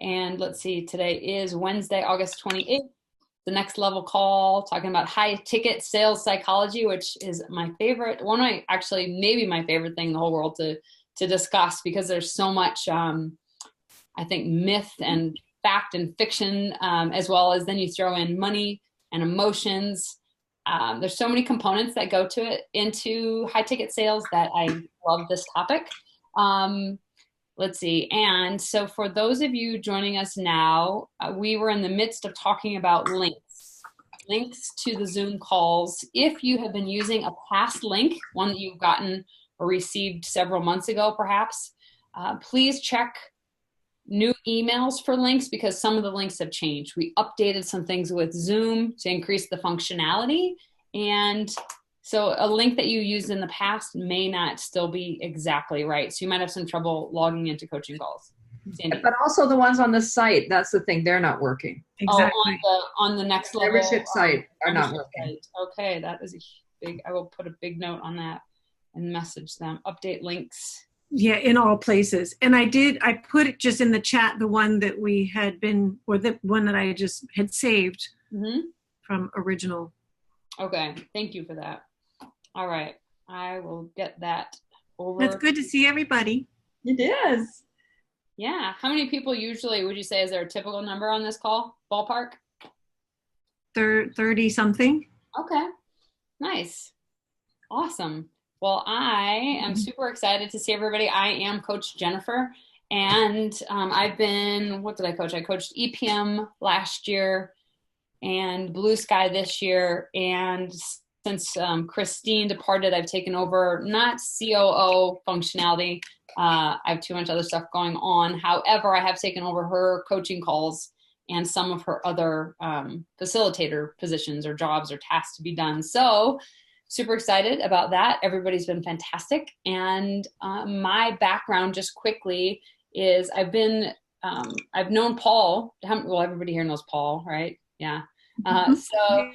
And let's see, today is Wednesday, August 28th. The next level call, talking about high ticket sales psychology, which is my favorite, actually maybe my favorite thing in the whole world to discuss, because there's so much, I think, myth and fact and fiction, as well as then you throw in money and emotions. There's so many components that go to it into high ticket sales that I love this topic. Let's see. And so for those of you joining us now, we were in the midst of talking about links to the Zoom calls. If you have been using a past link, one that you've gotten or received several months ago, perhaps, please check new emails for links, because some of the links have changed. We updated some things with Zoom to increase the functionality. And so a link that you used in the past may not still be exactly right. So you might have some trouble logging into coaching calls. Sandy. But also the ones on the site, that's the thing, they're not working. Exactly. Oh, on the next level. Membership site are not working. Site. Okay, that is a big, I will put a big note on that and message them. Update links. Yeah, in all places. And I put it just in the chat, the one that we had been, or the one that I just had saved from original. Okay, thank you for that. All right, I will get that over. That's good to see everybody. It is. Yeah, how many people usually would you say, is there a typical number on this call, ballpark? 30 something. Okay, nice, awesome. Well, I am super excited to see everybody. I am Coach Jennifer, and I've been, what did I coach? I coached EPM last year and Blue Sky this year, and since Christine departed, I've taken over, not COO functionality. I have too much other stuff going on. However, I have taken over her coaching calls and some of her other facilitator positions or jobs or tasks to be done. So super excited about that. Everybody's been fantastic. And my background, just quickly, is I've known Paul. Well, everybody here knows Paul, right? Yeah. So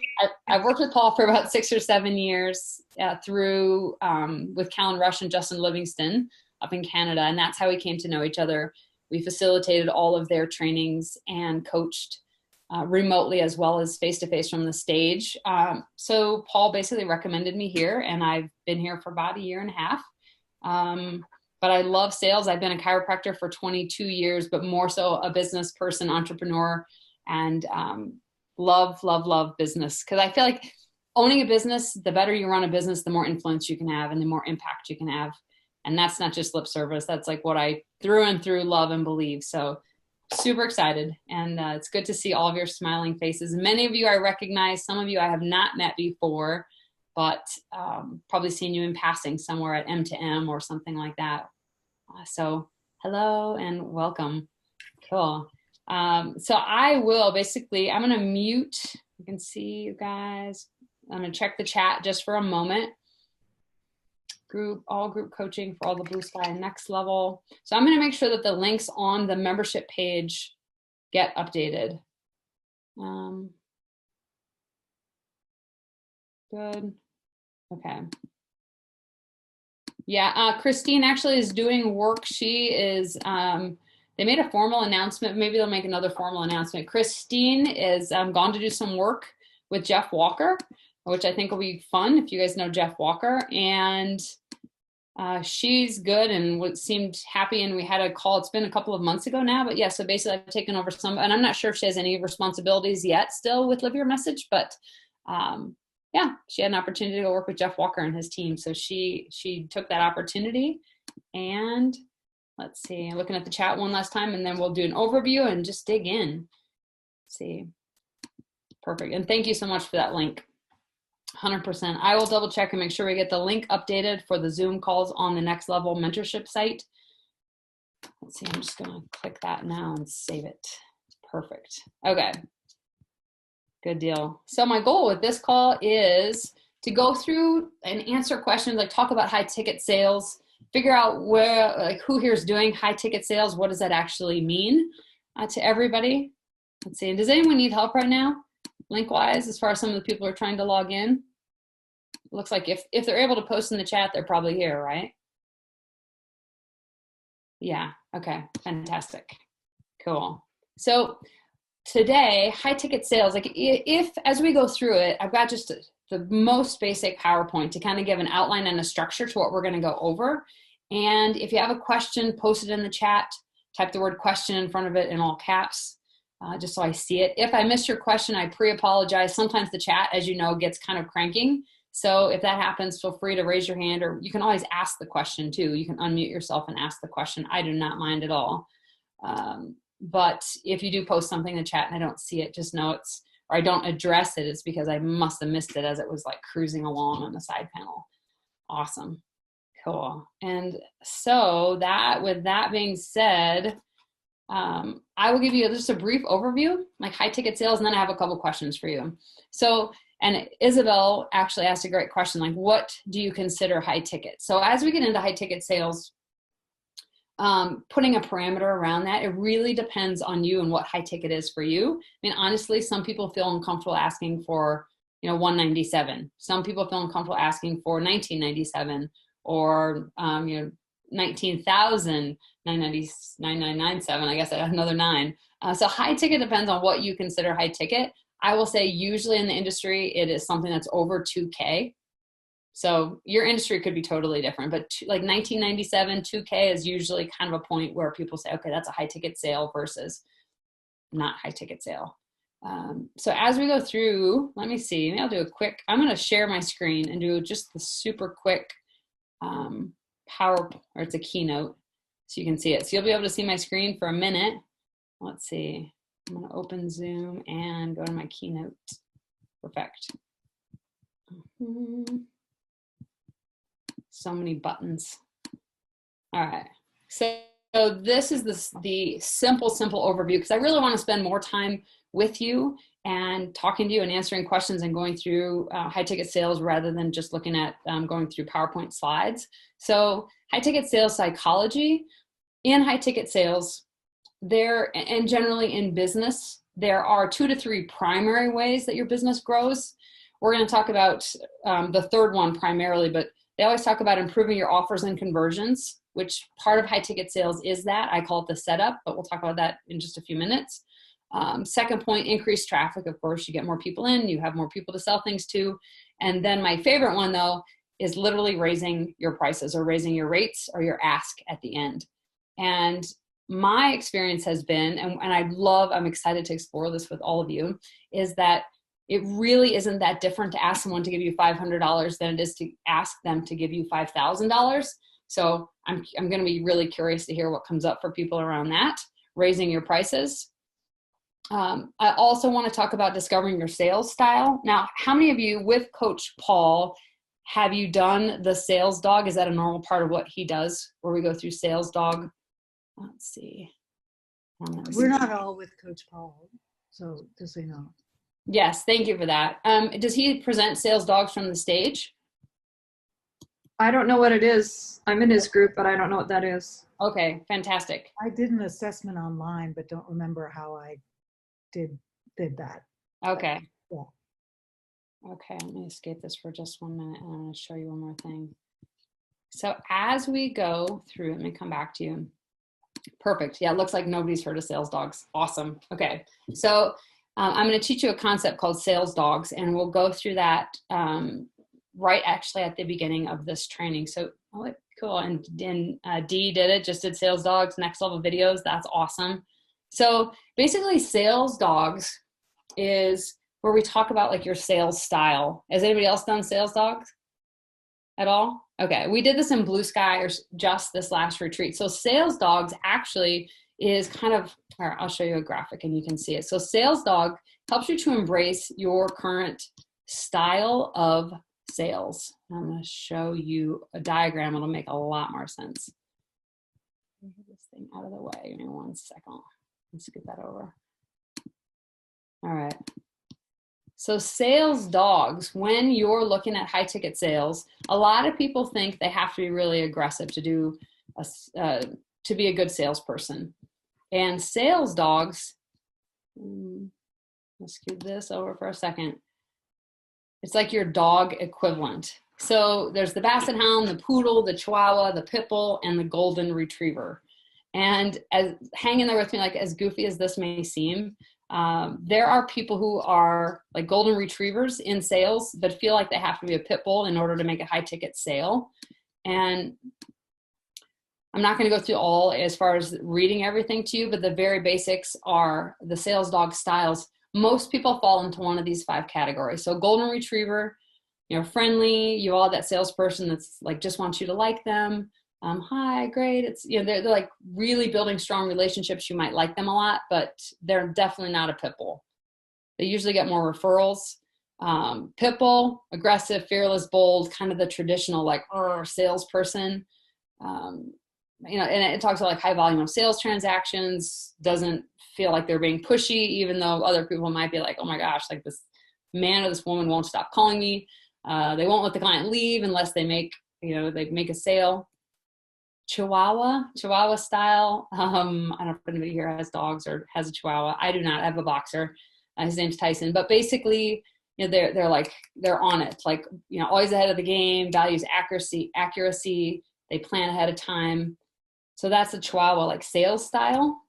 I've worked with Paul for about 6 or 7 years through with Callan Rush and Justin Livingston up in Canada. And that's how we came to know each other. We facilitated all of their trainings and coached remotely as well as face-to-face from the stage. So Paul basically recommended me here, and I've been here for about 1.5 years. But I love sales. I've been a chiropractor for 22 years, but more so a business person, entrepreneur, and love business. Because I feel like owning a business, the better you run a business, the more influence you can have and the more impact you can have. And that's not just lip service. That's like what I through and through love and believe. So super excited. And it's good to see all of your smiling faces. Many of you I recognize, some of you I have not met before, but probably seen you in passing somewhere at M2M or something like that. So hello and welcome. Cool. So I will basically, I'm going to mute. You can see you guys. I'm going to check the chat just for a moment. All group coaching for all the Blue Sky next level. So I'm going to make sure that the links on the membership page get updated. Good. Okay. Yeah, Christine actually is doing work. She is, they made a formal announcement. Maybe they'll make another formal announcement. Christine is gone to do some work with Jeff Walker, which I think will be fun if you guys know Jeff Walker. And she's good and seemed happy. And we had a call. It's been a couple of months ago now. But yeah, so basically I've taken over some, and I'm not sure if she has any responsibilities yet still with Live Your Message, but yeah, she had an opportunity to go work with Jeff Walker and his team. So she took that opportunity. And let's see, looking at the chat one last time, and then we'll do an overview and just dig in. Let's see. Perfect. And thank you so much for that link. 100%. I will double check and make sure we get the link updated for the Zoom calls on the Next Level mentorship site. Let's see, I'm just going to click that now and save it. Perfect. Okay. Good deal. So my goal with this call is to go through and answer questions, like talk about high ticket sales, figure out where, like who here is doing high ticket sales. What does that actually mean to everybody? Let's see. Does anyone need help right now? Link-wise, as far as some of the people who are trying to log in? It looks like if they're able to post in the chat, they're probably here, right? Yeah, okay, fantastic. Cool. So today, high ticket sales, like if as we go through it, I've got just the most basic PowerPoint to kind of give an outline and a structure to what we're going to go over. And if you have a question, post it in the chat, type the word question in front of it in all caps, just so I see it. If I missed your question, I pre-apologize. Sometimes the chat, as you know, gets kind of cranking. So if that happens, feel free to raise your hand, or you can always ask the question too. You can unmute yourself and ask the question. I do not mind at all. But if you do post something in the chat and I don't see it, just know it's, or I don't address it, it's because I must have missed it as it was like cruising along on the side panel. Awesome. Cool. And so that, with that being said, I will give you just a brief overview, like high ticket sales, and then I have a couple questions for you. So, and Isabel actually asked a great question, like, what do you consider high ticket? So as we get into high ticket sales, putting a parameter around that, it really depends on you and what high ticket is for you. I mean, honestly, some people feel uncomfortable asking for, you know, 197. Some people feel uncomfortable asking for 1997 or, you know, 19,997. I guess another 9. So high ticket depends on what you consider high ticket. I will say usually in the industry, it is something that's over 2K. So your industry could be totally different, but like 1997, 2K is usually kind of a point where people say, okay, that's a high ticket sale versus not high ticket sale. So as we go through, let me see, maybe I'll do a quick, I'm going to share my screen and do just the super quick PowerPoint, or it's a keynote, so you can see it. So you'll be able to see my screen for a minute. Let's see, I'm going to open Zoom and go to my keynote. Perfect. So many buttons. All right. So this is the simple overview, because I really want to spend more time with you and talking to you and answering questions and going through high ticket sales rather than just looking at going through PowerPoint slides. So high ticket sales psychology. In high ticket sales, there, and generally in business, there are 2 to 3 primary ways that your business grows. We're going to talk about the third one primarily, but they always talk about improving your offers and conversions, which part of high ticket sales is that. I call it the setup, but we'll talk about that in just a few minutes. Second point, increased traffic. Of course, you get more people in, you have more people to sell things to. And then my favorite one, though, is literally raising your prices or raising your rates or your ask at the end. And my experience has been, and I'm excited to explore this with all of you, is that it really isn't that different to ask someone to give you $500 than it is to ask them to give you $5,000. So I'm going to be really curious to hear what comes up for people around that, raising your prices. I also want to talk about discovering your sales style. Now, how many of you with Coach Paul have you done the sales dog? Is that a normal part of what he does, where we go through sales dog? Let's see. We're not all with Coach Paul, so just so you know. Yes, thank you for that. Does he present sales dogs from the stage? I don't know what it is. I'm in his group, but I don't know what that is. Okay, fantastic. I did an assessment online, but don't remember how I did that. Okay. Yeah. Okay, let me escape this for just 1 minute, and I'm going to show you one more thing. So as we go through, let me come back to you. Perfect. Yeah, it looks like nobody's heard of sales dogs. Awesome. Okay, so I'm going to teach you a concept called sales dogs, and we'll go through that right actually at the beginning of this training. So cool. And Dee did sales dogs, next level videos. That's awesome. So basically sales dogs is where we talk about like your sales style. Has anybody else done sales dogs at all? Okay, we did this in Blue Sky or just this last retreat. So sales dogs actually is kind of, all right, I'll show you a graphic and you can see it. So sales dog helps you to embrace your current style of sales. I'm going to show you a diagram. It'll make a lot more sense. Let me get this thing out of the way. Give me 1 second. Let's get that over. All right. So sales dogs, when you're looking at high ticket sales, a lot of people think they have to be really aggressive to be a good salesperson. And sales dogs, let's scoot this over for a second. It's like your dog equivalent. So there's the Basset Hound, the Poodle, the Chihuahua, the Pit Bull, and the Golden Retriever. And as hang in there with me, like as goofy as this may seem, there are people who are like golden retrievers in sales, but feel like they have to be a pit bull in order to make a high ticket sale. And I'm not going to go through all as far as reading everything to you, but the very basics are the sales dog styles. Most people fall into one of these 5 categories. So golden retriever, friendly, you all that salesperson that's like, just wants you to like them. Hi, great. It's, they're like really building strong relationships. You might like them a lot, but they're definitely not a pit bull. They usually get more referrals. Pit bull, aggressive, fearless, bold, kind of the traditional like salesperson. And it talks about like high volume of sales transactions, doesn't feel like they're being pushy, even though other people might be like, oh my gosh, like this man or this woman won't stop calling me. They won't let the client leave unless they make a sale. Chihuahua style. I don't know if anybody here has dogs or has a Chihuahua. I do not. I have a boxer. His name's Tyson. But basically, they're on it. Like, always ahead of the game, values accuracy. They plan ahead of time. So that's a Chihuahua, like sales style.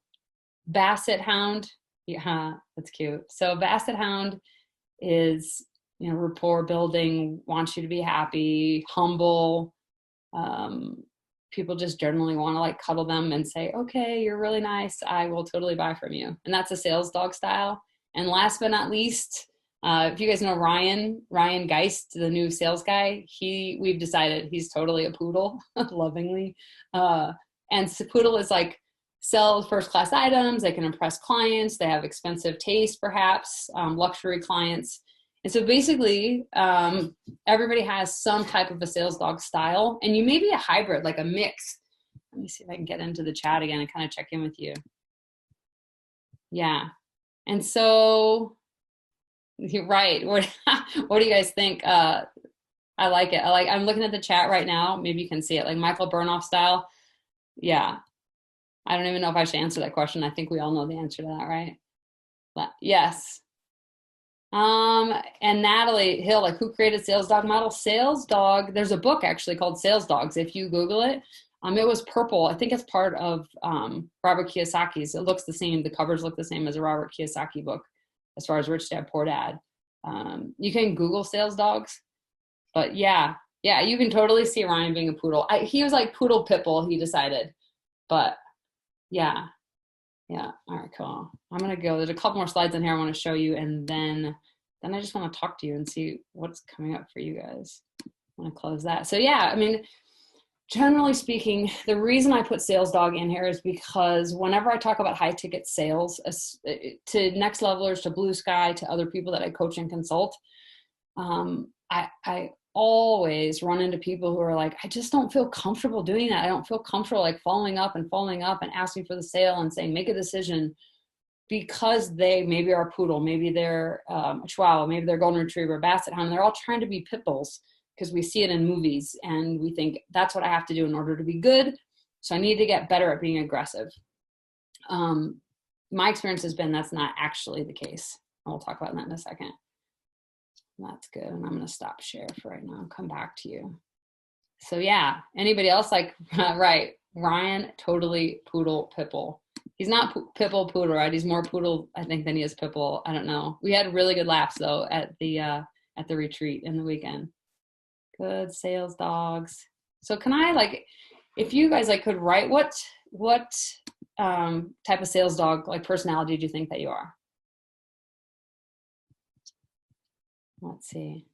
Basset Hound. Yeah, that's cute. So Basset Hound is, rapport building, wants you to be happy, humble. People just generally want to like cuddle them and say, okay, you're really nice. I will totally buy from you. And that's a sales dog style. And last but not least, if you guys know Ryan Geist, the new sales guy, we've decided he's totally a poodle, lovingly. And poodle is like sell first-class items. They can impress clients. They have expensive taste, perhaps, luxury clients. And so basically, everybody has some type of a sales dog style, and you may be a hybrid, like a mix. Let me see if I can get into the chat again and kind of check in with you. Yeah. And so, you're right. What do you guys think? I like it. I'm looking at the chat right now. Maybe you can see it, like Michael Burnoff style. Yeah. I don't even know if I should answer that question. I think we all know the answer to that, right? But yes. And Natalie Hill, like, who created Sales Dog model? Sales Dog, there's a book actually called Sales Dogs. If you Google it, it was purple. I think it's part of Robert Kiyosaki's. It looks the same. The covers look the same as a Robert Kiyosaki book as far as Rich Dad, Poor Dad. You can Google Sales Dogs. But yeah, you can totally see Ryan being a poodle. He was like poodle pitbull, he decided. But yeah. All right, cool. I'm going to go. There's a couple more slides in here I want to show you, and then I just want to talk to you and see what's coming up for you guys. I want to close that. So yeah, generally speaking, the reason I put Sales Dog in here is because whenever I talk about high ticket sales to next levelers, to Blue Sky, to other people that I coach and consult, I always run into people who are like, I just don't feel comfortable doing that. I don't feel comfortable like following up and asking for the sale and saying, make a decision, because they maybe are a poodle, maybe they're a Chihuahua, maybe they're golden retriever, Basset Hound. They're all trying to be pit bulls because we see it in movies and we think that's what I have to do in order to be good. So I need to get better at being aggressive. My experience has been that's not actually the case. And we'll talk about that in a second. That's good. And I'm going to stop share for right now and come back to you. So yeah, anybody else like, right. Ryan, totally poodle pitbull. He's not pitbull poodle, right? He's more poodle, I think, than he is pitbull. I don't know. We had really good laughs though at the retreat in the weekend. Good sales dogs. So can I like, if you guys like could write what type of sales dog, like personality do you think that you are? Let's see.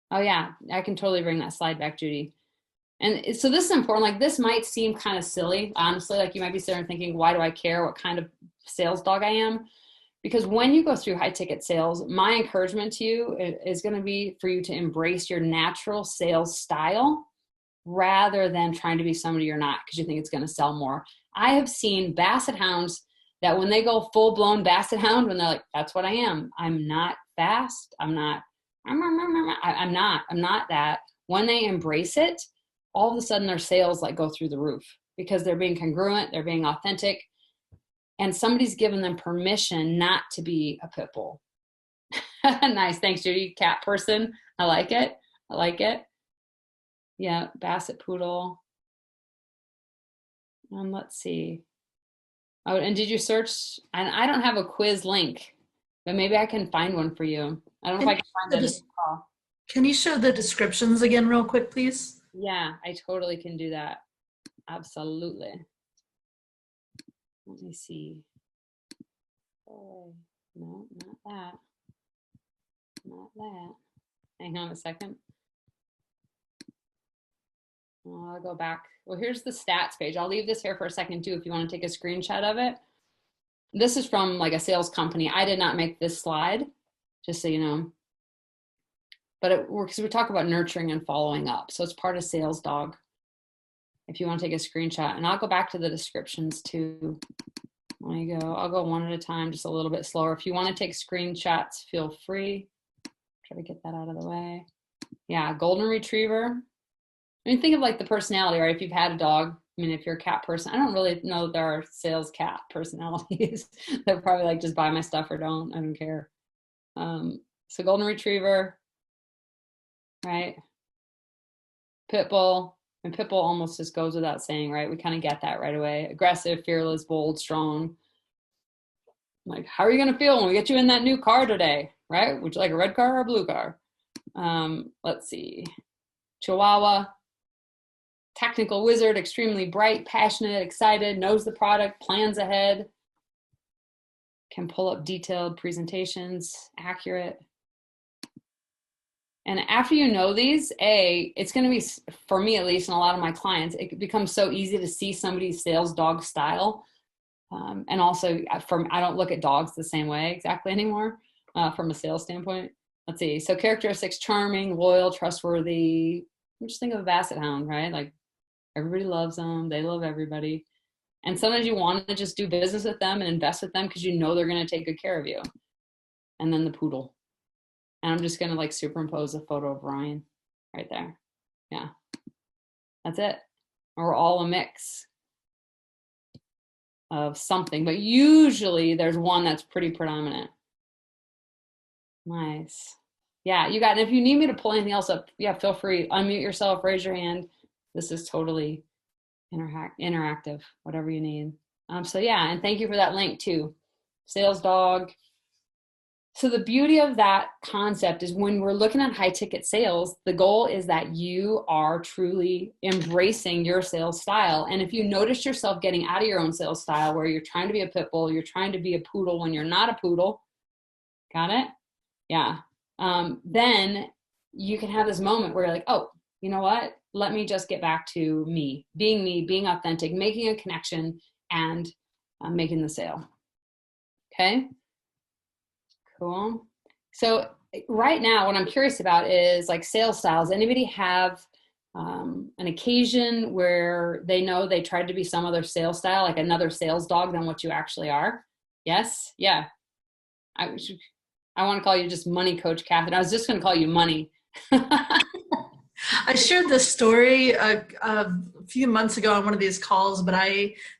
Oh yeah, I can totally bring that slide back, Judy. And so this is important. Like this might seem kind of silly, honestly. Like you might be sitting there thinking, why do I care what kind of sales dog I am? Because when you go through high ticket sales, my encouragement to you is going to be for you to embrace your natural sales style rather than trying to be somebody you're not because you think it's going to sell more. I have seen Basset Hounds that when they go full blown Basset Hound, when they're like, that's what I am. I'm not fast. I'm not that. When they embrace it, all of a sudden their sales like go through the roof because they're being congruent, they're being authentic, and somebody's given them permission not to be a pit bull. Nice. Thanks, Judy. Cat person. I like it. Yeah. Basset poodle. Let's see. Oh, and did you search? And I don't have a quiz link, but maybe I can find one for you. I don't know if I can find it in the call. Can you show the descriptions again real quick, please? Yeah, I totally can do that. Absolutely. Let me see. Oh, no, not that. Not that. Hang on a second. I'll go back. Well, here's the stats page. I'll leave this here for a second too if you want to take a screenshot of it. This is from like a sales company. I did not make this slide, just so you know. But it works. We talk about nurturing and following up. So it's part of Sales Dog. If you want to take a screenshot, and I'll go back to the descriptions too. When I go, I'll go one at a time, just a little bit slower. If you want to take screenshots, feel free. Try to get that out of the way. Yeah, golden retriever. I mean, think of like the personality, right? If you've had a dog, I mean, if you're a cat person, I don't really know that there are sales cat personalities. They'll probably like just buy my stuff or don't. I don't care. So golden retriever, right? Pit bull. And pit bull almost just goes without saying, right? We kind of get that right away. Aggressive, fearless, bold, strong. Like, how are you going to feel when we get you in that new car today, right? Would you like a red car or a blue car? Let's see. Chihuahua. Technical wizard, extremely bright, passionate, excited, knows the product, plans ahead, can pull up detailed presentations, accurate. And after you know these, it's going to be, for me at least, and a lot of my clients, it becomes so easy to see somebody's sales dog style. And also, I don't look at dogs the same way exactly anymore from a sales standpoint. Let's see. So characteristics: charming, loyal, trustworthy. Just think of a basset hound, right? Like, everybody loves them. They love everybody. And sometimes you want to just do business with them and invest with them because you know they're going to take good care of you. And then the poodle. And I'm just going to like superimpose a photo of Ryan right there. Yeah. That's it. We're all a mix of something. But usually there's one that's pretty predominant. Nice. Yeah, you got it. If you need me to pull anything else up, yeah, feel free. Unmute yourself, raise your hand. This is totally interactive, whatever you need. So yeah, and thank you for that link too. Sales Dog. So the beauty of that concept is when we're looking at high ticket sales, the goal is that you are truly embracing your sales style. And if you notice yourself getting out of your own sales style where you're trying to be a pit bull, you're trying to be a poodle when you're not a poodle, got it? Yeah. Then you can have this moment where you're like, oh, you know what? Let me just get back to me, being authentic, making a connection, and making the sale. Okay. Cool. So right now, what I'm curious about is like sales styles. Anybody have an occasion where they know they tried to be some other sales style, like another sales dog than what you actually are? Yes? Yeah. I want to call you just Money Coach Catherine. I was just going to call you Money. I shared this story a few months ago on one of these calls, but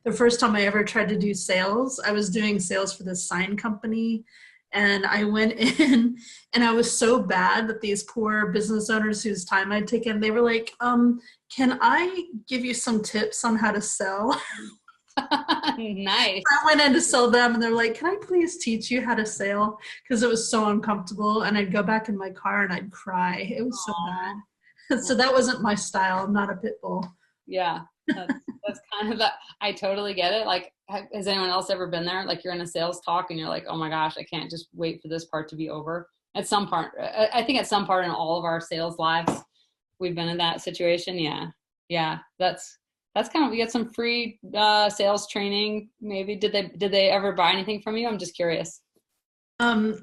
the first time I ever tried to do sales, I was doing sales for this sign company. And I went in and I was so bad that these poor business owners whose time I'd taken, they were like, can I give you some tips on how to sell? Nice. I went in to sell them and they're like, can I please teach you how to sell? Because it was so uncomfortable. And I'd go back in my car and I'd cry. It was so bad. So that wasn't my style. I'm not a pit bull. Yeah. That's kind of that. I totally get it. Like, has anyone else ever been there? Like you're in a sales talk and you're like, oh my gosh, I can't just wait for this part to be over. At some part, I think at some part in all of our sales lives, we've been in that situation. Yeah. Yeah. That's kind of, we get some free sales training. Maybe did they ever buy anything from you? I'm just curious.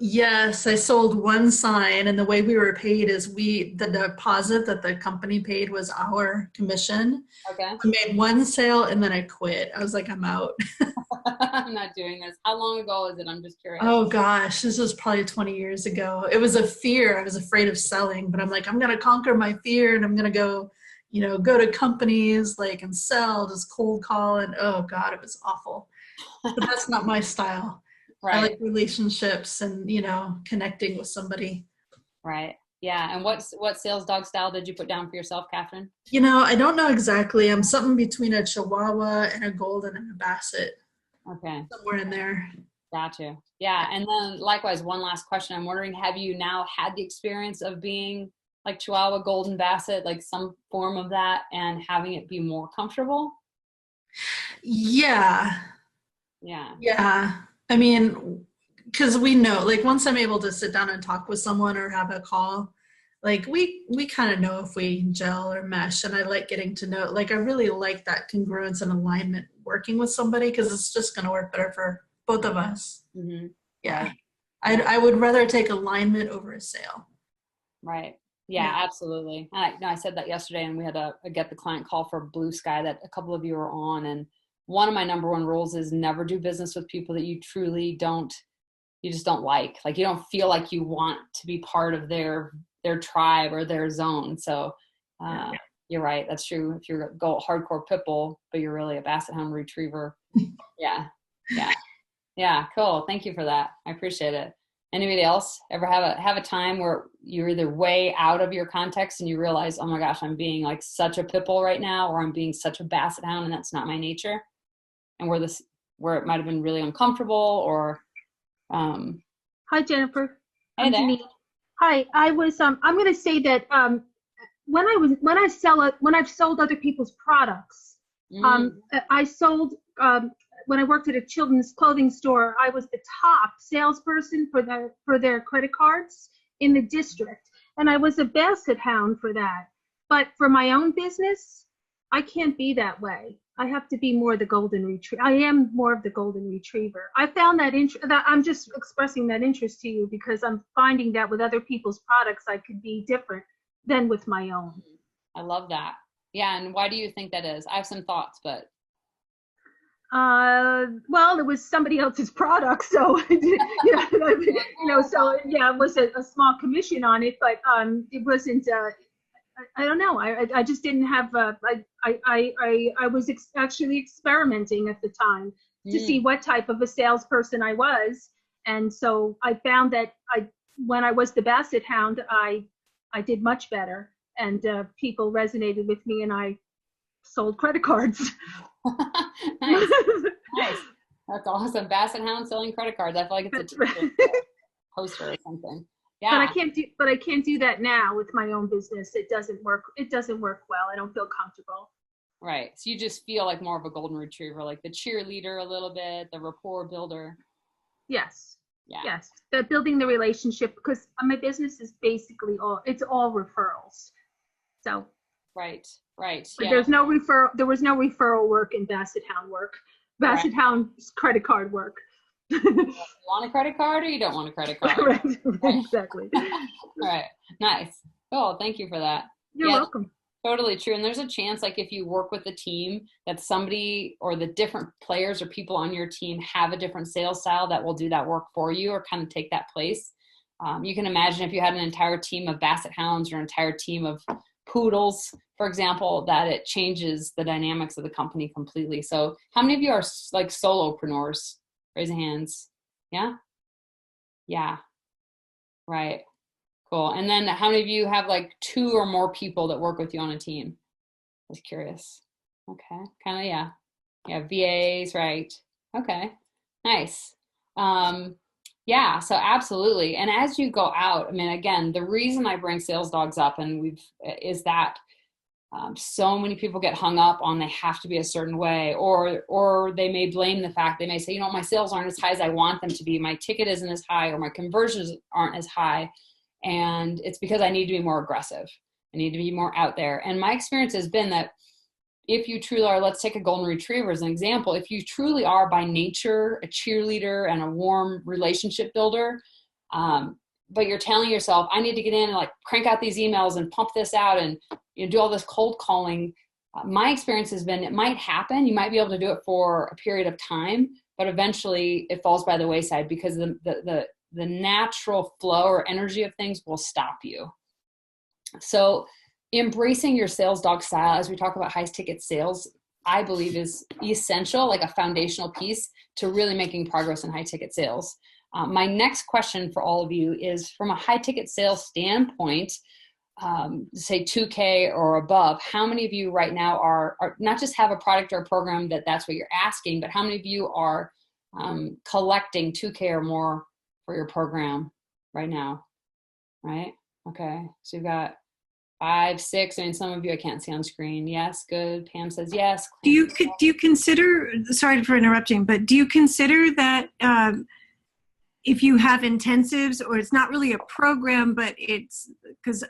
Yes, I sold one sign, and the way we were paid is the deposit that the company paid was our commission. Okay. I made one sale and then I quit. I was like, I'm out. I'm not doing this. How long ago was it? I'm just curious. Oh gosh, this was probably 20 years ago. It was a fear. I was afraid of selling, but I'm like, I'm going to conquer my fear and I'm going to go to companies and sell, just cold call. And oh God, it was awful. But that's not my style. Right. I like relationships and, connecting with somebody. Right. Yeah. And what sales dog style did you put down for yourself, Catherine? I don't know exactly. I'm something between a Chihuahua and a Golden and a Basset, Okay. somewhere in there. Gotcha. Yeah. And then likewise, one last question. I'm wondering, have you now had the experience of being like Chihuahua, Golden, Basset, like some form of that, and having it be more comfortable? Yeah. Yeah. Yeah. I mean, because we know, like, once I'm able to sit down and talk with someone or have a call, like, we kind of know if we gel or mesh. And I like getting to know, like, I really like that congruence and alignment working with somebody because it's just going to work better for both of us. Mm-hmm. Yeah. Right. I would rather take alignment over a sale. Right. Yeah, absolutely. And I said that yesterday, and we had a get the client call for Blue Sky that a couple of you were on. And one of my number one rules is never do business with people that you truly you just don't like. Like, you don't feel like you want to be part of their tribe or their zone. So you're right. That's true. If you're a hardcore pit bull, but you're really a Basset Hound Retriever. Yeah. Yeah. Yeah. Cool. Thank you for that. I appreciate it. Anybody else ever have a time where you're either way out of your context and you realize, oh my gosh, I'm being like such a pit bull right now, or I'm being such a Basset Hound and that's not my nature, and where it might have been really uncomfortable, or Hi, Jennifer. hey I'm there. Denise. Hi, I was I'm going to say that when I've sold other people's products, I sold when I worked at a children's clothing store, I was the top salesperson for their credit cards in the district, and I was a Basset Hound for that. But for my own business, I can't be that way. I have to be more the Golden Retriever. I am more of the Golden Retriever. I found that I'm just expressing that interest to you because I'm finding that with other people's products, I could be different than with my own. I love that. Yeah. And why do you think that is? I have some thoughts, but. Well, it was somebody else's product, so so yeah, it was a small commission on it, but it wasn't. I don't know. I just didn't have. I was actually experimenting at the time to see what type of a salesperson I was, and so I found that when I was the Basset Hound, I did much better, and people resonated with me, and I sold credit cards. Nice. Nice. That's awesome. Basset Hound selling credit cards. I feel like it's a poster or something. Yeah. But I can't do that now with my own business. It doesn't work. It doesn't work well. I don't feel comfortable. Right. So you just feel like more of a Golden Retriever, like the cheerleader a little bit, the rapport builder. Yes. Yeah. Yes. The building the relationship, because my business is basically all referrals. So. Right. Right. But yeah. There was no referral work in Basset Hound work. Basset Hound's credit card work. You want a credit card or you don't want a credit card? Right. Exactly. All right. Nice. Oh, thank you for that. You're welcome. Totally true. And there's a chance, like, if you work with a team, that somebody or the different players or people on your team have a different sales style that will do that work for you or kind of take that place. You can imagine if you had an entire team of Basset Hounds or an entire team of poodles, for example, that it changes the dynamics of the company completely. So how many of you are like solopreneurs? Raise your hands. Yeah? Yeah. Right. Cool. And then how many of you have like 2 or more people that work with you on a team? I was curious. Okay. Kind of, yeah. Yeah. VAs, right. Okay. Nice. Yeah, so absolutely. And as you go out, I mean, again, the reason I bring sales dogs up is that so many people get hung up on they have to be a certain way, or they may blame the fact, they may say, my sales aren't as high as I want them to be. My ticket isn't as high, or my conversions aren't as high. And it's because I need to be more aggressive. I need to be more out there. And my experience has been that if you truly are, let's take a Golden Retriever as an example, if you truly are by nature a cheerleader and a warm relationship builder, but you're telling yourself, I need to get in and like crank out these emails and pump this out and do all this cold calling, my experience has been it might happen. You might be able to do it for a period of time, but eventually it falls by the wayside because the natural flow or energy of things will stop you. So embracing your sales dog style, as we talk about high ticket sales, I believe is essential, like a foundational piece to really making progress in high ticket sales. My next question for all of you is, from a high ticket sales standpoint, say 2K or above, how many of you right now are not just have a product or a program that's what you're asking, but how many of you are collecting 2K or more for your program right now? Right? Okay. So you've got 5, 6. I mean, some of you I can't see on screen. Yes, good. Pam says yes. Do you consider? Sorry for interrupting, but do you consider that if you have intensives, or it's not really a program, but it's because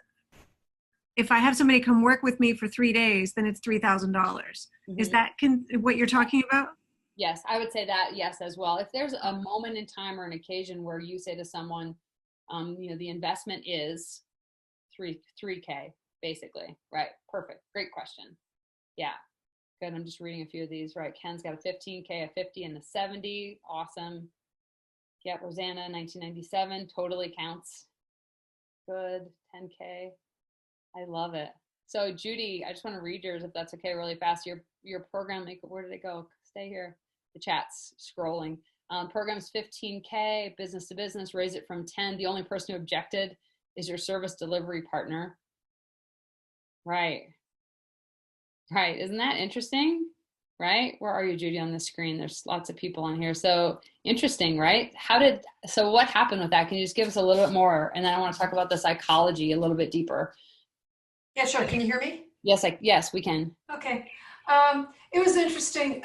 if I have somebody come work with me for 3 days, then it's $3,000. Mm-hmm. Is that what you're talking about? Yes, I would say that, yes, as well. If there's a moment in time or an occasion where you say to someone, the investment is 3K, basically, right? Perfect. Great question. Yeah, good. I'm just reading a few of these, right? Ken's got a 15K, a 50, and a 70. Awesome. Yeah, Rosanna, 1997, totally counts. Good. 10K. I love it. So Judy, I just want to read yours if that's okay really fast. Your program, where did it go? Stay here. The chat's scrolling. Program's 15K, business to business, raise it from 10. The only person who objected is your service delivery partner. Right. Right. Isn't that interesting? Right? Where are you, Judy, on the screen? There's lots of people on here. So interesting, right? So what happened with that? Can you just give us a little bit more? And then I want to talk about the psychology a little bit deeper. Yeah, sure. Can you hear me? Yes, we can. Okay. It was interesting.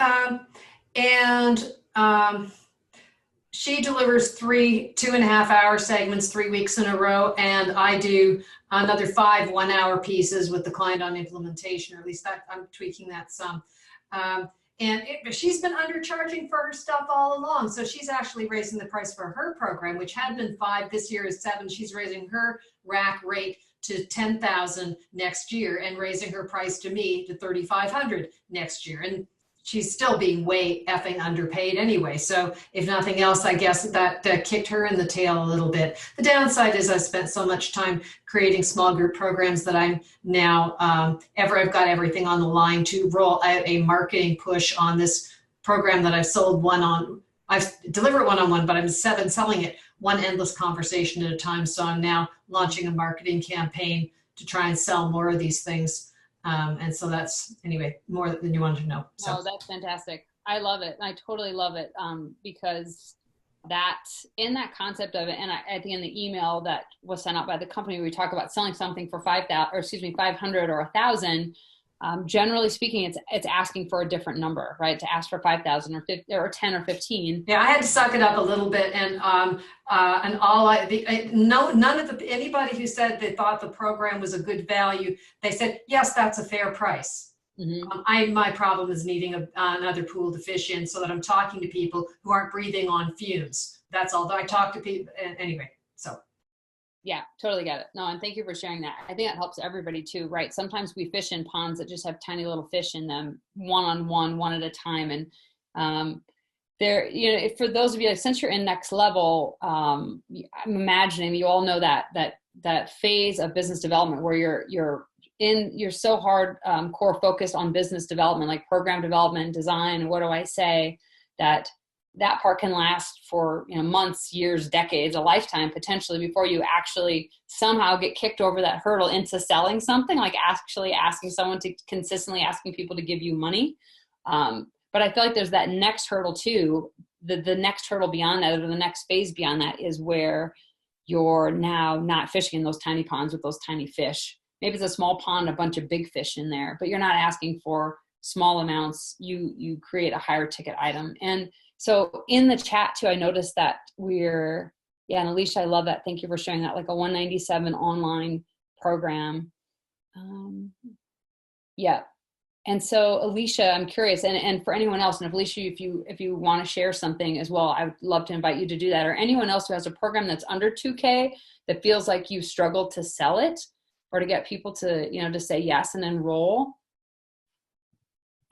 She delivers 3 2.5-hour segments 3 weeks in a row, and I do another 5 1-hour pieces with the client on implementation, or at least I'm tweaking that some. She's been undercharging for her stuff all along, so she's actually raising the price for her program, which had been 5. This year is 7. She's raising her rack rate to 10,000 next year, and raising her price to me to 3,500 next year. And she's still being way effing underpaid anyway. So if nothing else, I guess that kicked her in the tail a little bit. The downside is I spent so much time creating small group programs that I'm now, I've got everything on the line to roll out a marketing push on this program that I've sold I've delivered one-on-one, but I'm selling it one endless conversation at a time. So I'm now launching a marketing campaign to try and sell more of these things. And so that's, anyway, more than you wanted to know. So. Oh, that's fantastic. I love it. I totally love it, because in that concept of it, and I think in the email that was sent out by the company, we talk about selling something for 500 or 1,000. Generally speaking, it's asking for a different number, right? To ask for 5,000 or 50 or 10 or 15. Yeah, I had to suck it up a little bit, and anybody who said they thought the program was a good value, they said yes, that's a fair price. Mm-hmm. My problem is needing another pool to fish in, so that I'm talking to people who aren't breathing on fumes. That's all. I talk to people anyway. So. Yeah, totally get it. No, and thank you for sharing that. I think that helps everybody too, right? Sometimes we fish in ponds that just have tiny little fish in them, one-on-one, one at a time. And for those of you, since you're in next level, I'm imagining you all know that phase of business development where you're so hard core focused on business development, like program development, design, what do I say, that part can last for months, years, decades, a lifetime potentially before you actually somehow get kicked over that hurdle into selling something, like actually consistently asking people to give you money. But I feel like there's that next hurdle too. The next hurdle beyond that, or the next phase beyond that, is where you're now not fishing in those tiny ponds with those tiny fish. Maybe it's a small pond, a bunch of big fish in there, but you're not asking for small amounts. You create a higher ticket item. And so in the chat too, I noticed that and Alicia, I love that. Thank you for sharing that, like a 197 online program. Yeah. And so Alicia, I'm curious, and for anyone else, and if Alicia, if you want to share something as well, I would love to invite you to do that, or anyone else who has a program that's under 2K that feels like you struggled to sell it or to get people to, to say yes and enroll.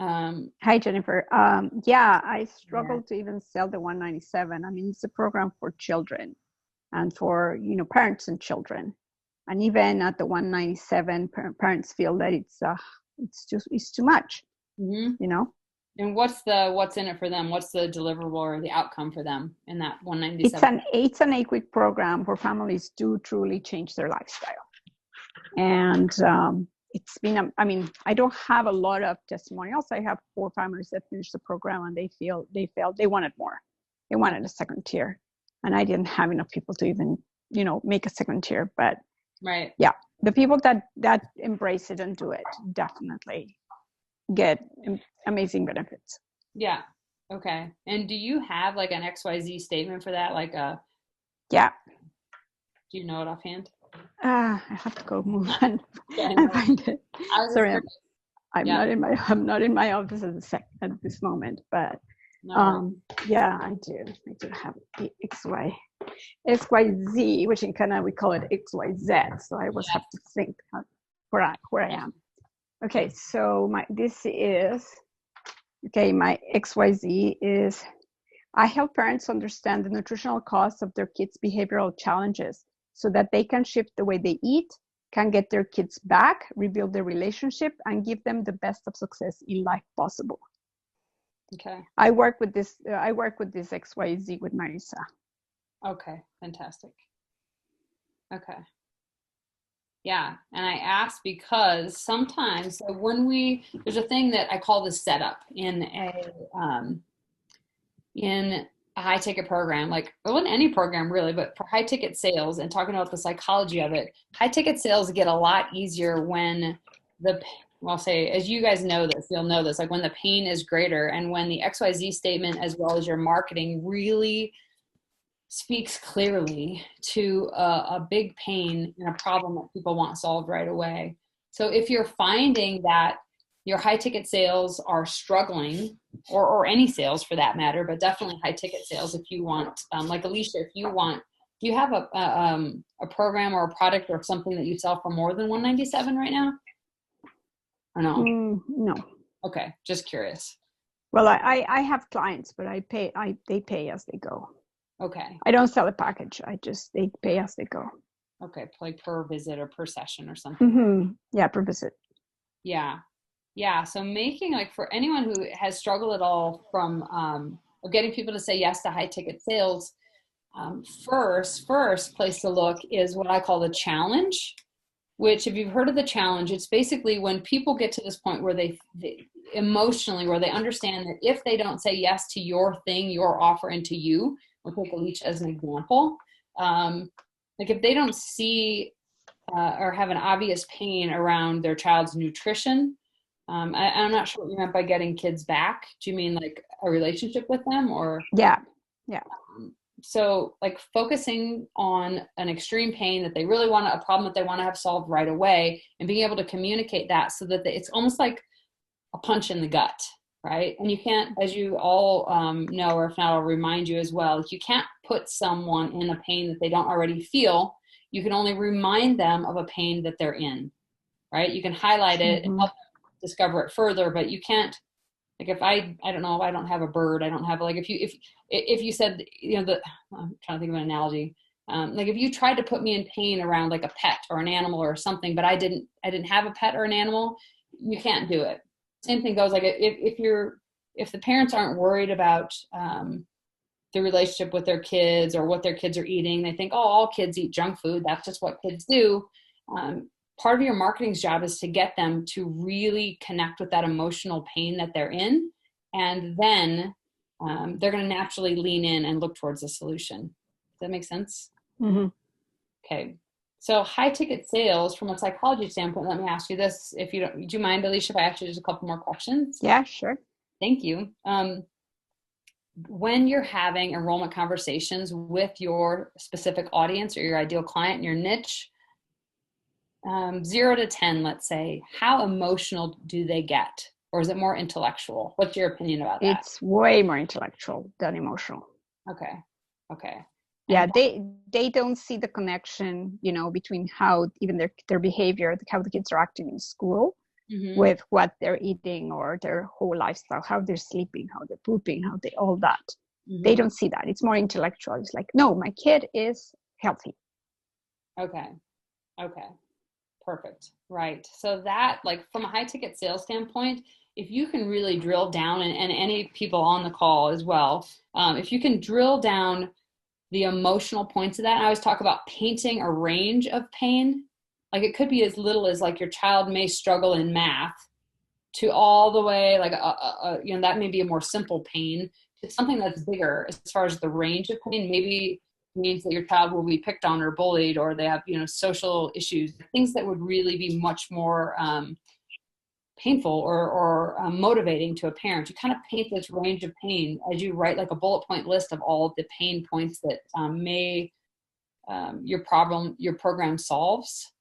Hi, Jennifer. I struggled to even sell the 197. I mean, it's a program for children and for, parents and children. And even at the 197, parents feel that it's too much, Mm-hmm. And what's in it for them? What's the deliverable or the outcome for them in that 197? It's an 8-week program where families do truly change their lifestyle. And it's been, I mean, I don't have a lot of testimonials. I have 4 families that finished the program and they felt they wanted more. They wanted a second tier. And I didn't have enough people to even, make a second tier. But Right. yeah, the people that embrace it and do it definitely get amazing benefits. Yeah. Okay. And do you have like an XYZ statement for that? Like Yeah. do you know it offhand? I have to go move on Yeah, and find it. I was Sorry, just I'm not in my office at this moment, but no. yeah, I do have the XYZ, which in Canada we call it XYZ. So I always have to think where I am. Okay, so my XYZ is I help parents understand the nutritional costs of their kids' behavioral challenges so that they can shift the way they eat, can get their kids back, rebuild their relationship, and give them the best of success in life possible. Okay. I work with this XYZ with Marisa. Okay. Fantastic. Okay. Yeah. And I ask because sometimes there's a thing that I call the setup in a high ticket program, like, well, in any program really, but for high ticket sales and talking about the psychology of it, high ticket sales get a lot easier when say, as you guys know this, you'll know this, like when the pain is greater and when the XYZ statement, as well as your marketing, really speaks clearly to a big pain and a problem that people want solved right away. So if you're finding that your high ticket sales are struggling, or any sales for that matter, but definitely high ticket sales, if you want, like Alicia, do you have a program or a product or something that you sell for more than 197 right now? Or no? No. Okay, just curious. Well, I have clients, but they pay as they go. Okay. I don't sell a package. They pay as they go. Okay, like per visit or per session or something. Mm-hmm. Yeah, per visit. Yeah. Yeah. So making, like, for anyone who has struggled at all from getting people to say yes to high ticket sales, first place to look is what I call the challenge, which, if you've heard of the challenge, it's basically when people get to this point where they emotionally, where they understand that if they don't say yes to your thing, your offer, and to you, we'll take Alicia as an example. Like if they don't see or have an obvious pain around their child's nutrition, I'm not sure what you meant by getting kids back. Do you mean like a relationship with them, or? Yeah. So like focusing on an extreme pain that they really a problem that they want to have solved right away, and being able to communicate that so that it's almost like a punch in the gut, right? And you can't, as you all know, or if not, I'll remind you as well, you can't put someone in a pain that they don't already feel. You can only remind them of a pain that they're in, right? You can highlight it and help them discover it further, but you can't, like if I don't know, if I don't have a bird, I don't have, like if you said, I'm trying to think of an analogy. Like if you tried to put me in pain around like a pet or an animal or something, but I didn't have a pet or an animal, you can't do it. Same thing goes, like if the parents aren't worried about the relationship with their kids or what their kids are eating, they think, oh, all kids eat junk food, that's just what kids do. Part of your marketing's job is to get them to really connect with that emotional pain that they're in, and then they're going to naturally lean in and look towards a solution. Does that make sense? Mm-hmm. Okay. So high ticket sales, from a psychology standpoint, let me ask you this. If you don't, do you mind, Alicia, if I ask you just a couple more questions? Yeah, sure. Thank you. When you're having enrollment conversations with your specific audience or your ideal client and your niche, 0 to 10, let's say, how emotional do they get? Or is it more intellectual? What's your opinion about that? It's way more intellectual than emotional. Okay. Yeah, they don't see the connection, between how even their behavior, how the kids are acting in school, with what they're eating or their whole lifestyle, how they're sleeping, how they're pooping, all that. They don't see that. It's more intellectual. It's like, no, my kid is healthy. Okay. Perfect. Right. So that, like, from a high ticket sales standpoint, if you can really drill down, and any people on the call as well, if you can drill down the emotional points of that, and I always talk about painting a range of pain. Like it could be as little as like your child may struggle in math to all the way, like, that may be a more simple pain, to something that's bigger as far as the range of pain. Maybe means that your child will be picked on or bullied, or they have, social issues, things that would really be much more painful or motivating to a parent. You kind of paint this range of pain as you write like a bullet point list of all of the pain points that your program solves.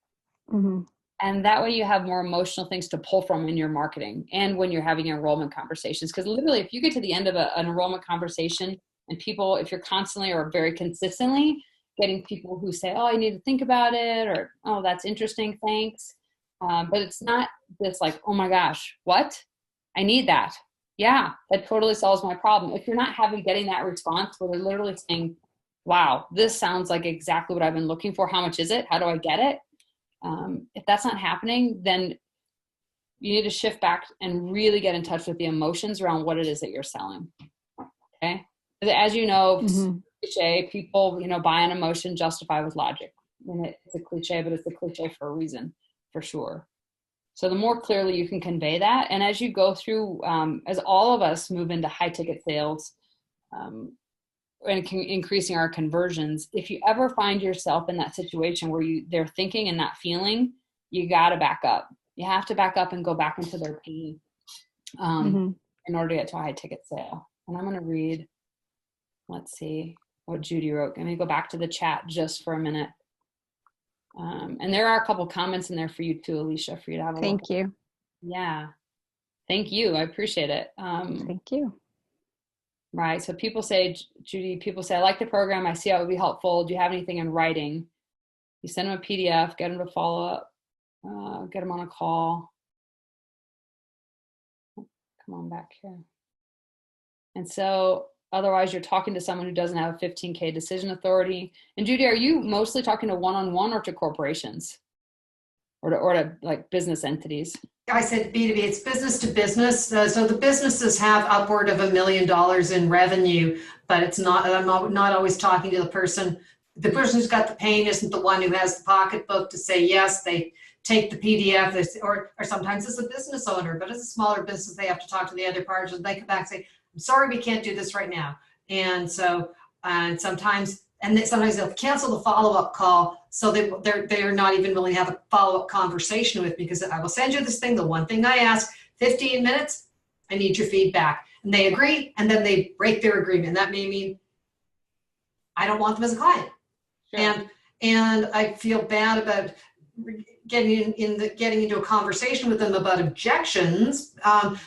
Mm-hmm. And that way you have more emotional things to pull from in your marketing and when you're having enrollment conversations. Because literally, if you get to the end of an enrollment conversation and people, if you're constantly or very consistently getting people who say, oh, I need to think about it, or, oh, that's interesting, thanks. But it's not this like, oh my gosh, what? I need that. Yeah, that totally solves my problem. If you're not getting that response where they're literally saying, wow, this sounds like exactly what I've been looking for. How much is it? How do I get it? If that's not happening, then you need to shift back and really get in touch with the emotions around what it is that you're selling. Okay. As you know, cliche, people, buy an emotion, justify with logic. And it's a cliche, but it's a cliche for a reason, for sure. So the more clearly you can convey that, and as you go through, as all of us move into high ticket sales, and increasing our conversions, if you ever find yourself in that situation where they're thinking and not feeling, you got to back up. You have to back up and go back into their pain in order to get to a high ticket sale. And I'm going to read, let's see what Judy wrote. Let me go back to the chat just for a minute. And there are a couple comments in there for you too, Alicia, for you to have a look. Thank you. Yeah. Thank you. I appreciate it. Thank you. Right. So people say, Judy, I like the program. I see how it would be helpful. Do you have anything in writing? You send them a PDF, get them to follow up, get them on a call. Come on back here. And so otherwise you're talking to someone who doesn't have a 15K decision authority. And Judy, are you mostly talking to one-on-one or to corporations or to like business entities? I said B2B, it's business to business. So the businesses have upward of $1 million in revenue, but it's not, I'm not always talking to the person. The person who's got the pain isn't the one who has the pocketbook to say yes. They take the PDF, or sometimes it's a business owner, but it's a smaller business. They have to talk to the other parties, and they come back and say, I'm sorry, we can't do this right now. And so, sometimes they'll cancel the follow-up call, so they're not even willing to have a follow-up conversation with me, because I will send you this thing, the one thing I ask, 15 minutes, I need your feedback. And they agree, and then they break their agreement. And that may mean I don't want them as a client. Sure. And I feel bad about getting into a conversation with them about objections.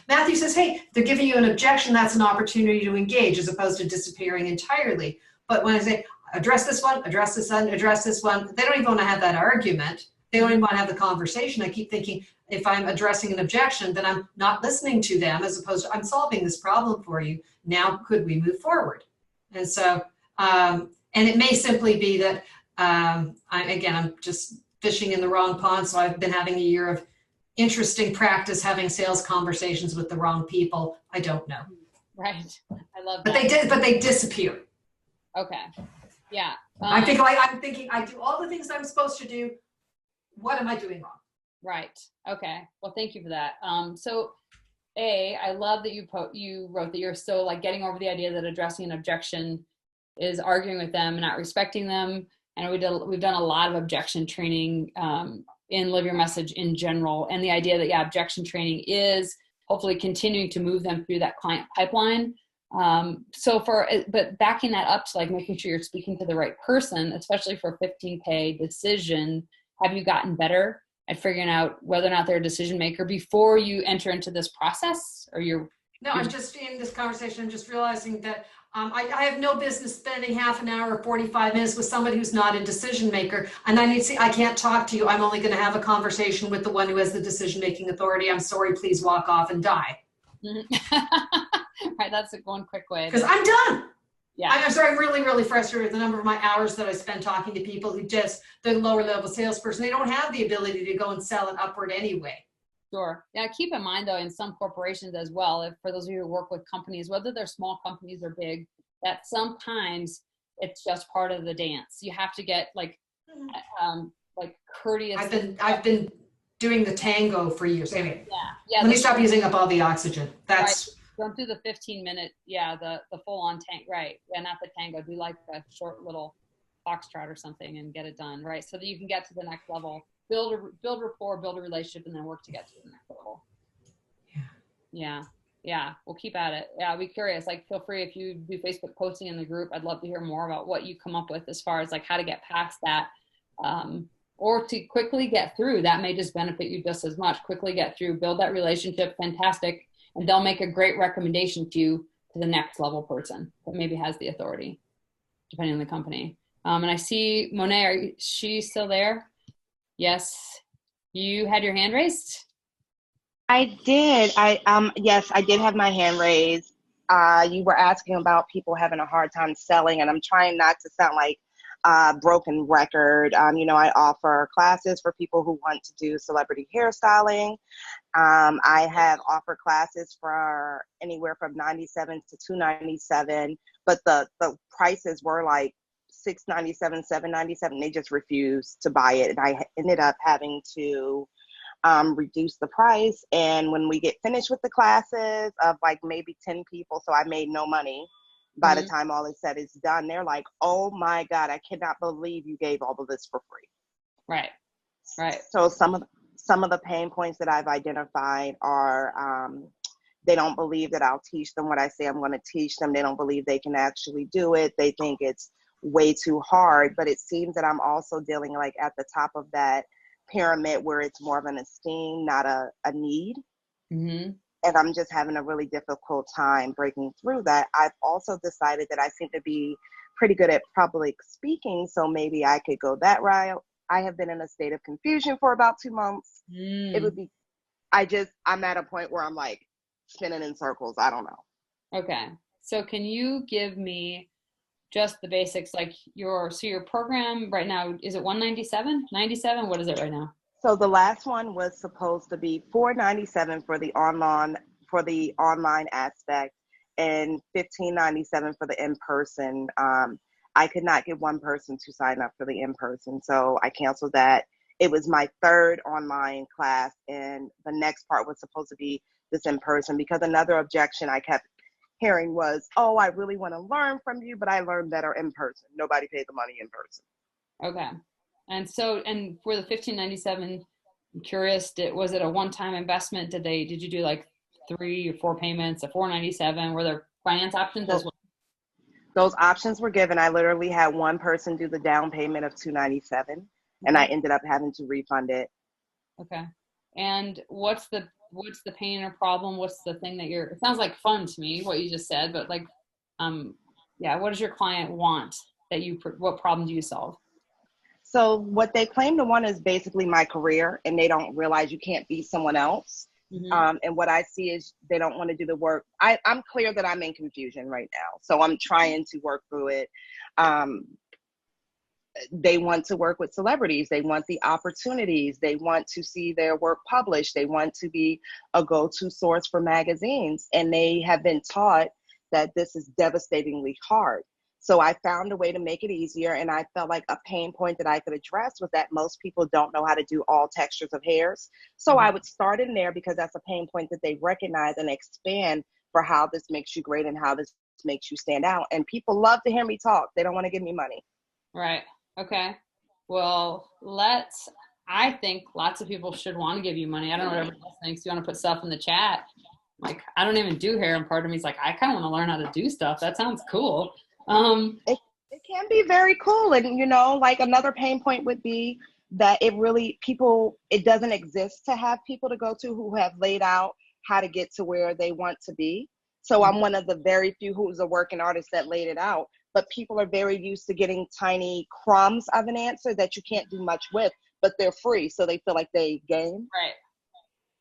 Matthew says, hey, they're giving you an objection, that's an opportunity to engage as opposed to disappearing entirely. But when I say, address this one, address this one, address this one, they don't even want to have that argument. They don't even want to have the conversation. I keep thinking, if I'm addressing an objection, then I'm not listening to them, as opposed to, I'm solving this problem for you. Now, could we move forward? And so, and it may simply be that, I'm just fishing in the wrong pond. So I've been having a year of interesting practice having sales conversations with the wrong people. I don't know. Right. I love that. But they disappear. Okay. Yeah. I'm thinking, I do all the things I'm supposed to do. What am I doing wrong? Right. Okay. Well, thank you for that. So I love that you wrote that you're still like getting over the idea that addressing an objection is arguing with them and not respecting them. And we've done a lot of objection training in Live Your Message in general. And the idea that, objection training is hopefully continuing to move them through that client pipeline. But backing that up to like making sure you're speaking to the right person, especially for a 15K decision, have you gotten better at figuring out whether or not they're a decision maker before you enter into this process? Or I'm just in this conversation, I'm just realizing that I have no business spending half an hour or 45 minutes with somebody who's not a decision maker. And I can't talk to you. I'm only going to have a conversation with the one who has the decision-making authority. I'm sorry, please walk off and die. Right, that's one quick way. Because I'm done. Yeah. I'm sorry, I'm really, really frustrated with the number of my hours that I spend talking to people who they're lower level salesperson. They don't have the ability to go and sell it upward anyway. Sure. Yeah, keep in mind though, in some corporations as well, if for those of you who work with companies, whether they're small companies or big, that sometimes it's just part of the dance. You have to get like courteous. I've been doing the tango for years. Anyway, Yeah. let me stop using up all the oxygen. That's right. Don't do the 15-minute, the full on tank, right? Yeah, not the tango. Do like a short little foxtrot or something and get it done, right? So that you can get to the next level, build rapport, build a relationship, and then work to get to the next level. Yeah. We'll keep at it. Yeah, I'll be curious. Like, feel free if you do Facebook posting in the group. I'd love to hear more about what you come up with as far as like how to get past that, or to quickly get through. That may just benefit you just as much. Quickly get through, build that relationship. Fantastic. And they'll make a great recommendation to you to the next level person that maybe has the authority, depending on the company. And I see Monet, she still there? Yes. You had your hand raised? I did. Yes, I did have my hand raised. You were asking about people having a hard time selling, and I'm trying not to sound like a broken record. I offer classes for people who want to do celebrity hairstyling. I have offered classes for anywhere from $97 to $297, but the prices were like $697, $797. They just refused to buy it, and I ended up having to reduce the price. And when we get finished with the classes of like maybe 10 people, so I made no money by the time all is said is done, they're like, oh my God, I cannot believe you gave all of this for free. Right. So some of the pain points that I've identified are they don't believe that I'll teach them what I say I'm going to teach them. They don't believe they can actually do it. They think it's way too hard. But it seems that I'm also dealing like at the top of that pyramid where it's more of an esteem, not a need. Mm-hmm. And I'm just having a really difficult time breaking through that. I've also decided that I seem to be pretty good at public speaking, so maybe I could go that route. I have been in a state of confusion for about 2 months. It would be, I'm at a point where I'm like spinning in circles. I don't know. Okay. So can you give me just the basics, like your program right now, is it 197, 97? What is it right now? So the last one was supposed to be $497 for the online aspect and $1597 for the in-person. I could not get one person to sign up for the in-person, so I canceled that. It was my third online class, and the next part was supposed to be this in-person, because another objection I kept hearing was, oh, I really want to learn from you, but I learn better in person. Nobody paid the money in person. Okay. And for the $1597, I'm curious, was it a one-time investment? Did you do like 3 or 4 payments of $497? Were there finance options as well? Those options were given. I literally had one person do the down payment of $297, and I ended up having to refund it. Okay. And what's the pain or problem? What's the thing that it sounds like fun to me, what you just said, but like, what does your client want what problem do you solve? So what they claim to want is basically my career, and they don't realize you can't be someone else. Mm-hmm. And what I see is they don't want to do the work. I'm clear that I'm in confusion right now, so I'm trying to work through it. They want to work with celebrities. They want the opportunities. They want to see their work published. They want to be a go-to source for magazines. And they have been taught that this is devastatingly hard. So I found a way to make it easier. And I felt like a pain point that I could address was that most people don't know how to do all textures of hairs. So I would start in there because that's a pain point that they recognize, and expand for how this makes you great and how this makes you stand out. And people love to hear me talk. They don't want to give me money. Right. Okay. Well, I think lots of people should want to give you money. I don't know what everyone else thinks. You want to put stuff in the chat? Like, I don't even do hair, and part of me is like, I kind of want to learn how to do stuff. That sounds cool. It can be very cool. And, like another pain point would be that it doesn't exist to have people to go to who have laid out how to get to where they want to be. So I'm one of the very few who's a working artist that laid it out. But people are very used to getting tiny crumbs of an answer that you can't do much with, but they're free. So they feel like they gain. Right.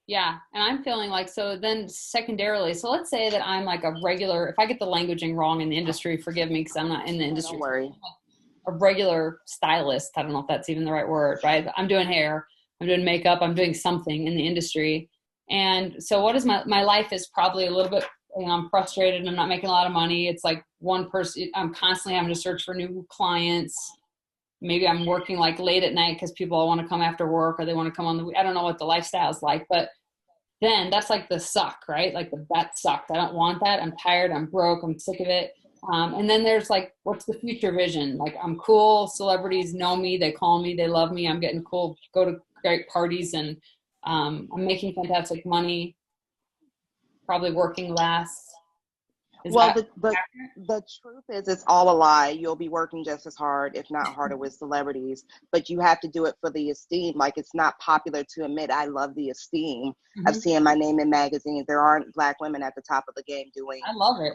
Yeah. And I'm feeling like, so then secondarily, so let's say that I'm like a regular, if I get the languaging wrong in the industry, forgive me, because I'm not in the industry. Don't worry. A regular stylist. I don't know if that's even the right word, right? I'm doing hair, I'm doing makeup, I'm doing something in the industry. And so what is my life is probably a little bit, I'm frustrated. I'm not making a lot of money. It's like one person, I'm constantly having to search for new clients. Maybe I'm working like late at night because people want to come after work, or they want to come on I don't know what the lifestyle is like, but then that's like the suck, right? Like that sucked. I don't want that. I'm tired. I'm broke. I'm sick of it. And then there's like, what's the future vision? Like, I'm cool. Celebrities know me. They call me. They love me. I'm getting cool. Go to great parties, and I'm making fantastic money. Probably working less. Well, the truth is, it's all a lie. You'll be working just as hard, if not harder, with celebrities, but you have to do it for the esteem. Like, it's not popular to admit, I love the esteem of seeing my name in magazines. There aren't Black women at the top of the game I love it.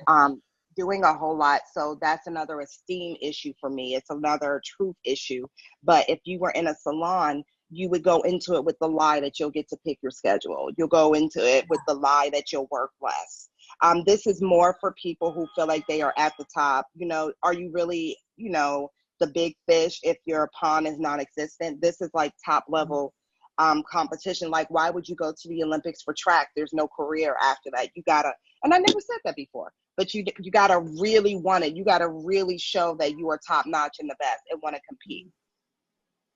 Doing a whole lot. So that's another esteem issue for me. It's another truth issue. But if you were in a salon, you would go into it with the lie that you'll get to pick your schedule. You'll go into it with the lie that you'll work less. This is more for people who feel like they are at the top. Are you really, the big fish if your pond is non-existent? This is like top level competition. Like, why would you go to the Olympics for track? There's no career after that. You gotta, and I never said that before, but you gotta really want it. You gotta really show that you are top notch and the best and want to compete.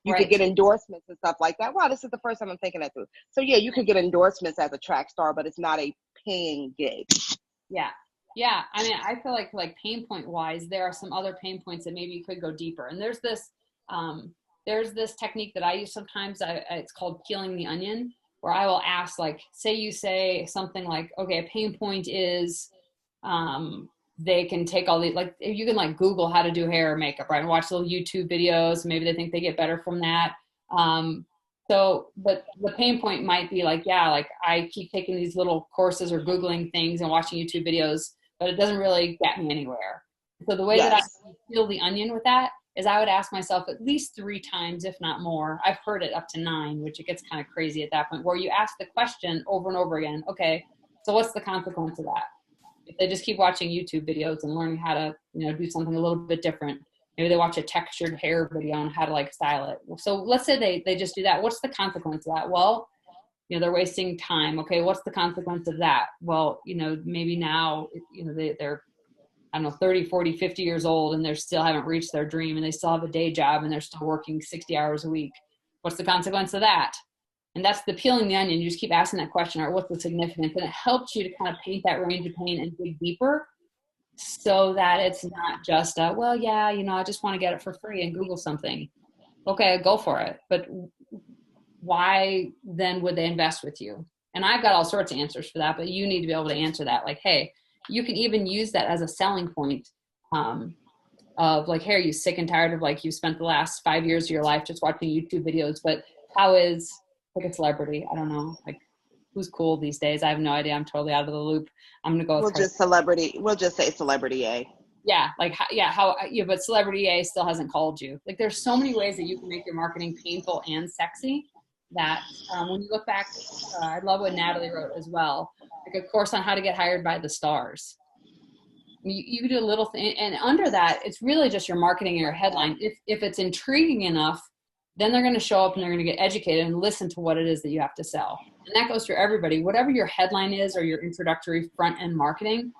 You could get endorsements and stuff like that. Wow, this is the first time I'm thinking that through. So yeah, you could get endorsements as a track star, but it's not a paying gig. Yeah. Yeah. I mean, I feel like pain point wise, there are some other pain points that maybe you could go deeper. And there's this technique that I use sometimes. It's called peeling the onion, where I will ask, like, say you say something like, okay, a pain point is, they can take all the, like, you can like Google how to do hair or makeup, right? And watch little YouTube videos. Maybe they think they get better from that. But the pain point might be like, yeah, like I keep taking these little courses or Googling things and watching YouTube videos, but it doesn't really get me anywhere. So the way that I peel the onion with that is I would ask myself at least 3 times, if not more. I've heard it up to 9, which it gets kind of crazy at that point, where you ask the question over and over again. Okay, so what's the consequence of that? If they just keep watching YouTube videos and learning how to, do something a little bit different, maybe they watch a textured hair video on how to like style it. So let's say they just do that. What's the consequence of that? Well, they're wasting time. Okay, what's the consequence of that? Well, maybe now, they're, I don't know, 30, 40, 50 years old, and they still haven't reached their dream, and they still have a day job, and they're still working 60 hours a week. What's the consequence of that? And that's the peeling the onion. You just keep asking that question, or what's the significance? And it helps you to kind of paint that range of pain and dig deeper, so that it's not just well, yeah, I just want to get it for free and Google something. Okay, go for it. But why then would they invest with you? And I've got all sorts of answers for that, but you need to be able to answer that. Like, hey, you can even use that as a selling point of like, hey, are you sick and tired of like you spent the last 5 years of your life just watching YouTube videos, but how is like a celebrity? I don't know, like who's cool these days? I have no idea. I'm totally out of the loop. I'm gonna go. We'll just say celebrity A. Yeah, like but celebrity A still hasn't called you. Like, there's so many ways that you can make your marketing painful and sexy. That when you look back, I love what Natalie wrote as well, like a course on how to get hired by the stars. You do a little thing, and under that, it's really just your marketing and your headline. If it's intriguing enough, then they're going to show up and they're going to get educated and listen to what it is that you have to sell. And that goes for everybody. Whatever your headline is or your introductory front end marketing,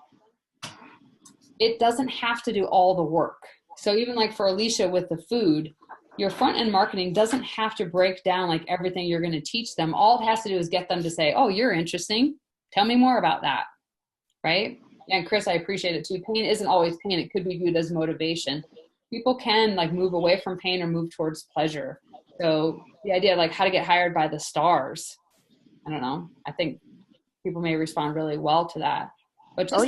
it doesn't have to do all the work. So even like for Alicia with the food, your front end marketing doesn't have to break down like everything you're going to teach them. All it has to do is get them to say, oh, you're interesting. Tell me more about that. Right? And Chris, I appreciate it too. Pain isn't always pain. It could be viewed as motivation. People can like move away from pain or move towards pleasure. So the idea of like how to get hired by the stars, I don't know. I think people may respond really well to that. But just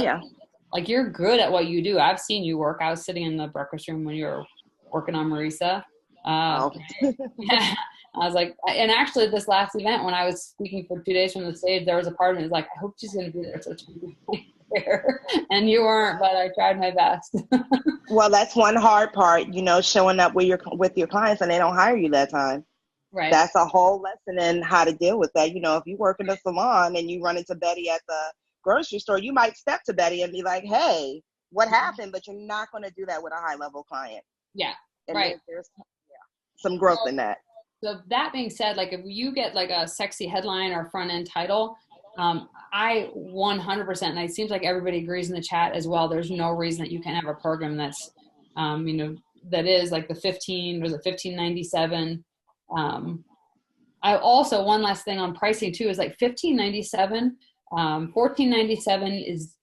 like you're good at what you do. I've seen you work. I was sitting in the breakfast room when you were working on Marisa. Yeah. I was like, and actually this last event when I was speaking for 2 days from the stage, there was a part of me was like, I hope she's going to be there. So there. And you weren't, but I tried my best. Well, that's one hard part, showing up with your clients and they don't hire you that time. Right. That's a whole lesson in how to deal with that. If you work in a salon and you run into Betty at the grocery store, you might step to Betty and be like, hey, what happened? But you're not going to do that with a high level client. Yeah. And right. There's some growth in that. So that being said, like if you get like a sexy headline or front end title, I 100%, and it seems like everybody agrees in the chat as well. There's no reason that you can't have a program that's, that is like the 1597. I also, one last thing on pricing too, is like 1597, 1497 is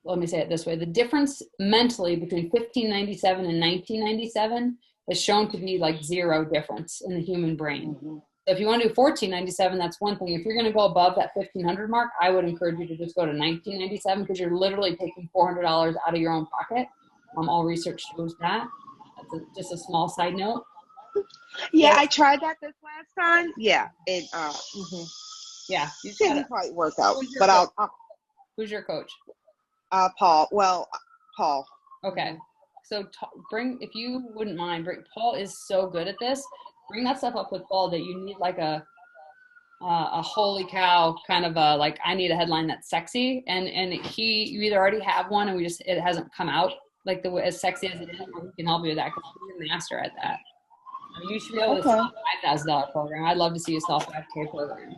let me say it this way. The difference mentally between 1597 and 1997 is shown to be like zero difference in the human brain. So if you want to do 1497, that's one thing. If you're going to go above that 1500 mark, I would encourage you to just go to 1997 because you're literally taking $400 out of your own pocket. All research shows that. That's just a small side note. Yeah, I tried that this last time. Yeah, it yeah, didn't quite work out. But who's your coach? Paul. Well, Paul. Okay, so if you wouldn't mind, Paul is so good at this. Bring that stuff up with Paul that you need like a holy cow kind of a like I need a headline that's sexy, and you either already have one and it hasn't come out like as sexy as it is, or he can help you with that because he's a master at that. You should be able to sell a $5,000 program. I'd love to see you sell a $5K program.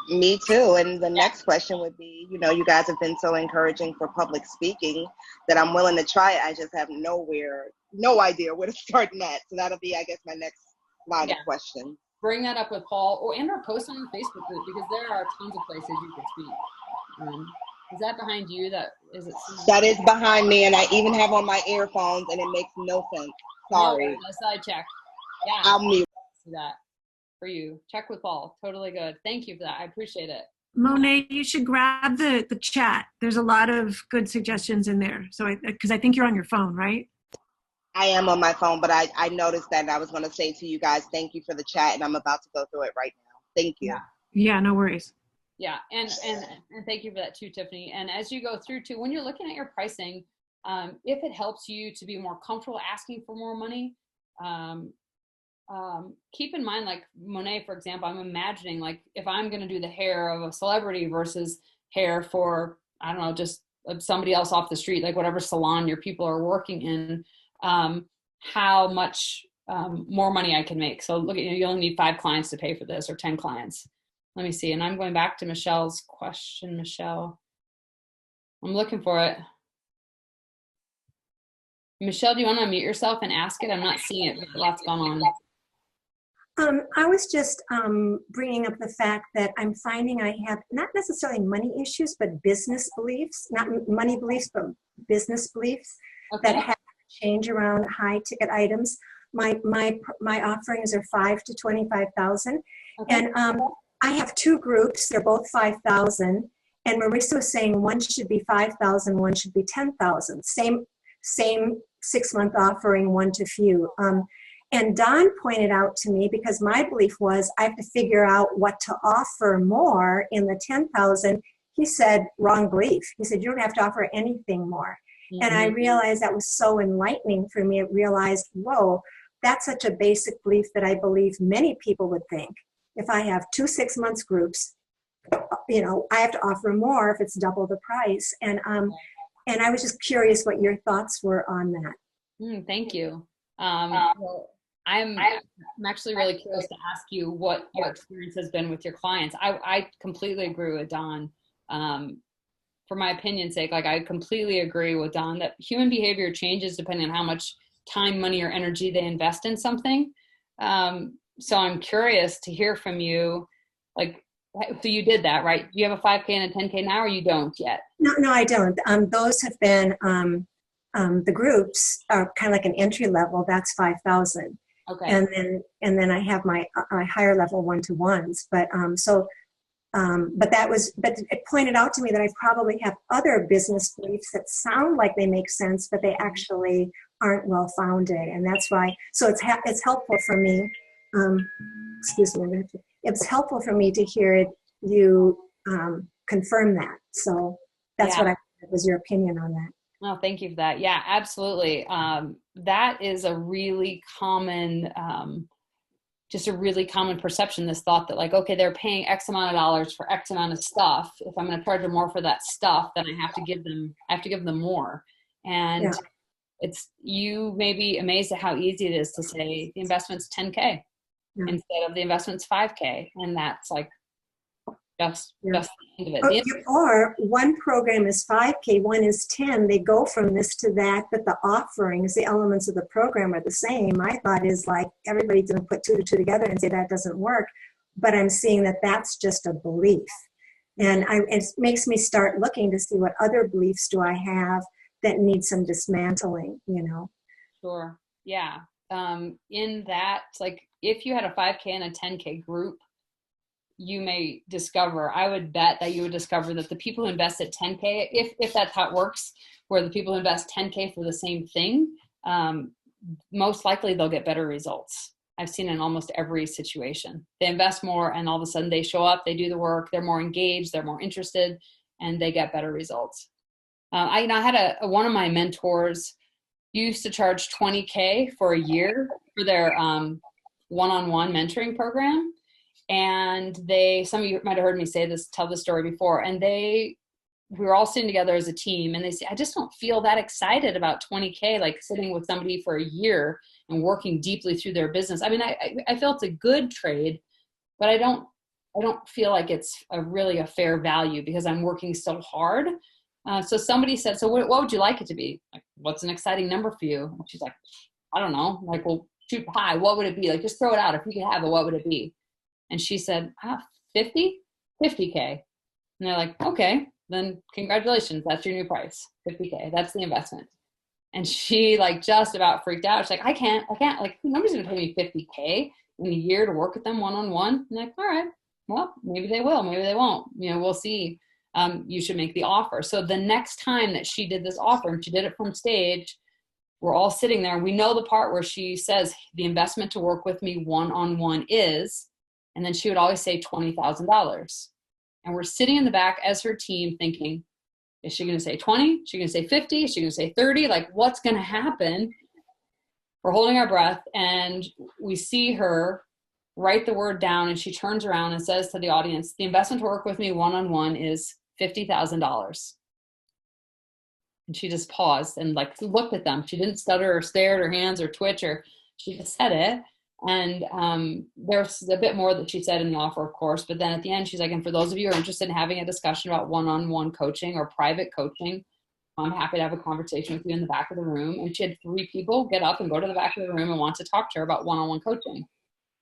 Me too. And the next question would be, you guys have been so encouraging for public speaking that I'm willing to try it. I just have no idea where to start at. So that'll be, I guess, my next line of question. Bring that up with Paul or post on the Facebook group because there are tons of places you can speak. Is that behind you? That is behind me, and I even have on my earphones, and it makes no sense. Sorry. No, side check. Yeah, I'll mute that for you. Check with Paul. Totally good. Thank you for that. I appreciate it. Monet, you should grab the chat. There's a lot of good suggestions in there. So, because I think you're on your phone, right? I am on my phone, but I noticed that, and I was going to say to you guys, thank you for the chat, and I'm about to go through it right now. Thank you. Yeah, no worries. Yeah, and thank you for that too, Tiffany. And as you go through too, when you're looking at your pricing, if it helps you to be more comfortable asking for more money, keep in mind, like Monet, for example, I'm imagining like if I'm going to do the hair of a celebrity versus hair for, I don't know, just somebody else off the street, like whatever salon your people are working in, how much more money I can make. So look, you only need 5 clients to pay for this or 10 clients. Let me see. And I'm going back to Michelle's question. Michelle, I'm looking for it. Michelle, do you want to unmute yourself and ask it? I'm not seeing it, but lots going on. I was just bringing up the fact that I'm finding I have not necessarily money issues, but business beliefs, not money beliefs, but business beliefs that have to change around high ticket items. My offerings are 5 to 25,000, and I have 2 groups. They're both 5,000, and Marissa was saying one should be 5,000, one should be 10,000. Same 6-month offering, one to few. And Don pointed out to me, because my belief was I have to figure out what to offer more in the 10,000. He said, wrong belief. He said, you don't have to offer anything more. Mm-hmm. And I realized that was so enlightening for me. I realized, whoa, that's such a basic belief that I believe many people would think. If I have 2 6-month groups, I have to offer more if it's double the price. And I was just curious what your thoughts were on that. Thank you. Well, I'm actually really curious to ask you what your experience has been with your clients. I completely agree with Don. For my opinion's sake, like I completely agree with Don that human behavior changes depending on how much time, money, or energy they invest in something. So I'm curious to hear from you, like, so you did that, right? You have a 5K and a 10K now, or you don't yet? No, I don't. Those have been, the groups are kind of like an entry level. That's 5,000. Okay. And then I have my higher level one-to-ones. But it pointed out to me that I probably have other business beliefs that sound like they make sense, but they actually aren't well founded. And that's why, so it's helpful for me. Excuse me. It's helpful for me to hear you confirm that. So that's what was your opinion on that. Oh, thank you for that. Yeah, absolutely. That is a really common, just a really common perception, this thought that like, okay, they're paying X amount of dollars for X amount of stuff. If I'm going to charge them more for that stuff, then I have to give them more. And you may be amazed at how easy it is to say the investment's 10K. Yeah. instead of the investment's 5K. And that's like just Yeah. the end of it. Or one program is 5K, one is 10. They go from this to that, but the offerings, the elements of the program are the same. My thought is like everybody's going to put two to two together and say that doesn't work. But I'm seeing that that's just a belief. And it makes me start looking to see what other beliefs do I have that need some dismantling, you know? Sure. Yeah. In that, like if you had a 5K and a 10K group, you may discover, I would bet that you would discover that the people who invest at 10K, if that's how it works, where the people who invest 10K for the same thing, most likely they'll get better results. I've seen in almost every situation. They invest more and all of a sudden they show up, they do the work, they're more engaged, they're more interested, and they get better results. I had one of my mentors used to charge 20K for a year for their one-on-one mentoring program. And some of you might have heard me tell this story before. And we were all sitting together as a team and they say, I just don't feel that excited about 20K, like sitting with somebody for a year and working deeply through their business. I mean, I feel it's a good trade, but I don't feel like it's really a fair value because I'm working so hard. So somebody said, so what would you like it to be? Like, what's an exciting number for you? And she's like, I don't know. Like, well, shoot high. What would it be? Like, just throw it out. If you could have it, what would it be? And she said, 50K. And they're like, okay, then congratulations. That's your new price. 50K. That's the investment. And she like just about freaked out. She's like, I can't, like, nobody's going to pay me 50K in a year to work with them one-on-one. I'm like, all right, well, maybe they will, maybe they won't, we'll see. You should make the offer. So the next time that she did this offer, and she did it from stage, we're all sitting there and we know the part where she says the investment to work with me one-on-one is, and then she would always say $20,000. And we're sitting in the back as her team thinking, is she going to say 20? Is she going to say 50? Is she going to say 30? Like, what's going to happen? We're holding our breath and we see her write the word down and she turns around and says to the audience, the investment to work with me one-on-one is $50,000. And she just paused and like looked at them. She didn't stutter or stare at her hands or twitch, or she just said it. And there's a bit more that she said in the offer, of course, but then at the end, she's like, and for those of you who are interested in having a discussion about one-on-one coaching or private coaching, I'm happy to have a conversation with you in the back of the room. And she had 3 people get up and go to the back of the room and want to talk to her about one-on-one coaching.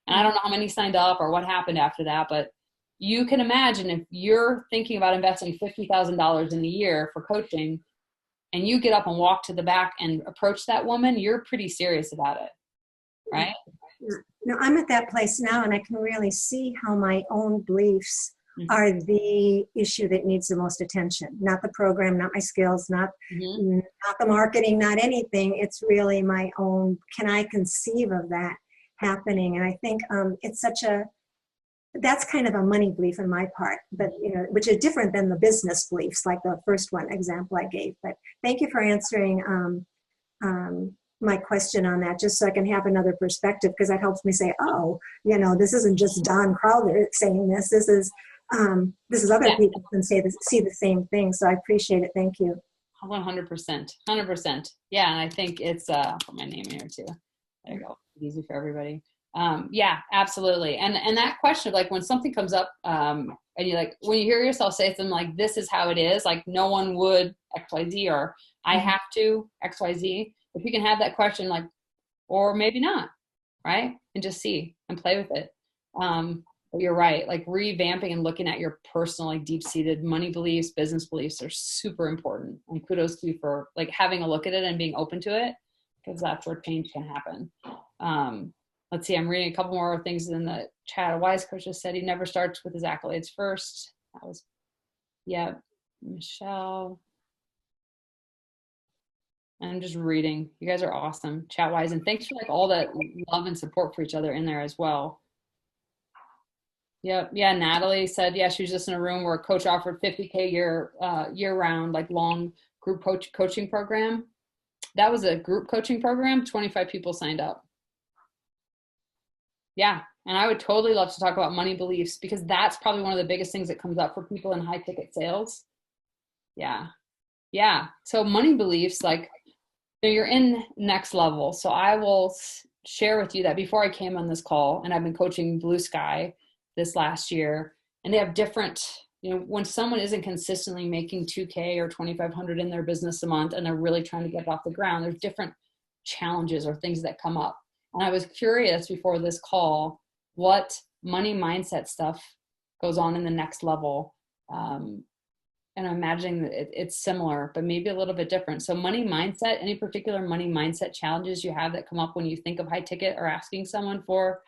And I don't know how many signed up or what happened after that, but you can imagine if you're thinking about investing $50,000 in a year for coaching and you get up and walk to the back and approach that woman, you're pretty serious about it, right? No, I'm at that place now and I can really see how my own beliefs are the issue that needs the most attention. Not the program, not my skills, not the marketing, not anything. It's really my own, can I conceive of that happening? And I think that's kind of a money belief on my part, but which is different than the business beliefs, like the first example I gave. But thank you for answering my question on that, just so I can have another perspective, because that helps me say, oh, this isn't just Don Crowder saying this. This is other people can see the same thing. So I appreciate it. Thank you. 100%. Yeah, and I think it's put my name in here too. There you go. Easy for everybody. Yeah, absolutely. And that question of like when something comes up, and you like when you hear yourself say something like this is how it is, like no one would XYZ or I have to XYZ. If you can have that question like, or maybe not, right? And just see and play with it. But you're right, like revamping and looking at your personal, like deep-seated money beliefs, business beliefs are super important. And kudos to you for like having a look at it and being open to it, because that's where change can happen. Let's see, I'm reading a couple more things in the chat. A wise coach just said he never starts with his accolades first. That was, yeah, Michelle. I'm just reading. You guys are awesome, chat-wise. And thanks for like all that love and support for each other in there as well. Yep. Yeah, Natalie said, yeah, she was just in a room where a coach offered 50K year-round, like long group coaching program. That was a group coaching program. 25 people signed up. Yeah. And I would totally love to talk about money beliefs, because that's probably one of the biggest things that comes up for people in high ticket sales. Yeah. Yeah. So money beliefs, like, so you're in next level. So I will share with you that before I came on this call, and I've been coaching Blue Sky this last year, and they have different, when someone isn't consistently making 2K or 2,500 in their business a month and they're really trying to get it off the ground, there's different challenges or things that come up. And I was curious before this call, what money mindset stuff goes on in the next level. And I'm imagining that it's similar, but maybe a little bit different. So money mindset, any particular money mindset challenges you have that come up when you think of high ticket or asking someone for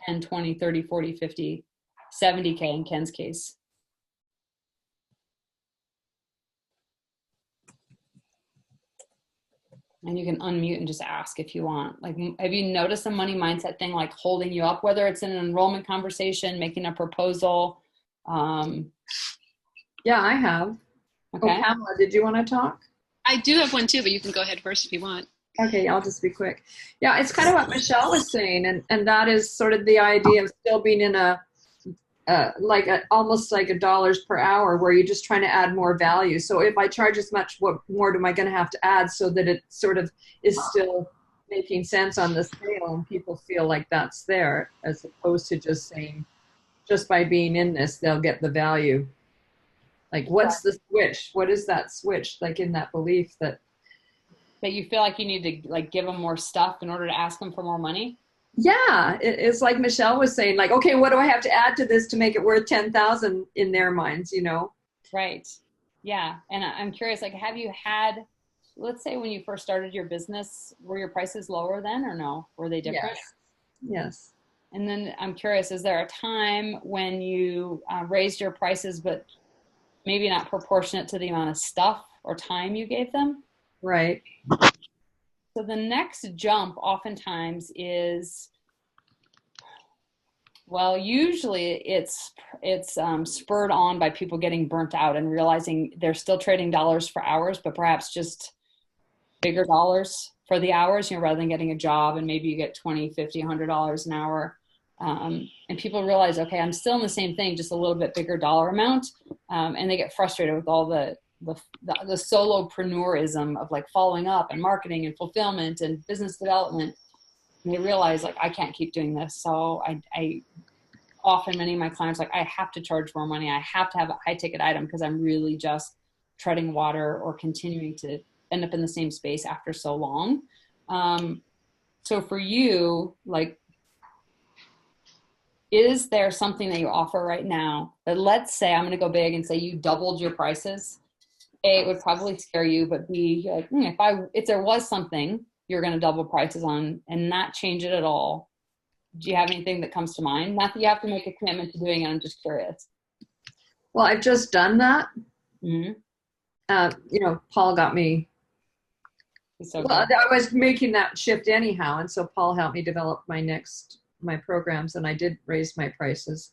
10, 20, 30, 40, 50, 70K in Ken's case? And you can unmute and just ask if you want. Like, have you noticed a money mindset thing like holding you up, whether it's in an enrollment conversation, making a proposal? Yeah, I have. Okay. Oh, Pamela, did you want to talk? I do have one too, but you can go ahead first if you want. Okay, I'll just be quick. Yeah, it's kind of what Michelle was saying, and that is sort of the idea of still being in almost like $1 per hour, where you're just trying to add more value. So if I charge as much, what more am I going to have to add so that it sort of is still making sense on the scale and people feel like that's there, as opposed to just saying, just by being in this, they'll get the value. Like, what's the switch? What is that switch? Like, in that belief that you feel like you need to like give them more stuff in order to ask them for more money? Yeah, it's like Michelle was saying, like, okay, what do I have to add to this to make it worth 10,000 in their minds, Right. Yeah. And I'm curious, like, have you had, let's say when you first started your business, were your prices lower then or no? Were they different? Yes. And then I'm curious, is there a time when you raised your prices, but maybe not proportionate to the amount of stuff or time you gave them? Right. So the next jump oftentimes is, well, usually it's spurred on by people getting burnt out and realizing they're still trading dollars for hours, but perhaps just bigger dollars for the hours, rather than getting a job and maybe you get $20, $50, $100 an hour. And people realize, okay, I'm still in the same thing, just a little bit bigger dollar amount. And they get frustrated with all the solopreneurism of like following up and marketing and fulfillment and business development. And they realize, like, I can't keep doing this. So I often, many of my clients, like, I have to charge more money. I have to have a high ticket item because I'm really just treading water or continuing to end up in the same space after so long. So for you, like, is there something that you offer right now that, let's say I'm going to go big and say you doubled your prices? A, it would probably scare you, but B, like, if there was something you're going to double prices on and not change it at all, do you have anything that comes to mind? Not that you have to make a commitment to doing it. I'm just curious. Well, I've just done that. Mm-hmm. Paul got me. So well, I was making that shift anyhow, and so Paul helped me develop my programs, and I did raise my prices,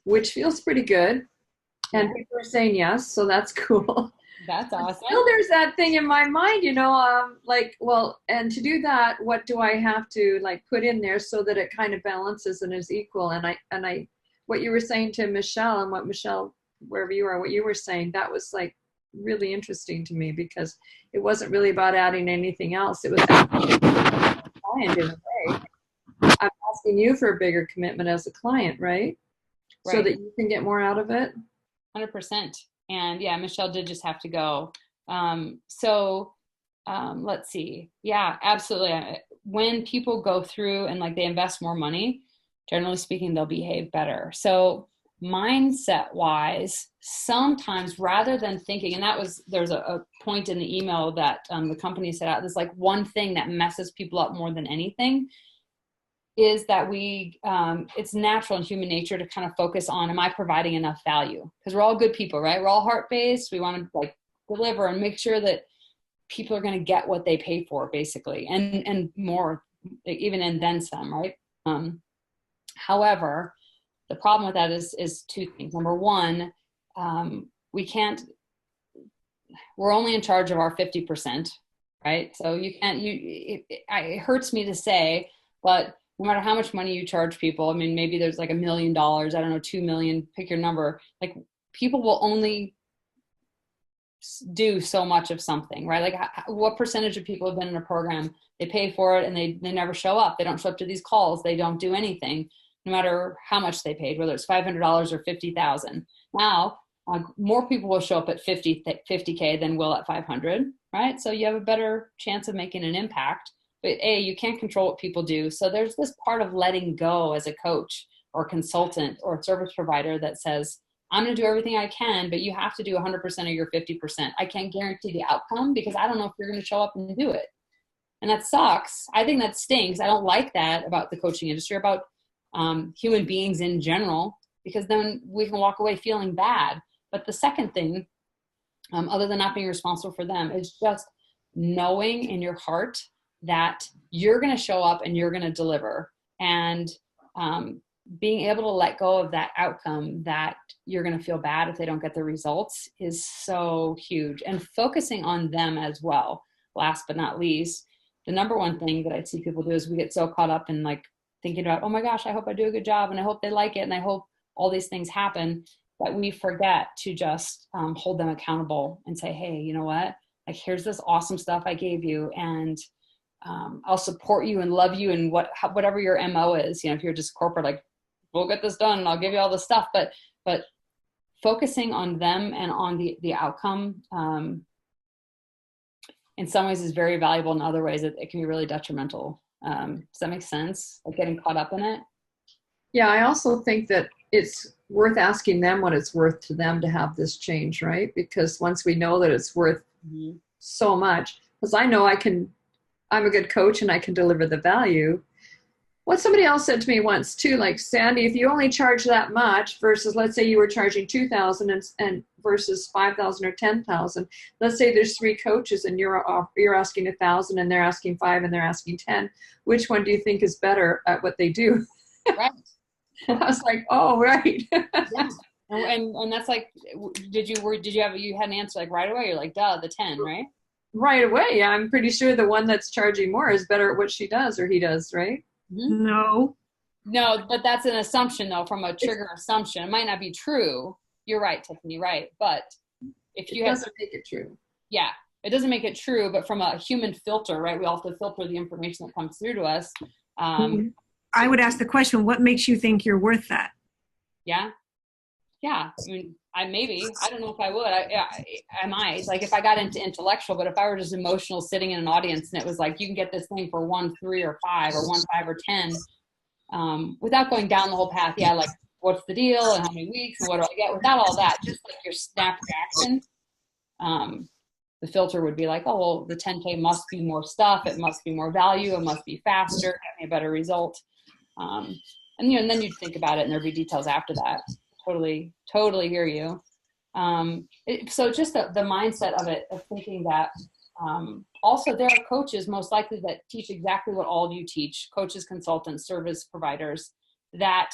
which feels pretty good. And people are saying yes, so that's cool. That's awesome. Still, there's that thing in my mind, and to do that, what do I have to put in there so that it kind of balances and is equal? And I, what you were saying to Michelle, and what Michelle, wherever you are, what you were saying, that was really interesting to me, because it wasn't really about adding anything else. It was asking the client in a way. I'm asking you for a bigger commitment as a client, right? So that you can get more out of it. 100%. And yeah, Michelle did just have to go. Let's see. Yeah, absolutely. When people go through and they invest more money, generally speaking, they'll behave better. So mindset wise, sometimes rather than thinking, and there's a point in the email that the company set out, there's one thing that messes people up more than anything is that it's natural in human nature to kind of focus on, am I providing enough value? Because we're all good people, right? We're all heart-based. We want to deliver and make sure that people are going to get what they pay for, basically, and more, even and then some, right? However, the problem with that is two things. Number one, we're only in charge of our 50%, right? So it hurts me to say, but no matter how much money you charge people, I mean, maybe there's $1 million, I don't know, 2 million, pick your number. People will only do so much of something, right? Like what percentage of people have been in a program, they pay for it and they never show up. They don't show up to these calls. They don't do anything, no matter how much they paid, whether it's $500 or 50,000. Now, more people will show up at 50K than will at 500, right? So you have a better chance of making an impact. But you can't control what people do. So there's this part of letting go as a coach or consultant or service provider that says, I'm going to do everything I can, but you have to do 100% of your 50%. I can't guarantee the outcome because I don't know if you're going to show up and do it. And that sucks. I think that stinks. I don't like that about the coaching industry, about human beings in general, because then we can walk away feeling bad. But the second thing, other than not being responsible for them, is just knowing in your heart that you're going to show up and you're going to deliver, and being able to let go of that outcome that you're going to feel bad if they don't get the results is so huge. And focusing on them as well. Last but not least, the number one thing that I see people do is we get so caught up in like thinking about, oh my gosh, I hope I do a good job and I hope they like it and I hope all these things happen, that we forget to just hold them accountable and say, hey, you know what? Like, here's this awesome stuff I gave you, and I'll support you and love you and whatever your MO is. You know, if you're just corporate, like, we'll get this done and I'll give you all the stuff, but focusing on them and on the outcome in some ways is very valuable. In other ways, it can be really detrimental. Does that make sense? Like getting caught up in it? Yeah, I also think that it's worth asking them what it's worth to them to have this change, right? Because once we know that it's worth so much, because I know I'm a good coach and I can deliver the value. What somebody else said to me once too, like, Sandy, if you only charge that much versus, let's say you were charging 2,000 and versus 5,000 or 10,000, let's say there's 3 coaches and you're asking 1,000 and they're asking 5 and they're asking 10. Which one do you think is better at what they do? Right. And I was like, oh, right. Yeah. And that's like, you had an answer like right away? You're like, duh, the 10, right? Right away. Yeah, I'm pretty sure the one that's charging more is better at what she does or he does, right? No, but that's an assumption though, from a trigger assumption. It might not be true. You're right, Tiffany, right? But if you doesn't make it true. Yeah, it doesn't make it true, but from a human filter, right? We all have to filter the information that comes through to us. I would ask the question, what makes you think you're worth that? Yeah. I mean, I don't know if I would. I might, like, if I got into intellectual, but if I were just emotional sitting in an audience and it was like, you can get this thing for 1, 3, or 5, or 1, 5, or 10, without going down the whole path. Yeah. Like, what's the deal and how many weeks and what do I get? Without all that, just like your snap reaction, the filter would be like, oh, well, the 10K must be more stuff. It must be more value. It must be faster, get me a better result. And then you'd think about it and there'd be details after that. Totally hear you. So just the mindset of it, of thinking that also there are coaches most likely that teach exactly what all you teach, coaches, consultants, service providers, that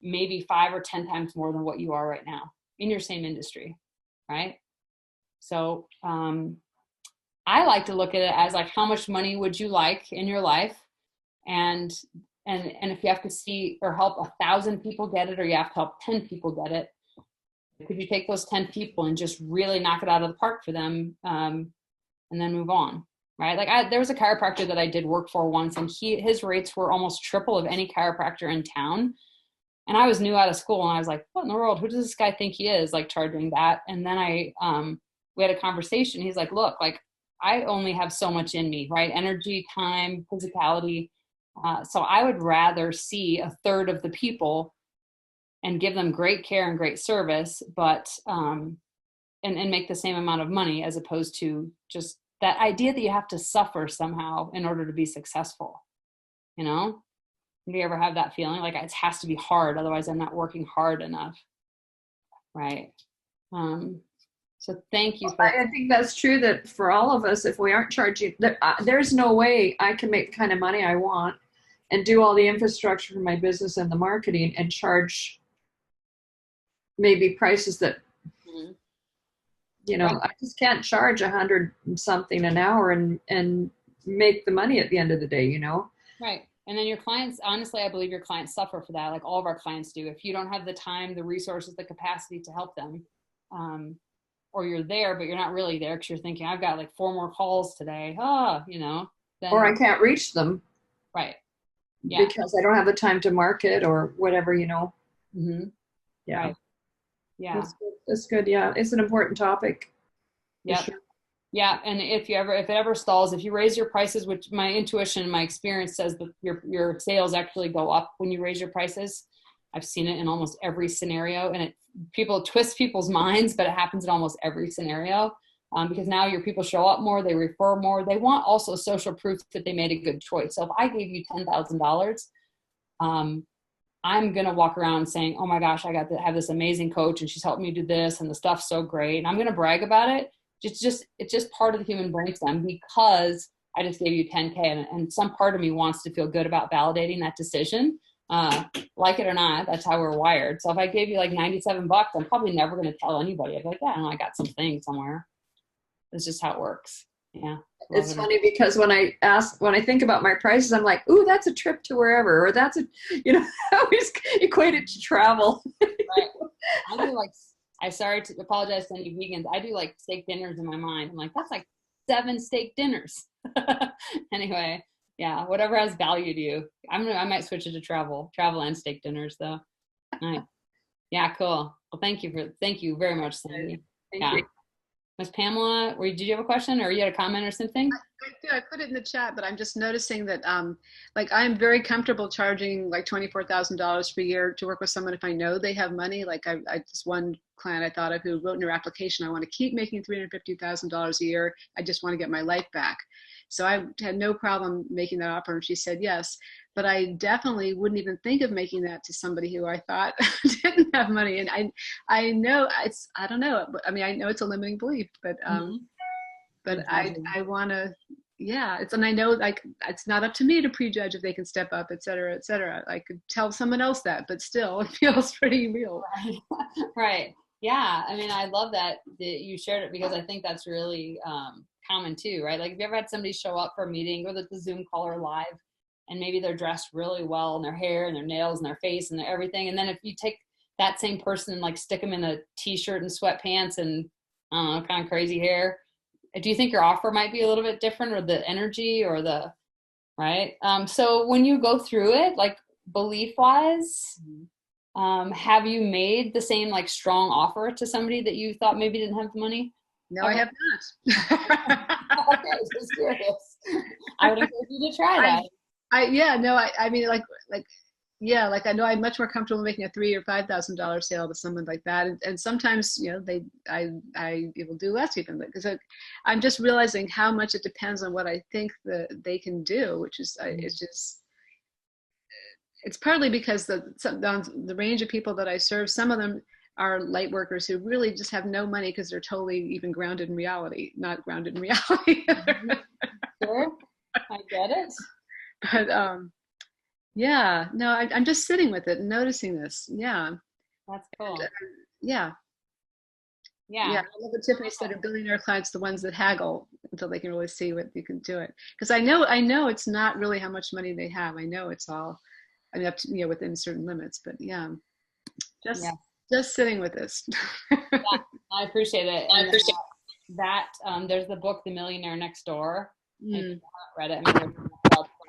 maybe 5 or 10 times more than what you are right now in your same industry, right? So I like to look at it as like, how much money would you like in your life? And if you have to see or help 1,000 people get it, or you have to help 10 people get it, could you take those 10 people and just really knock it out of the park for them, and then move on, right? Like there was a chiropractor that I did work for once, and his rates were almost triple of any chiropractor in town. And I was new out of school, and I was like, what in the world? Who does this guy think he is, like, charging that? And then we had a conversation. He's like, look, like, I only have so much in me, right? Energy, time, physicality. So I would rather see 1/3 of the people and give them great care and great service, but and make the same amount of money, as opposed to just that idea that you have to suffer somehow in order to be successful. You know, do you ever have that feeling like it has to be hard, otherwise I'm not working hard enough, right? So thank you for I think that's true, that for all of us, if we aren't charging, there's no way I can make the kind of money I want and do all the infrastructure for my business and the marketing and charge maybe prices that, I just can't charge 100 and something an hour and make the money at the end of the day, Right. And then your clients, honestly, I believe your clients suffer for that. Like all of our clients do. If you don't have the time, the resources, the capacity to help them, or you're there, but you're not really there because you're thinking, I've got like 4 more calls today. Then, or I can't reach them right. Yeah. because I don't have the time to market or whatever, Mm-hmm. Yeah. Right. Yeah. That's good. Yeah. It's an important topic. Yeah. Sure. Yeah. And if it ever stalls, if you raise your prices, which my intuition, my experience says that your sales actually go up when you raise your prices. I've seen it in almost every scenario, and people twist people's minds, but it happens in almost every scenario. Because now your people show up more, they refer more. They want also social proof that they made a good choice. So if I gave you $10,000, I'm going to walk around saying, oh my gosh, I got to have this amazing coach and she's helped me do this and the stuff's so great. And I'm going to brag about it. It's just part of the human brain stem because I just gave you 10K and some part of me wants to feel good about validating that decision. Like it or not, that's how we're wired. So if I gave you like $97, I'm probably never going to tell anybody. I'd be like, yeah, I got some thing somewhere. It's just how it works. Yeah. It's funny because when I think about my prices, I'm like, ooh, that's a trip to wherever, or that's I always equate it to travel. Right. I do sorry to apologize to any vegans. I do like steak dinners in my mind. I'm like, that's like 7 steak dinners. Anyway, yeah, whatever has value to you. I might switch it to travel and steak dinners though. Nice. Yeah, cool. Well, thank you very much, Sandy. Thank you. Miss Pamela, did you have a question or you had a comment or something? I put it in the chat, but I'm just noticing that like I'm very comfortable charging like $24,000 per year to work with someone if I know they have money. Like I just one client I thought of who wrote in her application, I want to keep making $350,000 a year. I just want to get my life back. So I had no problem making that offer, and she said yes. But I definitely wouldn't even think of making that to somebody who I thought didn't have money. And I know I don't know. I mean, I know it's a limiting belief, but I want to, yeah. And I know like it's not up to me to prejudge if they can step up, et cetera, et cetera. I could tell someone else that, but still, it feels pretty real. Right. Yeah. I mean, I love that you shared it because I think that's really common too, right? Like, have you ever had somebody show up for a meeting or the Zoom call or live, and maybe they're dressed really well in their hair and their nails and their face and their everything, and then if you take that same person and like stick them in a t-shirt and sweatpants and kind of crazy hair, do you think your offer might be a little bit different, or the energy, or the right? So when you go through it, like belief wise, have you made the same like strong offer to somebody that you thought maybe didn't have the money? No, I have not. Okay, just curious. I would encourage you to try that. I mean, like I know I'm much more comfortable making a $3,000 or $5,000 sale to someone like that, and sometimes I will do less even, because I'm just realizing how much it depends on what I think they can do, which is it's partly because the range of people that I serve, some of them are light workers who really just have no money because they're totally even grounded in reality, not grounded in reality. Sure, I get it. But yeah, no, I'm just sitting with it and noticing this. Yeah, that's cool. And, yeah. I love what Tiffany said. Her billionaire clients, the ones that haggle until they can really see what you can do it. Because I know it's not really how much money they have. I know it's all, I mean, up to within certain limits. But just sitting with this. Yeah, I appreciate it. And that. There's the book, The Millionaire Next Door. If you haven't read it, I mean,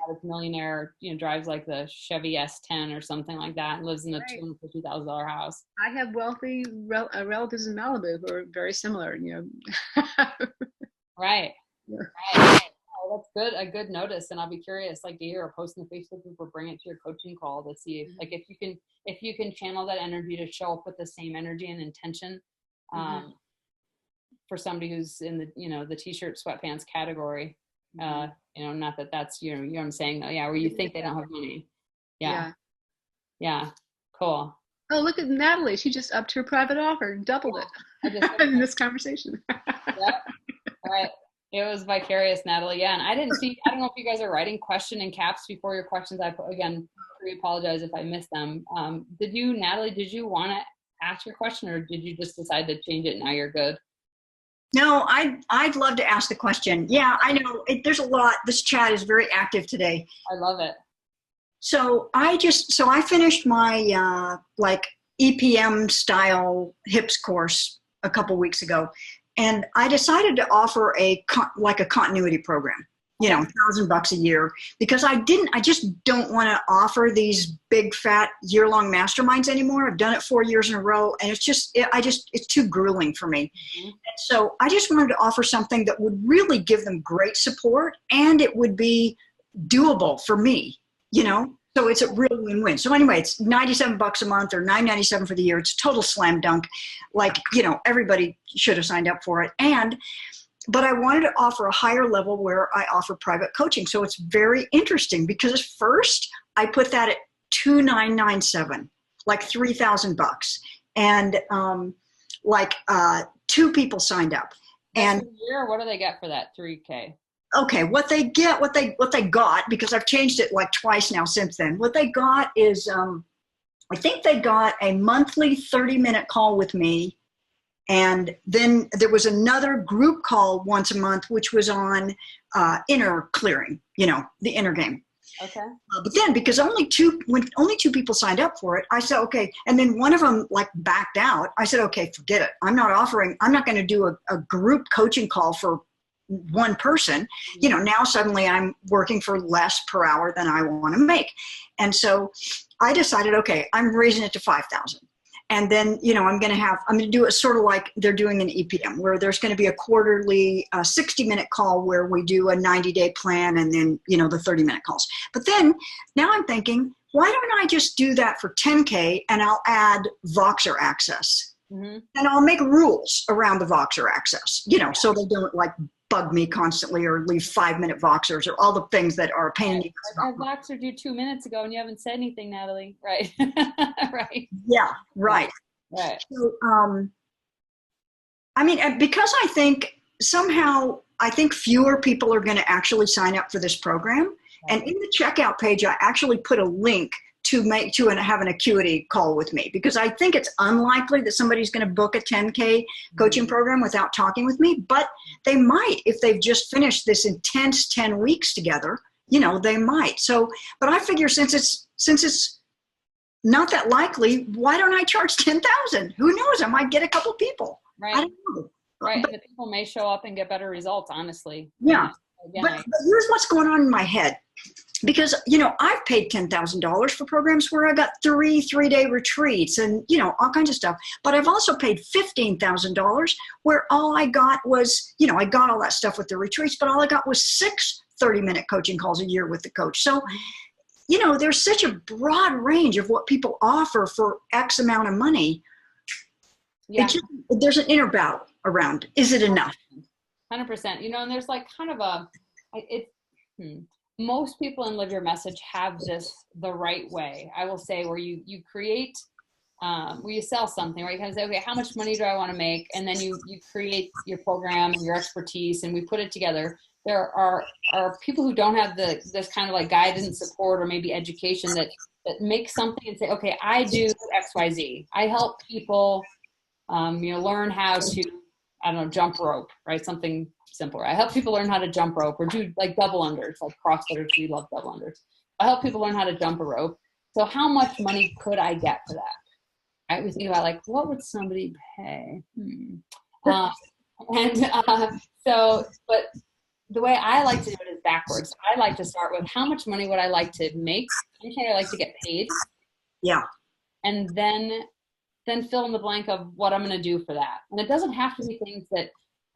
this millionaire, drives like the Chevy S10 or something like that, and lives in a $250,000 house. I have wealthy relatives in Malibu who are very similar. Right. Oh, that's good. A good notice, and I'll be curious, like, to hear a post in the Facebook group or bring it to your coaching call to see if you can channel that energy to show up with the same energy and intention. For somebody who's in the the t-shirt sweatpants category. Not that that's you know what I'm saying, where you think they don't have money. Yeah, cool. Oh, look at Natalie, she just upped her private offer, doubled it in this conversation. Yep. Right, it was vicarious, Natalie. Yeah, and I don't know if you guys are writing question in caps before your questions. I apologize if I missed them. Natalie, did you want to ask your question, or did you just decide to change it and now you're good? No, I'd love to ask the question. Yeah, I know there's a lot. This chat is very active today. I love it. So I finished my EPM style HIPS course a couple weeks ago, and I decided to offer like a continuity program, $1,000 a year, because I just don't want to offer these big fat year-long masterminds anymore. I've done it 4 years in a row, and it's too grueling for me. Mm-hmm. And so I just wanted to offer something that would really give them great support, and it would be doable for me, So it's a real win-win. So anyway, it's $97 a month or $9.97 for the year. It's a total slam dunk. Like, everybody should have signed up for it. But I wanted to offer a higher level where I offer private coaching. So it's very interesting because at first I put that at $2,997, like $3,000. And 2 people signed up. And what do they get for that 3K? Okay, what they got, because I've changed it like twice now since then. What they got is, I think they got a monthly 30-minute call with me. And then there was another group call once a month, which was on inner clearing, the inner game. Okay. But then because when only 2 people signed up for it, I said, okay. And then one of them backed out. I said, okay, forget it. I'm not going to do a group coaching call for one person. Now suddenly I'm working for less per hour than I want to make. And so I decided, okay, I'm raising it to 5,000. And then, I'm going to do it sort of like they're doing an EPM, where there's going to be a quarterly 60-minute call where we do a 90-day plan and then, the 30-minute calls. But then now I'm thinking, why don't I just do that for 10K and I'll add Voxer access. Mm-hmm. And I'll make rules around the Voxer access, so they don't bug me constantly or leave 5-minute Voxers or all the things that are a pain in the ass. I Voxered you 2 minutes ago and you haven't said anything, Natalie. Right. Right. Yeah. Right. Right. So, because I think fewer people are going to actually sign up for this program. Right. And in the checkout page, I actually put a link to have an acuity call with me, because I think it's unlikely that somebody's going to book a 10K coaching program without talking with me, but they might if they've just finished this intense 10 weeks together, they might. So, but I figure since it's not that likely, why don't I charge 10,000? Who knows? I might get a couple people. Right. I don't know. Right. But, and the people may show up and get better results, honestly. Yeah. But here's what's going on in my head. Because, I've paid $10,000 for programs where I got 3-day retreats and, all kinds of stuff. But I've also paid $15,000 where all I got was, I got all that stuff with the retreats, but all I got was 6 30-minute coaching calls a year with the coach. So, there's such a broad range of what people offer for X amount of money. Yeah. There's an inner battle around, is it enough? 100%. And there's most people in Live Your Message have this the right way. I will say, where you create, where you sell something, right? You kind of say, okay, how much money do I want to make? And then you create your program and your expertise, and we put it together. There are people who don't have this kind of guidance, support, or maybe education that make something and say, okay, I do XYZ. I help people, learn how to, jump rope, right? Something simpler. I help people learn how to jump rope or do double unders, like CrossFitters. We love double unders. I help people learn how to jump a rope. So how much money could I get for that? Right? We think about what would somebody pay? But the way I like to do it is backwards. I like to start with how much money would I like to make? How much money I like to get paid? Yeah. And then fill in the blank of what I'm going to do for that. And it doesn't have to be things that,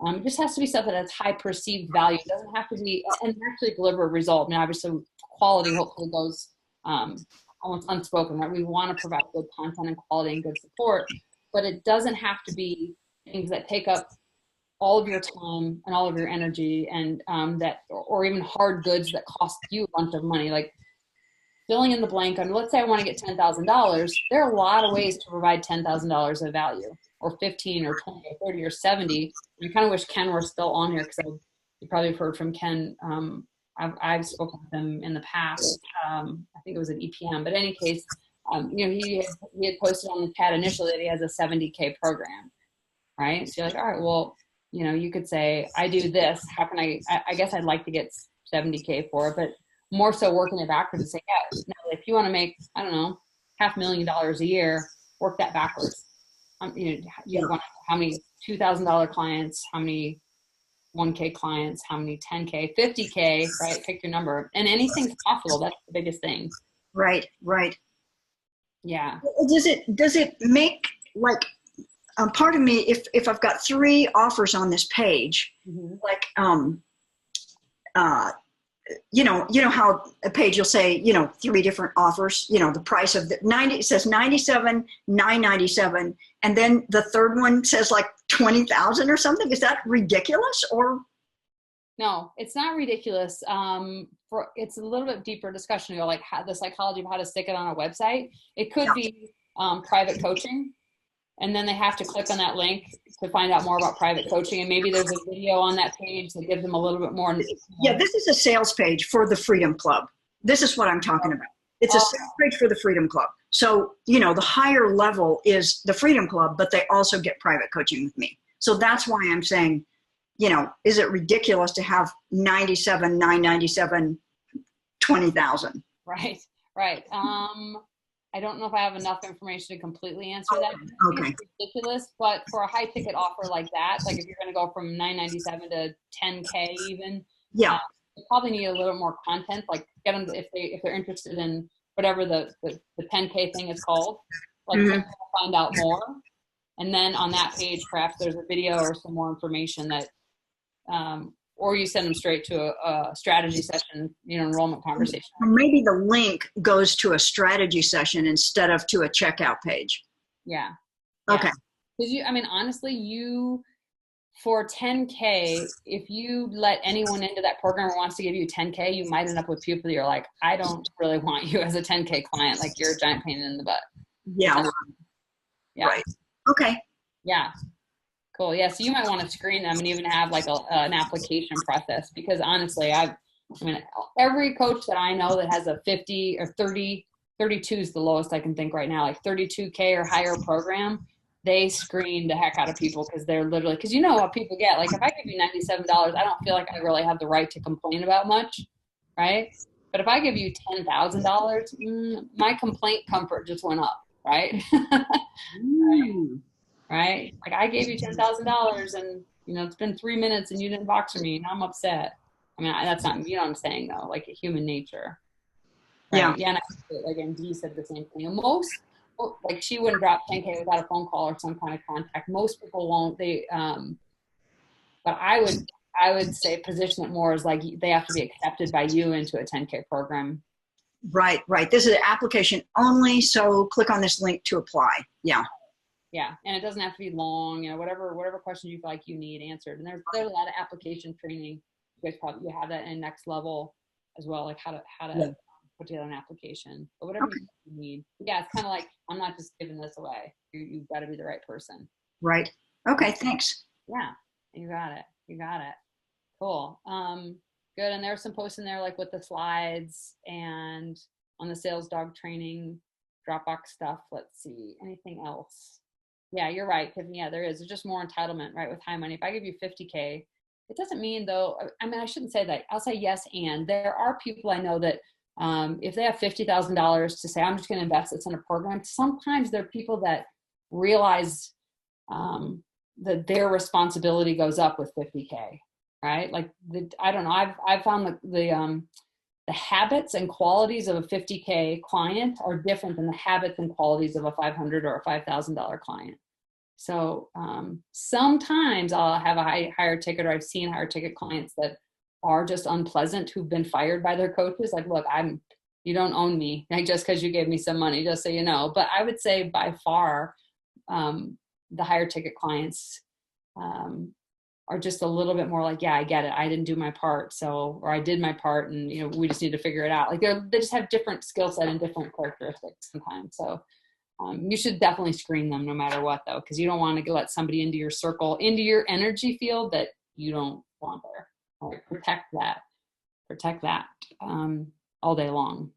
it just has to be stuff that has high perceived value. It doesn't have to be, and actually deliver a result. Obviously quality hopefully goes almost unspoken, right? We want to provide good content and quality and good support, but it doesn't have to be things that take up all of your time and all of your energy and or even hard goods that cost you a bunch of money. Filling in the blank on, let's say I want to get $10,000. There are a lot of ways to provide $10,000 of value, or 15 or 20 or 30 or 70. I kind of wish Ken were still on here, because you probably have heard from Ken. I've spoken with him in the past. I think it was an EPM, but in any case, he had posted on the chat initially that he has a 70K program, right? So you're all right, well, you could say, I do this. How can I guess I'd like to get 70K for it, but more so working it backwards and say, yeah, if you want to make, $500,000 a year, work that backwards. You want how many $2,000 clients, how many 1K clients, how many 10K, 50K, right? Pick your number, and anything's possible. That's the biggest thing. Right. Yeah. Does it make like part of me, if I've got 3 offers on this page, like you know how a page you'll say 3 different offers, the price of the 90, it says 97, 997, and then the third one says like 20,000 or something. Is that ridiculous? Or no, it's not ridiculous. It's a little bit deeper discussion, like the psychology of how to stick it on a website. It could be private coaching, and then they have to click on that link to find out more about private coaching. And maybe there's a video on that page that gives them a little bit more. Yeah, this is a sales page for the Freedom Club. This is what I'm talking about. It's a sales page for the Freedom Club. So, the higher level is the Freedom Club, but they also get private coaching with me. So that's why I'm saying, is it ridiculous to have 97, 997, 20,000? Right. I don't know if I have enough information to completely answer that. Okay. It's ridiculous, but for a high ticket offer like that, like if you're going to go from 997 to 10K even, you probably need a little more content. Like get them if they're interested in whatever the 10K thing is called, like find out more. And then on that page, perhaps there's a video or some more information that, or you send them straight to a strategy session, enrollment conversation. Or maybe the link goes to a strategy session instead of to a checkout page. Yeah. Okay. Because honestly, for 10K, if you let anyone into that program who wants to give you 10K, you might end up with people that you're like, I don't really want you as a 10K client. Like you're a giant pain in the butt. Yeah. Yeah. Right. Okay. Yeah. Cool. Yeah. So you might want to screen them and even have like an application process, because honestly, every coach that I know that has a 50 or 30, 32 is the lowest I can think right now, like 32K or higher program, they screen the heck out of people because they're literally, because what people get. Like if I give you $97, I don't feel like I really have the right to complain about much, right? But if I give you $10,000, my complaint comfort just went up, right? Right? Like I gave you $10,000 and it's been 3 minutes and you didn't boxer me and I'm upset. That's not, what I'm saying though, like human nature. Right? Yeah. And like MD said the same thing. And most, like she wouldn't drop 10K without a phone call or some kind of contact. Most people won't. But I would say position it more as like they have to be accepted by you into a 10K program. Right. This is an application only. So click on this link to apply. Yeah. Yeah, and it doesn't have to be long. Whatever questions you feel like you need answered. And there's a lot of application training. You guys probably have that in next level as well, like how to put together an application. But whatever you need. Yeah, it's kind of like I'm not just giving this away. You've got to be the right person. Right. Okay. Thanks. Yeah, you got it. Cool. Good. And there's some posts in there like with the slides and on the sales dog training, Dropbox stuff. Let's see. Anything else? Yeah, you're right, Tiffany. Yeah, there is. There's just more entitlement, right, with high money. If I give you 50K, it doesn't mean though, I shouldn't say that. I'll say yes, and there are people I know that if they have $50,000 to say, I'm just going to invest this in a program, sometimes there are people that realize that their responsibility goes up with 50K, right? Like, I don't know. I've found the habits and qualities of a 50K client are different than the habits and qualities of a $500 or a $5,000 client. So sometimes I'll have a higher ticket, or I've seen higher ticket clients that are just unpleasant, who've been fired by their coaches. Like, look, you don't own me, like, just because you gave me some money, just so you know. But I would say by far the higher ticket clients are just a little bit more like, yeah, I get it. I didn't do my part. Or I did my part and, we just need to figure it out. Like they just have different skill set and different characteristics sometimes. So you should definitely screen them no matter what though, because you don't want to let somebody into your circle, into your energy field that you don't want there. Like, protect that all day long.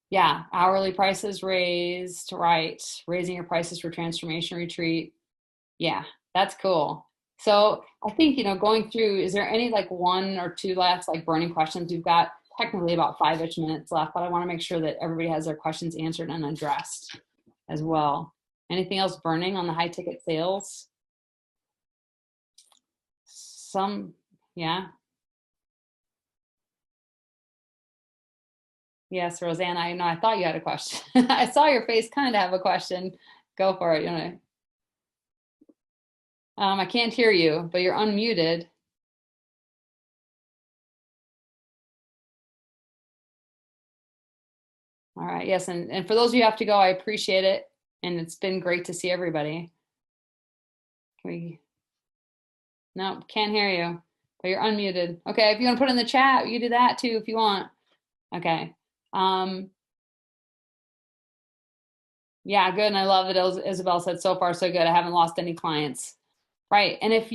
Yeah. Hourly prices raised, right. Raising your prices for transformation retreat. Yeah, that's cool. So I think, going through, is there any like one or two last like burning questions? We've got technically about 5-ish minutes left, but I want to make sure that everybody has their questions answered and addressed as well. Anything else burning on the high ticket sales? Yeah. Yes, Roseanne, I know, I thought you had a question. I saw your face kind of have a question. Go for it. I can't hear you, but you're unmuted. All right, yes, and for those of you who have to go, I appreciate it, and it's been great to see everybody. No, can't hear you, but you're unmuted. Okay, if you want to put in the chat, you do that too if you want. Okay. Yeah, good, and I love it. Isabel said, so far so good. I haven't lost any clients. Right, and if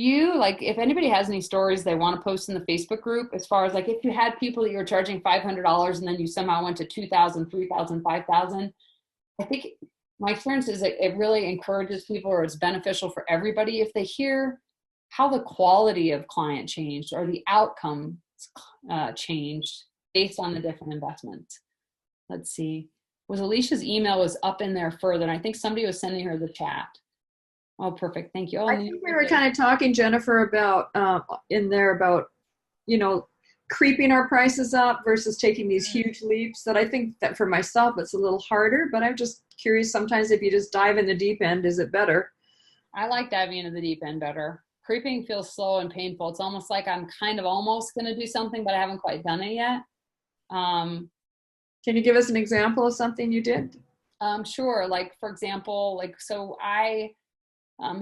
anybody has any stories they want to post in the Facebook group, as far as like if you had people that you were charging $500 and then you somehow went to 2,000, 3,000, 5,000, I think my experience is that it really encourages people, or it's beneficial for everybody if they hear how the quality of client changed or the outcome changed based on the different investments. Let's see. Was Alicia's email was up in there further, and I think somebody was sending her the chat. Oh, perfect. Thank you. Oh, I think we were kind of talking, Jennifer, about in there about, creeping our prices up versus taking these huge leaps. That I think that for myself, it's a little harder, but I'm just curious sometimes if you just dive in the deep end, is it better? I like diving into the deep end better. Creeping feels slow and painful. It's almost like I'm kind of almost going to do something, but I haven't quite done it yet. Can you give us an example of something you did? Sure. Like, for example, so I,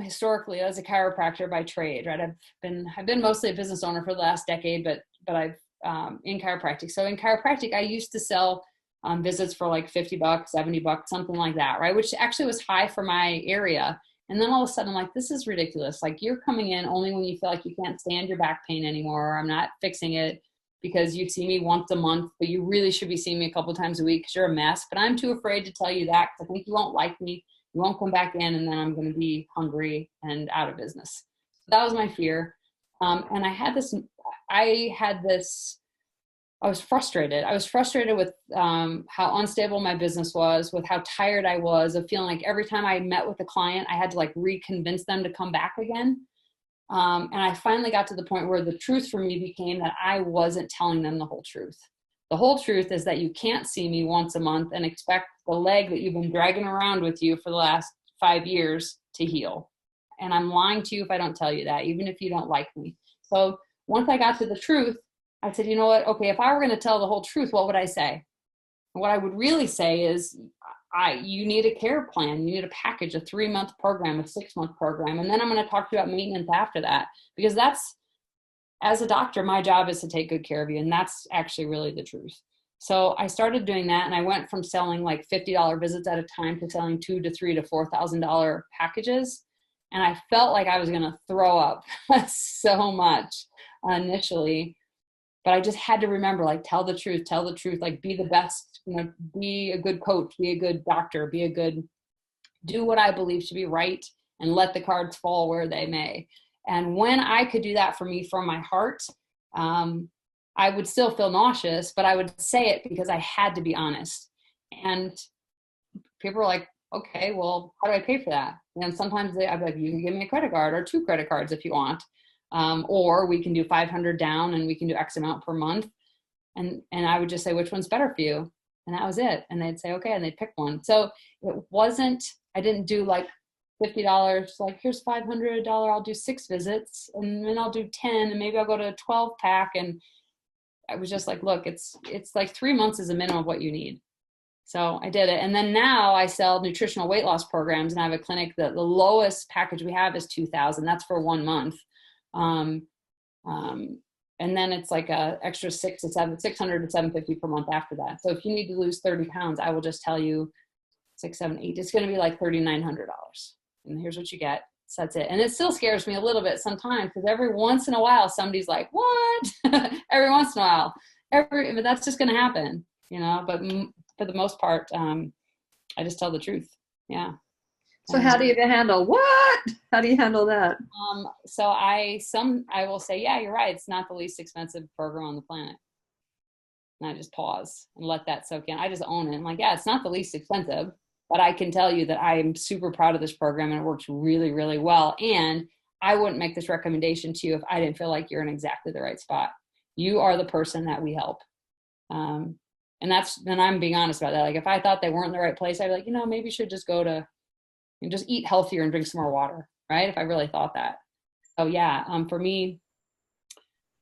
historically as a chiropractor by trade, right? I've been mostly a business owner for the last decade, but I've, in chiropractic. So in chiropractic, I used to sell visits for like $50, $70, something like that, right? Which actually was high for my area. And then all of a sudden, I'm like, this is ridiculous. Like, you're coming in only when you feel like you can't stand your back pain anymore, or I'm not fixing it because you see me once a month, but you really should be seeing me a couple times a week because you're a mess. But I'm too afraid to tell you that because I think you won't like me. You won't come back in, and then I'm going to be hungry and out of business. So that was my fear. And I was frustrated. I was frustrated with how unstable my business was, with how tired I was of feeling like every time I met with a client, I had to like reconvince them to come back again. And I finally got to the point where the truth for me became that I wasn't telling them the whole truth. The whole truth is that you can't see me once a month and expect the leg that you've been dragging around with you for the last 5 years to heal. And I'm lying to you if I don't tell you that, even if you don't like me. So once I got to the truth, I said, you know what? Okay, if I were going to tell the whole truth, what would I say? And what I would really say is, you need a care plan. You need a package, a 3-month program, a 6-month program. And then I'm going to talk to you about maintenance after that, because that's, as a doctor, my job is to take good care of you. And that's actually really the truth. So I started doing that, and I went from selling like $50 visits at a time to selling $2,000 to $3,000 to $4,000 packages. And I felt like I was going to throw up so much initially, but I just had to remember, like, tell the truth, like, be the best, be a good coach, be a good doctor, do what I believe to be right, and let the cards fall where they may. And when I could do that for me from my heart, I would still feel nauseous, but I would say it because I had to be honest. And people were like, okay, well, how do I pay for that? And sometimes I'd be like, you can give me a credit card or 2 credit cards if you want. Or we can do 500 down and we can do X amount per month. And I would just say, which one's better for you? And that was it. And they'd say, okay. And they'd pick one. So I didn't do like $50, like, here's $500, I'll do 6 visits, and then I'll do 10, and maybe I'll go to a 12 pack. And I was just like, look, it's like 3 months is a minimum of what you need. So I did it. And then now I sell nutritional weight loss programs, and I have a clinic that the lowest package we have is $2,000. That's for 1 month. And then it's like a extra $600 to $750 per month after that. So if you need to lose 30 pounds, I will just tell you 6, 7, 8, it's going to be like $3,900. And here's what you get. So that's it. And it still scares me a little bit sometimes, because every once in a while, somebody's like, what? Every once in a while, but that's just going to happen, but for the most part, I just tell the truth. Yeah. So how do you handle what? How do you handle that? So I will say, yeah, you're right. It's not the least expensive program on the planet. And I just pause and let that soak in. I just own it. I'm like, yeah, it's not the least expensive, but I can tell you that I am super proud of this program and it works really, really well. And I wouldn't make this recommendation to you if I didn't feel like you're in exactly the right spot. You are the person that we help. And I'm being honest about that. Like if I thought they weren't in the right place, I'd be like, maybe you should just go to and just eat healthier and drink some more water, right? If I really thought that. So yeah, for me,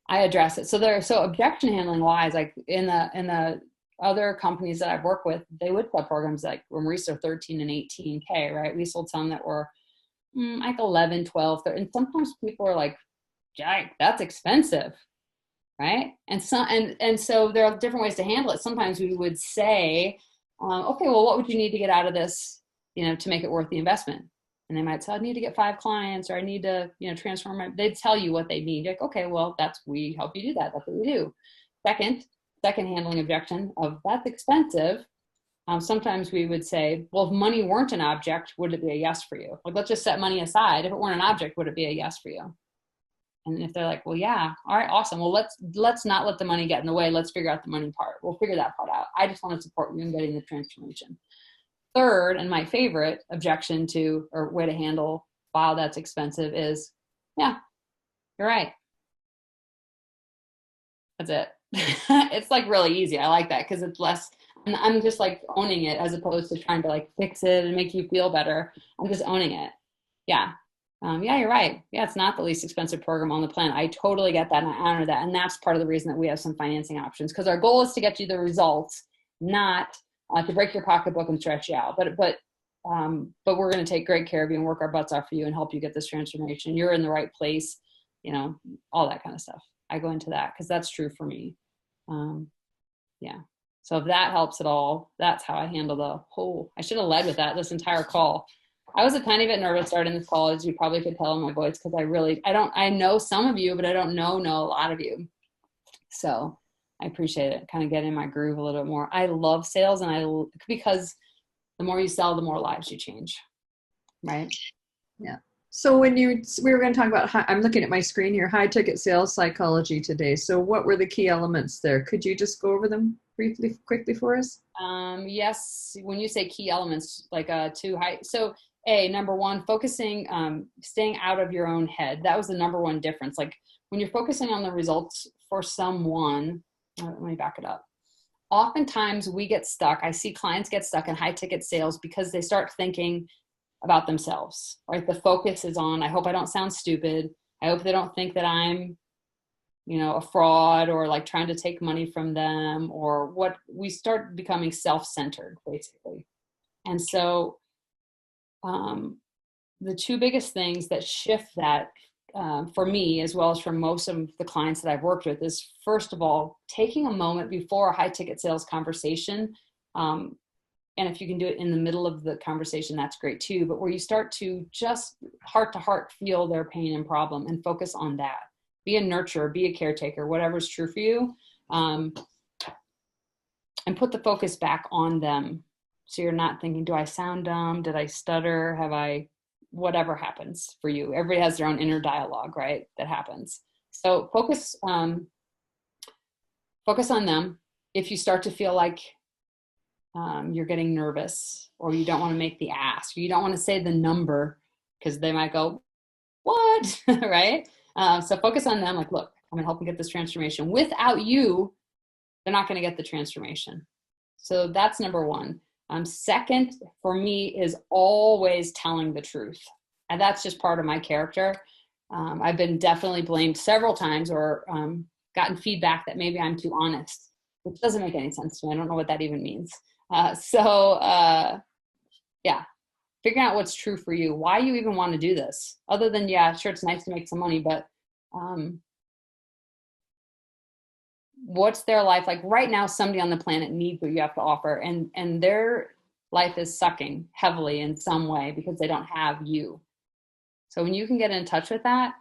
I address it. So objection handling wise, like in the other companies that I've worked with, they would sell programs like when we sold 13 and 18K, right? We sold some that were like 11, 12, 13, and sometimes people are like, Jack, that's expensive, right? And so there are different ways to handle it. Sometimes we would say, okay, well, what would you need to get out of this, to make it worth the investment? And they might say, I need to get 5 clients, or I need to, transform they'd tell you what they need. You're like, okay, well, we help you do that. That's what we do. Second handling objection of that's expensive. Sometimes we would say, well, if money weren't an object, would it be a yes for you? Like, let's just set money aside. If it weren't an object, would it be a yes for you? And if they're like, well, yeah, all right, awesome. Well, let's not let the money get in the way. Let's figure out the money part. We'll figure that part out. I just want to support you in getting the transformation. Third, and my favorite objection to or way to handle, wow, that's expensive, is, yeah, you're right. That's it. It's like really easy. I like that because it's less, and I'm just like owning it as opposed to trying to like fix it and make you feel better. I'm just owning it. Yeah. Yeah, you're right. Yeah, it's not the least expensive program on the planet. I totally get that and I honor that. And that's part of the reason that we have some financing options, because our goal is to get you the results, not to break your pocketbook and stretch you out. But we're going to take great care of you and work our butts off for you and help you get this transformation. You're in the right place, all that kind of stuff. I go into that because that's true for me. Yeah. So if that helps at all, that's how I handle I should have led with that this entire call. I was a tiny bit nervous starting this call, as you probably could tell in my voice, because I know some of you, but I don't know a lot of you. So I appreciate it. Kind of get in my groove a little bit more. I love sales, because the more you sell, the more lives you change. Right? Yeah. So we were going to talk about, I'm looking at my screen here, high ticket sales psychology today. So what were the key elements there? Could you just go over them quickly for us? Yes. When you say key elements, like too high. So number one, focusing, staying out of your own head. That was the number one difference. Like when you're focusing on the results for someone, let me back it up. Oftentimes we get stuck. I see clients get stuck in high ticket sales because they start thinking about themselves, right? The focus is on, I hope I don't sound stupid. I hope they don't think that I'm, a fraud or like trying to take money from them, or what. We start becoming self-centered basically. And so the two biggest things that shift that for me, as well as for most of the clients that I've worked with, is first of all, taking a moment before a high ticket sales conversation. And if you can do it in the middle of the conversation, that's great too. But where you start to just heart to heart feel their pain and problem and focus on that. Be a nurturer, be a caretaker, whatever's true for you. And put the focus back on them. So you're not thinking, do I sound dumb? Did I stutter? Whatever happens for you. Everybody has their own inner dialogue, right? That happens. So focus on them. If you start to feel like you're getting nervous, or you don't want to make the ask, or you don't want to say the number because they might go, what? Right? So focus on them. Like, look, I'm going to help them get this transformation. Without you, they're not going to get the transformation. So that's number one. Second, for me, is always telling the truth. And that's just part of my character. I've been definitely blamed several times, or gotten feedback that maybe I'm too honest, which doesn't make any sense to me. I don't know what that even means. Yeah, figuring out what's true for you, why you even want to do this, other than, yeah, sure, it's nice to make some money, but what's their life like right now? Somebody on the planet needs what you have to offer, and their life is sucking heavily in some way because they don't have you. So when you can get in touch with that,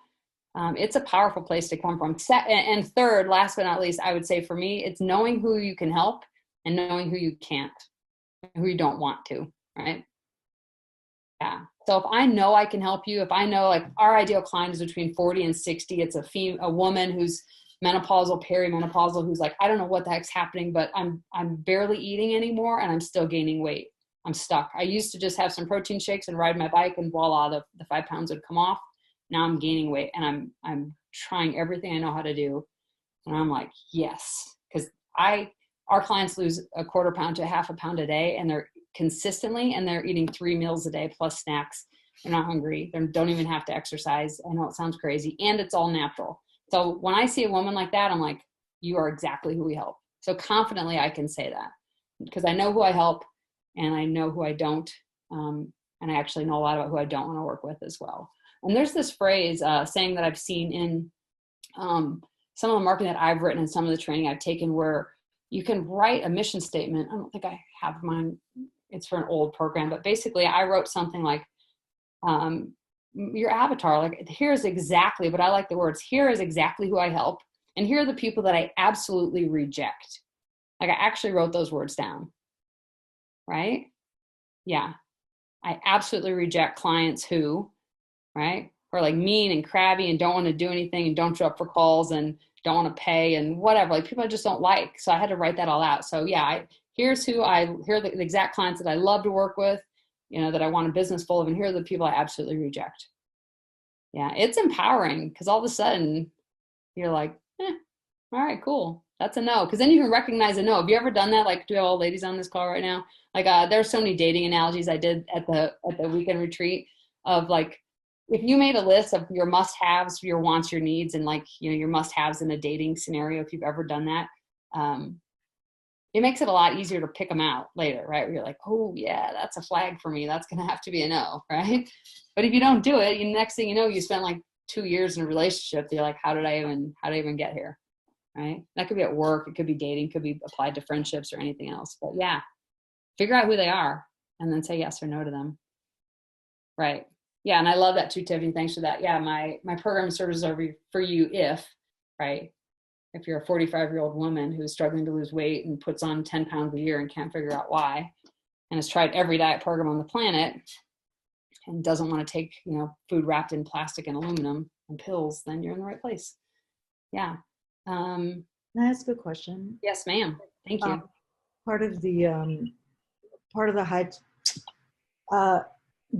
it's a powerful place to come from. And third, last but not least, I would say for me, it's knowing who you can help and knowing who you can't, who you don't want to, right? Yeah. So if I know I can help you, if I know like our ideal client is between 40 and 60, it's a woman who's menopausal, perimenopausal, who's like, I don't know what the heck's happening, but I'm barely eating anymore and I'm still gaining weight. I'm stuck. I used to just have some protein shakes and ride my bike, and voila, the 5 pounds would come off. Now I'm gaining weight, and I'm trying everything I know how to do. And I'm like, yes, because our clients lose a quarter pound to a half a pound a day, and they're consistently, and they're eating 3 meals a day plus snacks. They're not hungry. They don't even have to exercise. I know it sounds crazy, and it's all natural. So when I see a woman like that, I'm like, you are exactly who we help. So confidently I can say that because I know who I help and I know who I don't. And I actually know a lot about who I don't want to work with as well. And there's this phrase saying that I've seen in some of the marketing that I've written and some of the training I've taken where you can write a mission statement. I don't think I have mine. It's for an old program, but basically I wrote something like, your avatar, like here's exactly, but I like the words, here is exactly who I help. And here are the people that I absolutely reject. Like I actually wrote those words down, right? Yeah. I absolutely reject clients who, right, are like mean and crabby and don't want to do anything and don't show up for calls and don't want to pay and whatever, like people I just don't like. So I had to write that all out. So yeah, here are the exact clients that I love to work with, you know, that I want a business full of, and here are the people I absolutely reject. Yeah, it's empowering because all of a sudden you're like, all right, cool. That's a no. Because then you can recognize a no. Have you ever done that? Like, do we have all ladies on this call right now? Like, there's so many dating analogies I did at the weekend retreat of like, if you made a list of your must-haves, your wants, your needs, and like, you know, your must-haves in a dating scenario, if you've ever done that, it makes it a lot easier to pick them out later, right? Where you're like, oh yeah, that's a flag for me. That's going to have to be a no, right? But if you don't do it, next thing you know, you spent like 2 years in a relationship. You're like, how did I even get here? Right? That could be at work. It could be dating, could be applied to friendships or anything else. But yeah, figure out who they are and then say yes or no to them. Right. Yeah. And I love that too, Tiffany. Thanks for that. Yeah. My program serves over for you if you're a 45-year-old woman who's struggling to lose weight and puts on 10 pounds a year and can't figure out why, and has tried every diet program on the planet and doesn't want to take, you know, food wrapped in plastic and aluminum and pills, then you're in the right place. Yeah. Can I ask a question? Yes, ma'am. Thank you. Part of the high,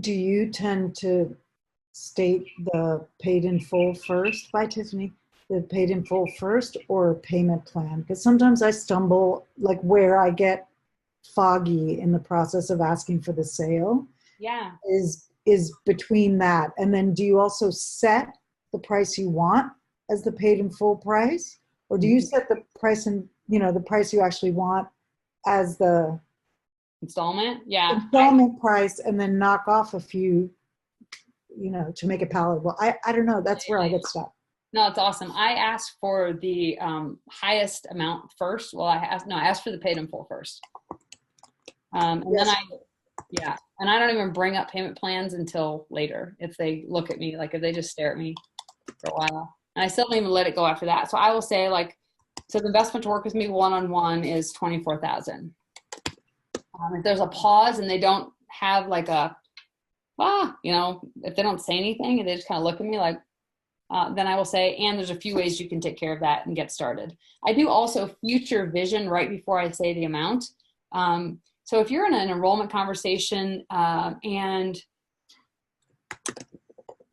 do you tend to state the paid in full first by Tiffany? The paid in full first or payment plan? Because sometimes I stumble, like where I get foggy in the process of asking for the sale. Yeah. Is between that. And then do you also set the price you want as the paid in full price? Or do you set the price and, you know, the price you actually want as the installment? Yeah. Installment price and then knock off a few, you know, to make it palatable. I don't know. That's where I get stuck. No, it's awesome. I asked for the highest amount first. Well, I asked for the paid in full first. And yes. Then and I don't even bring up payment plans until later. If they look at me, like if they just stare at me for a while, and I still don't even let it go after that. So I will say like, so the investment to work with me one-on-one is $24,000. If there's a pause and they don't have like you know, if they don't say anything and they just kind of look at me like, then I will say, and there's a few ways you can take care of that and get started. I do also future vision right before I say the amount. So if you're in an enrollment conversation and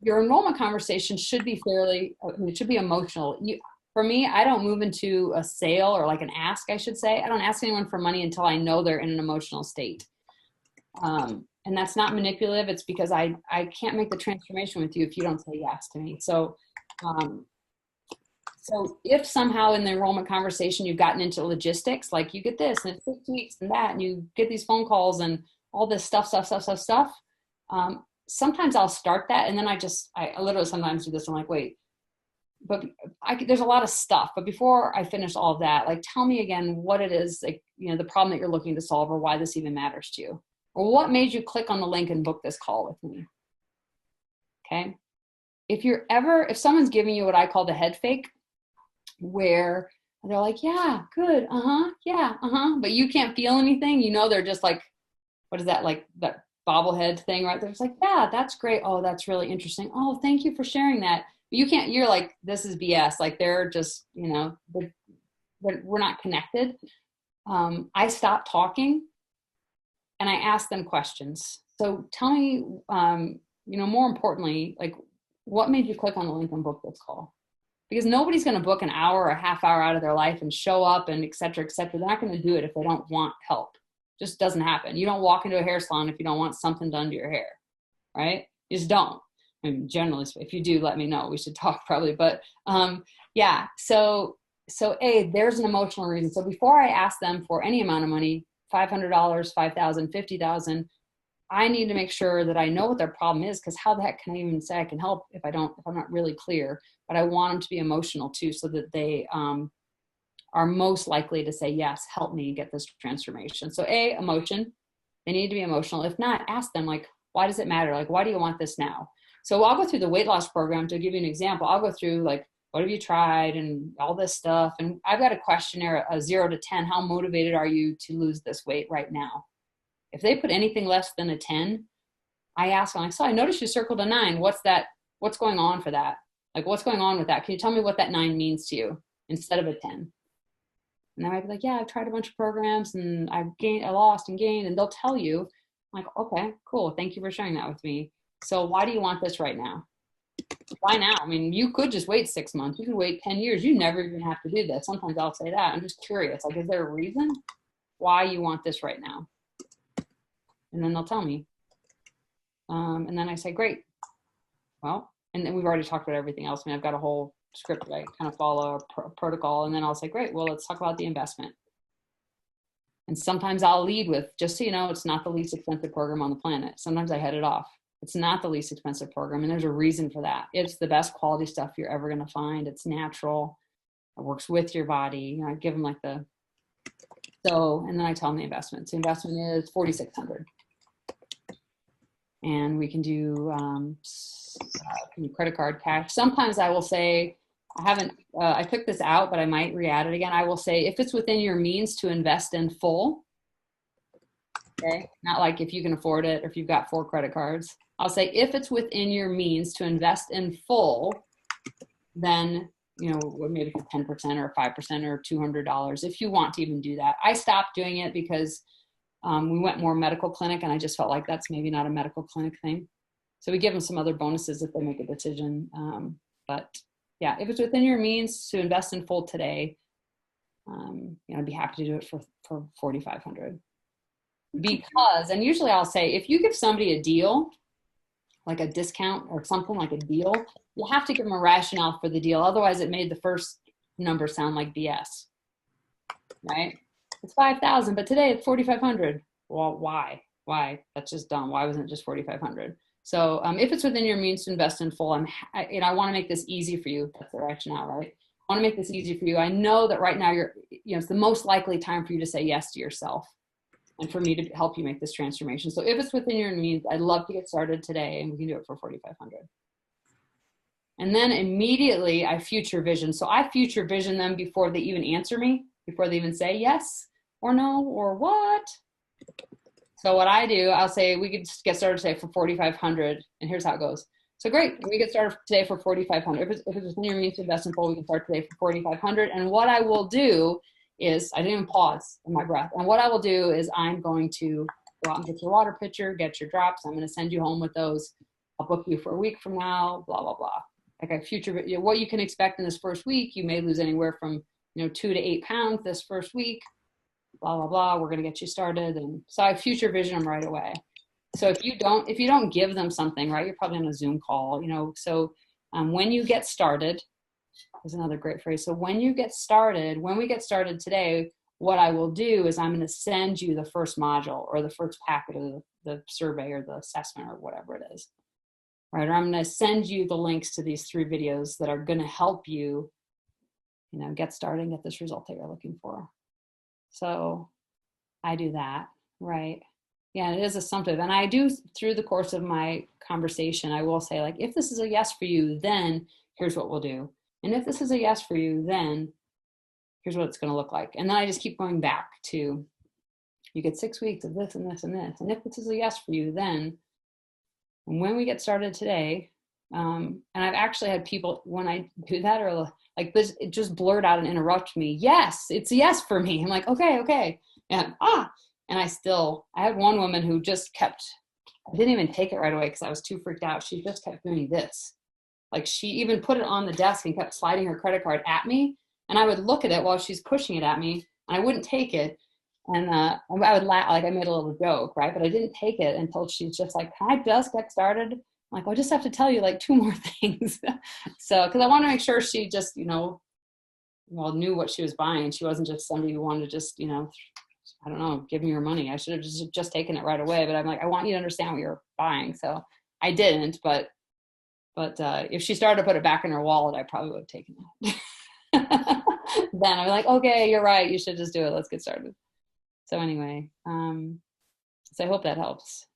your enrollment conversation should be it should be emotional. For me, I don't move into a sale or like an ask, I should say. I don't ask anyone for money until I know they're in an emotional state. And that's not manipulative. It's because I can't make the transformation with you if you don't say yes to me. So if somehow in the enrollment conversation you've gotten into logistics, like you get this and it's 6 weeks and that, and you get these phone calls and all this stuff, sometimes I'll start that. And then I literally sometimes do this. I'm like, wait, but there's a lot of stuff. But before I finish all of that, like, tell me again what it is, like, you know, the problem that you're looking to solve or why this even matters to you. Or what made you click on the link and book this call with me? Okay. If someone's giving you what I call the head fake, where they're like, yeah, good. Yeah. But you can't feel anything. You know, they're just like, what is that? Like that bobblehead thing, right? They're just like, yeah, that's great. Oh, that's really interesting. Oh, thank you for sharing that. But you're like, this is BS. Like they're just, you know, we're not connected. I stop talking and I ask them questions. So tell me, more importantly, like, what made you click on the link and book this call? Because nobody's going to book an hour or a half hour out of their life and show up and et cetera, et cetera. They're not going to do it if they don't want help. Just doesn't happen. You don't walk into a hair salon if you don't want something done to your hair, right? You just don't. I mean, generally, if you do, let me know. We should talk probably. But yeah, so there's an emotional reason. So before I ask them for any amount of money, $500, $5,000, $50,000, I need to make sure that I know what their problem is, because how the heck can I even say I can help if I'm not really clear? But I want them to be emotional too, so that they are most likely to say, yes, help me get this transformation. So emotion, they need to be emotional. If not, ask them, like, why does it matter? Like, why do you want this now? So I'll go through the weight loss program. To give you an example, I'll go through, like, what have you tried and all this stuff. And I've got a questionnaire, a 0 to 10. How motivated are you to lose this weight right now? If they put anything less than a 10, I ask them, like, so I noticed you circled a 9. What's that? What's going on for that? Like, what's going on with that? Can you tell me what that 9 means to you instead of a 10? And they might be like, yeah, I've tried a bunch of programs and I lost and gained. And they'll tell you, I'm like, okay, cool. Thank you for sharing that with me. So why do you want this right now? Why now? I mean, you could just wait 6 months. You could wait 10 years. You never even have to do this. Sometimes I'll say that. I'm just curious. Like, is there a reason why you want this right now? And then they'll tell me. And then I say, great. Well, and then we've already talked about everything else. I mean, I've got a whole script that I kind of follow, a protocol. And then I'll say, great, well, let's talk about the investment. And sometimes I'll lead with, just so you know, it's not the least expensive program on the planet. Sometimes I head it off. It's not the least expensive program. And there's a reason for that. It's the best quality stuff you're ever going to find. It's natural. It works with your body. I give them like and then I tell them the investment. So the investment is $4,600. And we can do credit card, cash. Sometimes I will say, I took this out, but I might re-add it again. I will say, if it's within your means to invest in full, okay, not like if you can afford it or if you've got 4 credit cards. I'll say, if it's within your means to invest in full, then, maybe 10% or 5% or $200, if you want to even do that. I stopped doing it because we went more medical clinic, and I just felt like that's maybe not a medical clinic thing. So we give them some other bonuses if they make a decision. But yeah, if it's within your means to invest in full today, I'd be happy to do it for $4,500. Because, and usually I'll say, if you give somebody a deal, like a discount or something like a deal, you have to give them a rationale for the deal. Otherwise, it made the first number sound like BS, right? It's $5,000, but today it's $4,500. Well, why? That's just dumb. Why wasn't it just $4,500? So if it's within your means to invest in full, I want to make this easy for you. That's the rationale, right? I want to make this easy for you. I know that right now it's the most likely time for you to say yes to yourself and for me to help you make this transformation. So if it's within your means, I'd love to get started today, and we can do it for $4,500. And then immediately I future vision. So I future vision them before they even answer me, before they even say yes or no or what. So what I do, I'll say, we could get started today for $4,500, and here's how it goes. So great, we get started today for $4,500. If it's within your means to invest in full, we can start today for $4,500. And what I will do is, I didn't even pause in my breath. And what I will do is, I'm going to go out and get your water pitcher, get your drops. I'm going to send you home with those. I'll book you for a week from now, blah, blah, blah. Like a future, what you can expect in this first week, you may lose anywhere from 2 to 8 pounds this first week, blah, blah, blah. We're going to get you started. And so I future vision them right away. So if you don't give them something, right, you're probably on a Zoom call, so when you get started, is another great phrase. So when we get started today, what I will do is I'm going to send you the first module or the first packet of the survey or the assessment or whatever it is, right? Or I'm going to send you the links to these 3 videos that are going to help you, get started and get this result that you're looking for. So I do that, right? Yeah, it is assumptive. And I do, through the course of my conversation, I will say, like, if this is a yes for you, then here's what we'll do. And if this is a yes for you, then here's what it's going to look like. And then I just keep going back to, you get 6 weeks of this and this and this. And if this is a yes for you, then, and when we get started today, and I've actually had people, when I do that, or like this, it just blurt out and interrupt me. Yes, it's a yes for me. I'm like, okay. And And I had one woman who just kept, I didn't even take it right away because I was too freaked out. She just kept doing this. Like she even put it on the desk and kept sliding her credit card at me. And I would look at it while she's pushing it at me, and I wouldn't take it. And I would laugh, like I made a little joke, right? But I didn't take it until she's just like, can I just get started? I'm like, well, I just have to tell you like 2 more things. So, because I want to make sure she just, knew what she was buying. She wasn't just somebody who wanted to just, I don't know, give me your money. I should have just taken it right away. But I'm like, I want you to understand what you're buying. So I didn't, but if she started to put it back in her wallet, I probably would have taken it. Then I'm like, okay, you're right. You should just do it. Let's get started. So anyway, so I hope that helps.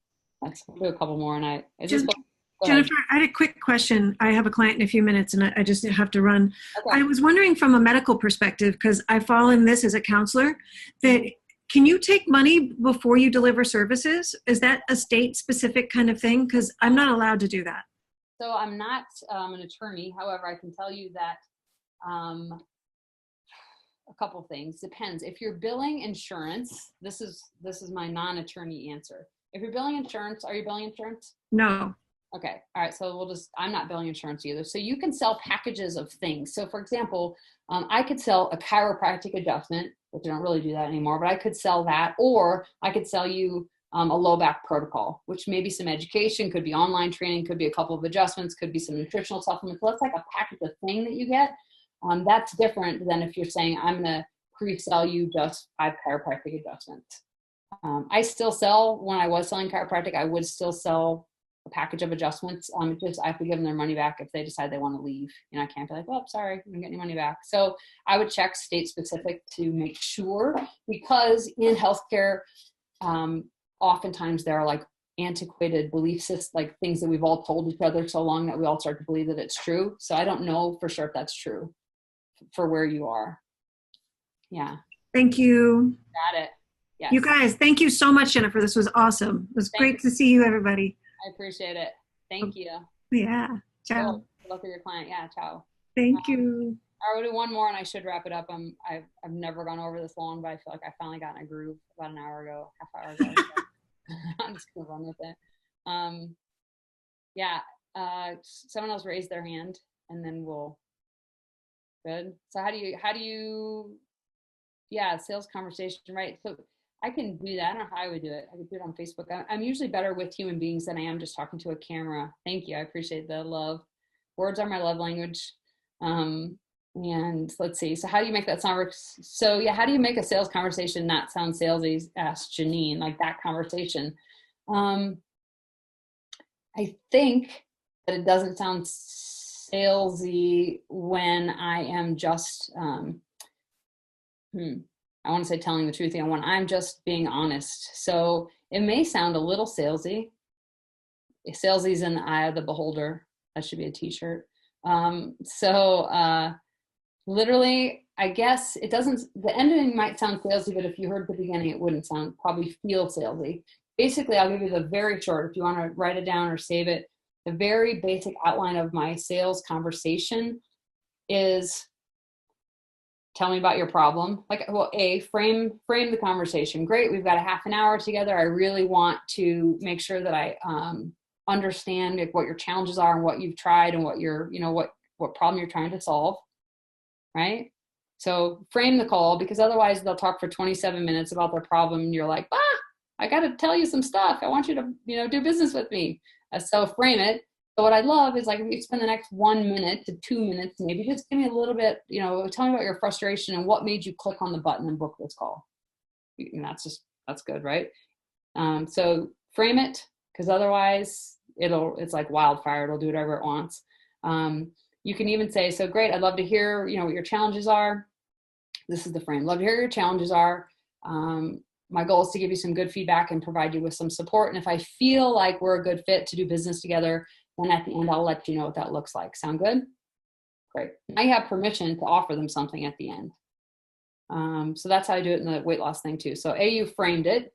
We'll do a couple more, and I just Jennifer, I had a quick question. I have a client in a few minutes, and I just have to run. Okay. I was wondering from a medical perspective, because I fall in this as a counselor, that can you take money before you deliver services? Is that a state-specific kind of thing? Because I'm not allowed to do that. So I'm not an attorney. However, I can tell you that a couple things. Depends. If you're billing insurance, this is my non-attorney answer. If you're billing insurance, are you billing insurance? No. Okay. All right. So I'm not billing insurance either. So you can sell packages of things. So for example, I could sell a chiropractic adjustment, which I don't really do that anymore, but I could sell that, or I could sell you a low back protocol, which may be some education, could be online training, could be a couple of adjustments, could be some nutritional supplements. So that's like a package of thing that you get. That's different than if you're saying, I'm going to pre-sell you just 5 chiropractic adjustments. I still sell, when I was selling chiropractic, I would still sell a package of adjustments. Just I have to give them their money back if they decide they want to leave. I can't be like, oh, sorry, I didn't get any money back. So I would check state specific to make sure, because in healthcare, oftentimes there are like antiquated belief systems, like things that we've all told each other so long that we all start to believe that it's true. So I don't know for sure if that's true for where you are. Yeah. Thank you. Got it. Yes. You guys, thank you so much, Jennifer. This was awesome. It was great to see you, everybody. I appreciate it. Thank you. Yeah. Ciao. Cool. Good luck with your client. Yeah. Ciao. Thank you. I will do one more and I should wrap it up. I've never gone over this long, but I feel like I finally got in a groove about an hour ago, half hour ago. So I'm just gonna run with it. Someone else raised their hand and then we'll, good. So how do you, sales conversation, right? So I can do that. I don't know how I would do it. I could do it on Facebook. I'm usually better with human beings than I am just talking to a camera. Thank you. I appreciate the love. Words are my love language. And let's see. So how do you make that sound? So how do you make a sales conversation not sound salesy? Asked Janine, like that conversation. I think that it doesn't sound salesy when I am just, I want to say telling the truth, when I'm just being honest. So it may sound a little salesy. Salesy in the eye of the beholder. That should be a t-shirt. Literally, I guess it doesn't, the ending might sound salesy, but if you heard the beginning, it wouldn't probably feel salesy. Basically, I'll give you the very short, if you want to write it down or save it, the very basic outline of my sales conversation is, tell me about your problem. Like, well, frame the conversation. Great, we've got a half an hour together. I really want to make sure that I understand what your challenges are and what you've tried and what what problem you're trying to solve, right? So frame the call, because otherwise they'll talk for 27 minutes about their problem and you're like, I got to tell you some stuff. I want you to, do business with me. So frame it. So what I love is, like, if you spend the next 1 minute to 2 minutes, maybe just give me a little bit, tell me about your frustration and what made you click on the button and book this call. And that's good, right? So frame it, because otherwise it's like wildfire. It'll do whatever it wants. You can even say, so great, I'd love to hear, what your challenges are. This is the frame. Love to hear your challenges are. My goal is to give you some good feedback and provide you with some support. And if I feel like we're a good fit to do business together, then at the end, I'll let you know what that looks like. Sound good? Great. Now you have permission to offer them something at the end. So that's how I do it in the weight loss thing too. So you framed it.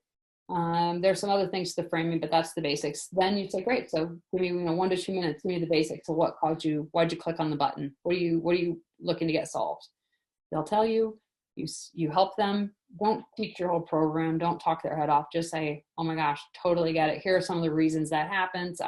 There's some other things to the framing, but that's the basics. Then you say, great. So give me, 1 to 2 minutes, give me the basics. So why'd you click on the button? What are you looking to get solved? They'll tell you. You help them. Don't teach your whole program. Don't talk their head off. Just say, oh my gosh, totally get it. Here are some of the reasons that happens.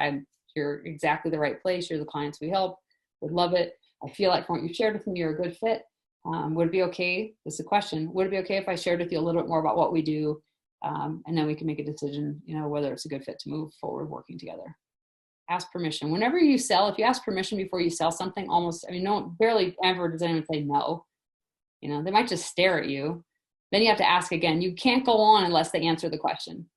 You're exactly the right place. You're the clients we help. Would love it. I feel like from what you shared with me, you're a good fit. Would it be okay? This is a question. Would it be okay if I shared with you a little bit more about what we do? And then we can make a decision, whether it's a good fit to move forward working together. Ask permission. Whenever you sell, if you ask permission before you sell something, barely ever does anyone say no. They might just stare at you. Then you have to ask again. You can't go on unless they answer the question.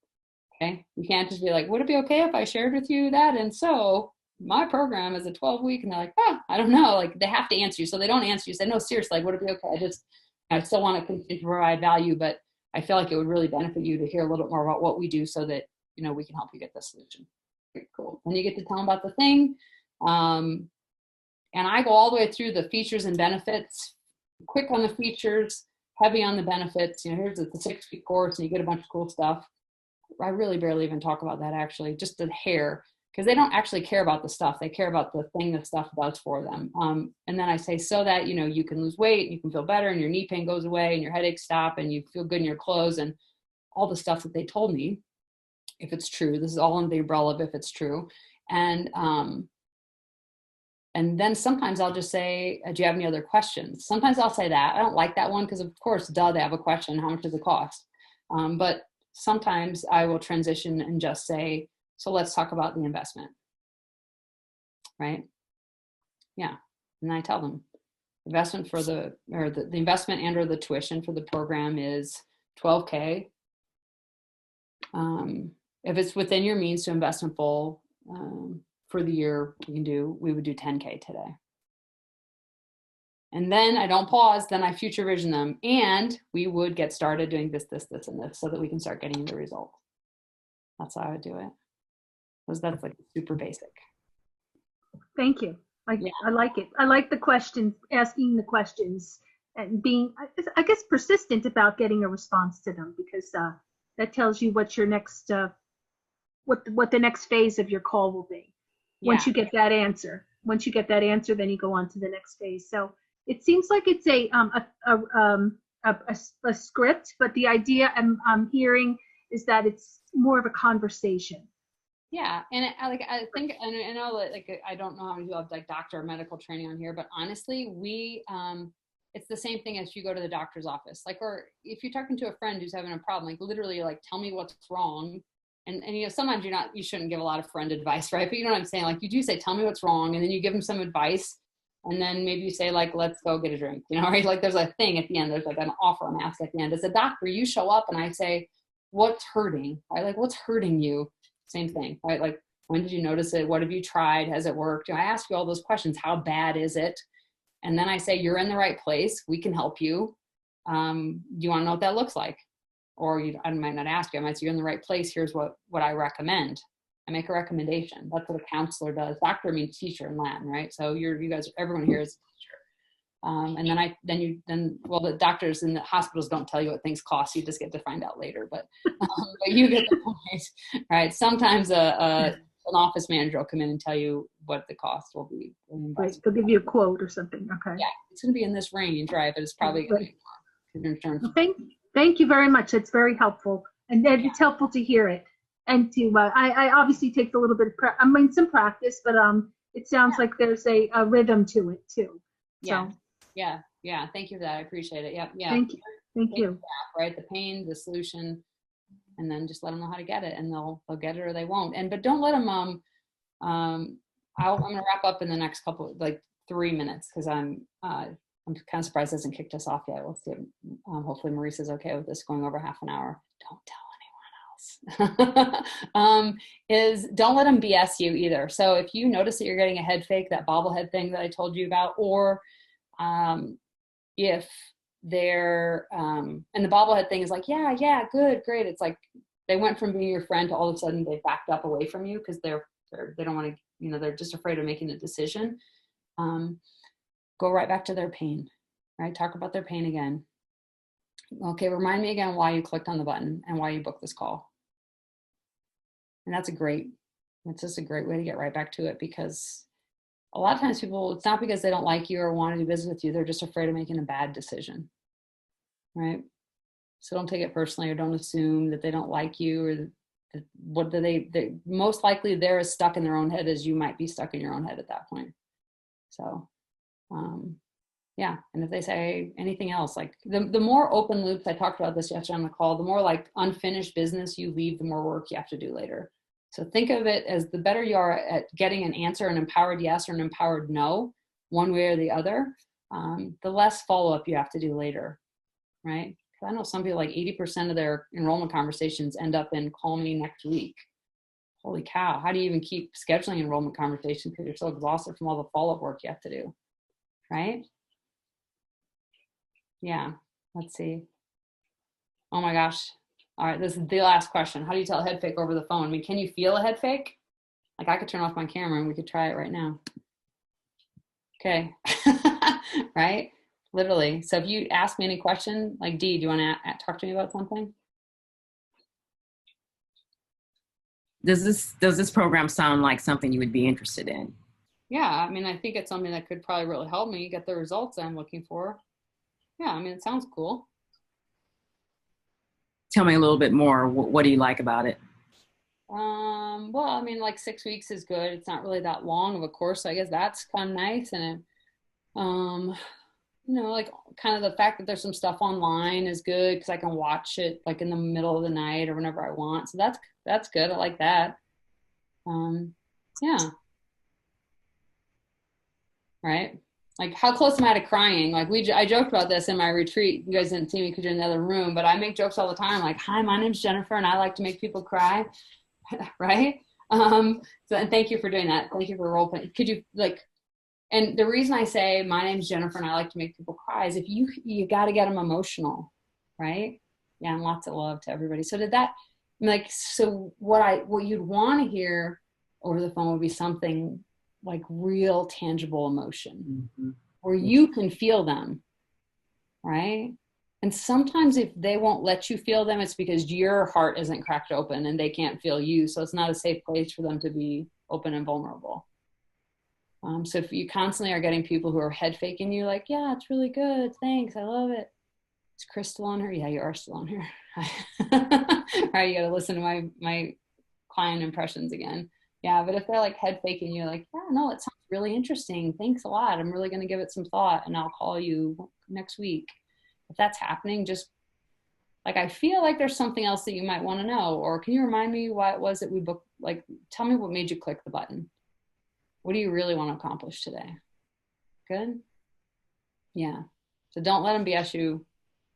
Okay. You can't just be like, would it be okay if I shared with you that? And so my program is a 12-week, and they're like, I don't know. Like, they have to answer you. So they don't answer you. Say, no, seriously, like, would it be okay? I still want to continue to provide value, but I feel like it would really benefit you to hear a little bit more about what we do so that, we can help you get the solution. Very cool. Then you get to tell them about the thing. And I go all the way through the features and benefits, quick on the features, heavy on the benefits. Here's the 6-week course, and you get a bunch of cool stuff. I really barely even talk about that, actually, just the hair, because they don't actually care about the stuff. They care about the thing that stuff does for them. And then I say, so that, you can lose weight, you can feel better, and your knee pain goes away, and your headaches stop, and you feel good in your clothes, and all the stuff that they told me, if it's true. This is all under the umbrella of if it's true. And then sometimes I'll just say, do you have any other questions? Sometimes I'll say that. I don't like that one because, of course, they have a question. How much does it cost? But sometimes I will transition and just say, so let's talk about the investment. Right? Yeah. And I tell them investment for the investment and or the tuition for the program is $12K. If it's within your means to invest in full, for the year, we would do 10K today. And then I don't pause, then I future vision them. And we would get started doing this, and this so that we can start getting the result. That's how I would do it. Because that's like super basic. Thank you. I like it. I like the questions, asking the questions and being, I guess, persistent about getting a response to them, because that tells you what your next, what the next phase of your call will be. Once you get that answer, then you go on to the next phase. So it seems like it's a script, but the idea I'm hearing is that it's more of a conversation. Yeah, and I think, and I know that, I don't know how many people have doctor or medical training on here, but honestly, it's the same thing as if you go to the doctor's office, or if you're talking to a friend who's having a problem, literally, tell me what's wrong. And sometimes you shouldn't give a lot of friend advice, right? But you know what I'm saying? You do say, tell me what's wrong. And then you give them some advice. And then maybe you say, let's go get a drink, right? There's a thing at the end. There's an offer I'm asked at the end. As a doctor, you show up and I say, what's hurting, right? What's hurting you? Same thing, right? When did you notice it? What have you tried? Has it worked? I ask you all those questions. How bad is it? And then I say, you're in the right place. We can help you. Do you want to know what that looks like? Or I might not ask you. I might say, you're in the right place. Here's what I recommend. I make a recommendation. That's what a counselor does. Doctor means teacher in Latin, right? So you guys, everyone here is a teacher. And then the doctors in the hospitals don't tell you what things cost. You just get to find out later. But you get the point, right? Sometimes an office manager will come in and tell you what the cost will be. Right. They'll give you a quote or something. Okay. Yeah, it's going to be in this range, right? But it's probably going to be more insurance. Thank you very much. It's very helpful, and it's helpful to hear it. And to I obviously take a little bit of some practice, but it sounds like there's a rhythm to it too. Yeah. So. Yeah. Thank you for that. I appreciate it. Yeah. Thank you. Right, the pain, the solution, and then just let them know how to get it, and they'll get it or they won't. But don't let them. I'm going to wrap up in the next 3 minutes because I'm kind of surprised it hasn't kicked us off yet. We'll see. Hopefully Maurice's okay with this going over half an hour. Don't tell anyone else. Is don't let them BS you either. So if you notice that you're getting a head fake, that bobblehead thing that I told you about, or if they're and the bobblehead thing is yeah, good, great. It's they went from being your friend to all of a sudden they backed up away from you because they don't want to, they're just afraid of making a decision. Go right back to their pain, right? Talk about their pain again. Okay, remind me again why you clicked on the button and why you booked this call. And it's just a great way to get right back to it, because a lot of times people, it's not because they don't like you or want to do business with you. They're just afraid of making a bad decision. right? So don't take it personally, or don't assume that they don't like you, or that, what do they most likely they're as stuck in their own head as you might be stuck in your own head at that point. So yeah, and if they say anything else, like the more open loops, I talked about this yesterday on the call, the more like unfinished business you leave, the more work you have to do later. So think of it as the better you are at getting an answer, an empowered yes or an empowered no, one way or the other, the less follow-up you have to do later, right? I know some people, like 80% of their enrollment conversations end up in call me next week. Holy cow. How do you even keep scheduling enrollment conversations because you're so exhausted from all the follow-up work you have to do, right? Yeah, let's see. Oh my gosh. All right, this is the last question. How do you tell a head fake over the phone? I mean, can you feel a head fake? Like I could turn off my camera and we could try it right now. Okay, right? Literally. So if you ask me any question, like Dee, do you want to talk to me about something? Does this program sound like something you would be interested in? Yeah, I mean, I think it's something that could probably really help me get the results I'm looking for. Yeah, I mean, it sounds cool. Tell me a little bit more. What do you like about it? Well, I mean, like 6 weeks is good. It's not really that long of a course, so I guess that's kind of nice. And it, you know, like kind of the fact that there's some stuff online is good because I can watch it like in the middle of the night or whenever I want. So that's good. I like that. Yeah. Right. Like, how close am I to crying? Like I joked about this in my retreat. You guys didn't see me because you're in the other room, but I make jokes all the time. Like, hi, my name's Jennifer, and I like to make people cry. Right. So, and thank you for doing that. Thank you for role playing. Could you like? And the reason I say my name's Jennifer and I like to make people cry is if you got to get them emotional, right? Yeah, and lots of love to everybody. So did that, like, so what you'd want to hear over the phone would be something like real tangible emotion, where you can feel them, right? And sometimes if they won't let you feel them, it's because your heart isn't cracked open and they can't feel you. So it's not a safe place for them to be open and vulnerable. So if you constantly are getting people who are head faking you, like, yeah, it's really good, thanks, I love it. Is Chris still on here? Yeah, you are still on here. All right, you got to listen to my client impressions again. Yeah, but if they're like head faking you, like, yeah, no, it sounds really interesting. Thanks a lot. I'm really going to give it some thought, and I'll call you next week. If that's happening, just like, I feel like there's something else that you might want to know, or can you remind me why it was that we booked? Like, tell me what made you click the button. What do you really want to accomplish today? Good? Yeah. So don't let them BS you,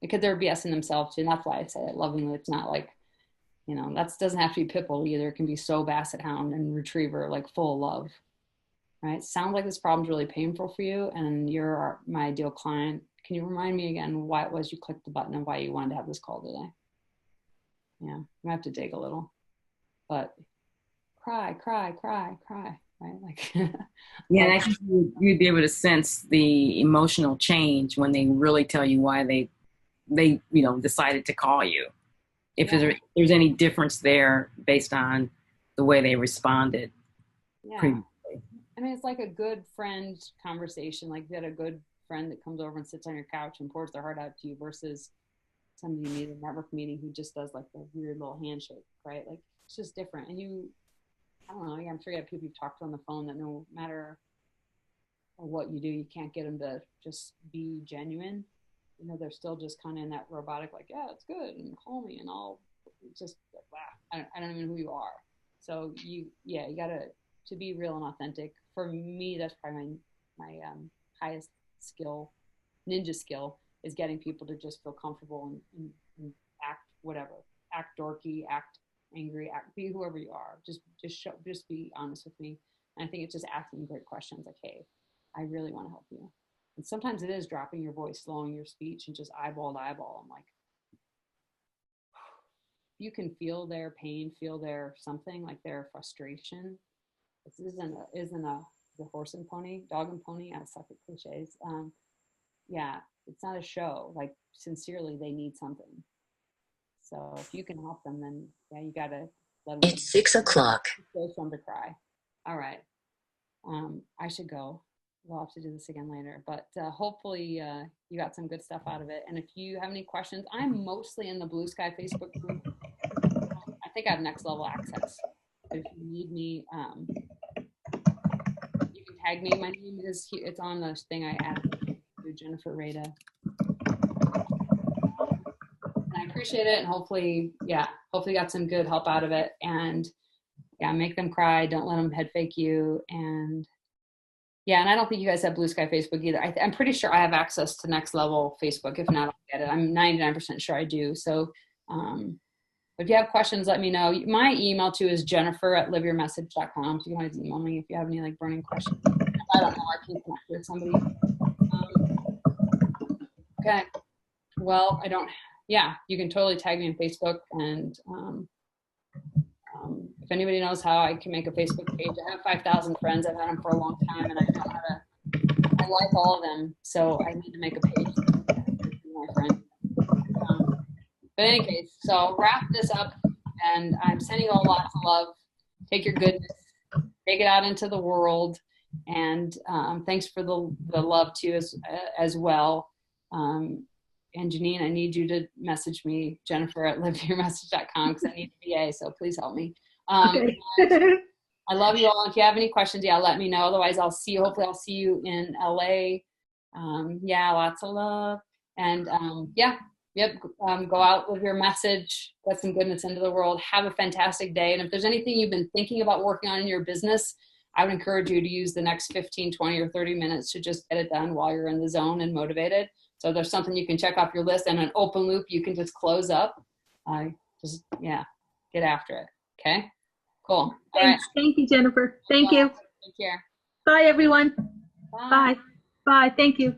because they're BSing themselves too. And that's why I say it lovingly. It's not like, you know, that doesn't have to be Pitbull either. It can be so Basset Hound and Retriever, like full of love, right? Sounds like this problem's really painful for you and you're my ideal client. Can you remind me again why it was you clicked the button and why you wanted to have this call today? Yeah, I have to dig a little, but cry, cry, cry, cry. Right? Like, yeah, and I think you'd be able to sense the emotional change when they really tell you why they decided to call you. If there's any difference there based on the way they responded. Yeah. Previously. I mean, it's like a good friend conversation. Like you had a good friend that comes over and sits on your couch and pours their heart out to you versus somebody you meet at a network meeting who just does like the weird little handshake, right? Like it's just different. And I don't know, I'm sure you have people you've talked to on the phone that no matter what you do, you can't get them to just be genuine. You know, they're still just kind of in that robotic, like, yeah, it's good, and call me, and I'll just, wow, I don't even know who you are. So you to be real and authentic. For me, that's probably my highest skill, ninja skill, is getting people to just feel comfortable and act whatever, act dorky, act angry, be whoever you are. Just be honest with me. And I think it's just asking great questions like, hey, I really want to help you. And sometimes it is dropping your voice, slowing your speech, and just eyeball to eyeball. I'm like, you can feel their pain, feel their something, like their frustration. This isn't a the horse and pony, dog and pony. I suck at cliches. Yeah, it's not a show. Like sincerely, they need something. So if you can help them, then yeah, you gotta let them. It's 6 o'clock. Force them to cry. All right. I should go. we'll have to do this again later, but hopefully you got some good stuff out of it. And if you have any questions, I'm mostly in the Blue Sky Facebook group. I think I have next level access. But if you need me, you can tag me. My name is, it's on the thing I added to Jennifer Rada. And I appreciate it. And hopefully, yeah, hopefully you got some good help out of it. And yeah, make them cry. Don't let them head fake you. And yeah, and I don't think you guys have Blue Sky Facebook either. I'm pretty sure I have access to Next Level Facebook. If not, I'll get it. I'm 99% sure I do. So if you have questions, let me know. My email too is jennifer@liveyourmessage.com. So you can always email me if you have any like burning questions. If I don't know, I can connect with somebody. Okay. Well, yeah, you can totally tag me on Facebook. And if anybody knows how I can make a Facebook page, I have 5,000 friends. I've had them for a long time, and I know how to. I like all of them, so I need to make a page for my friend. But in any case, so I'll wrap this up, and I'm sending you all lots of love. Take your goodness, take it out into the world, and thanks for the love too as well. And Janine, I need you to message me, Jennifer@liveyourmessage.com, because I need a VA, so please help me. Okay. I love you all. If you have any questions, yeah, let me know. Otherwise, hopefully I'll see you in LA. Yeah, lots of love. And go out with your message, get some goodness into the world. Have a fantastic day. And if there's anything you've been thinking about working on in your business, I would encourage you to use the next 15, 20, or 30 minutes to just get it done while you're in the zone and motivated. So there's something you can check off your list, and an open loop you can just close up. Get after it. Okay, cool. All Thanks. right. Thank you, Jennifer. Thank you. Take care. Bye, everyone. Bye. Bye. Bye. Thank you.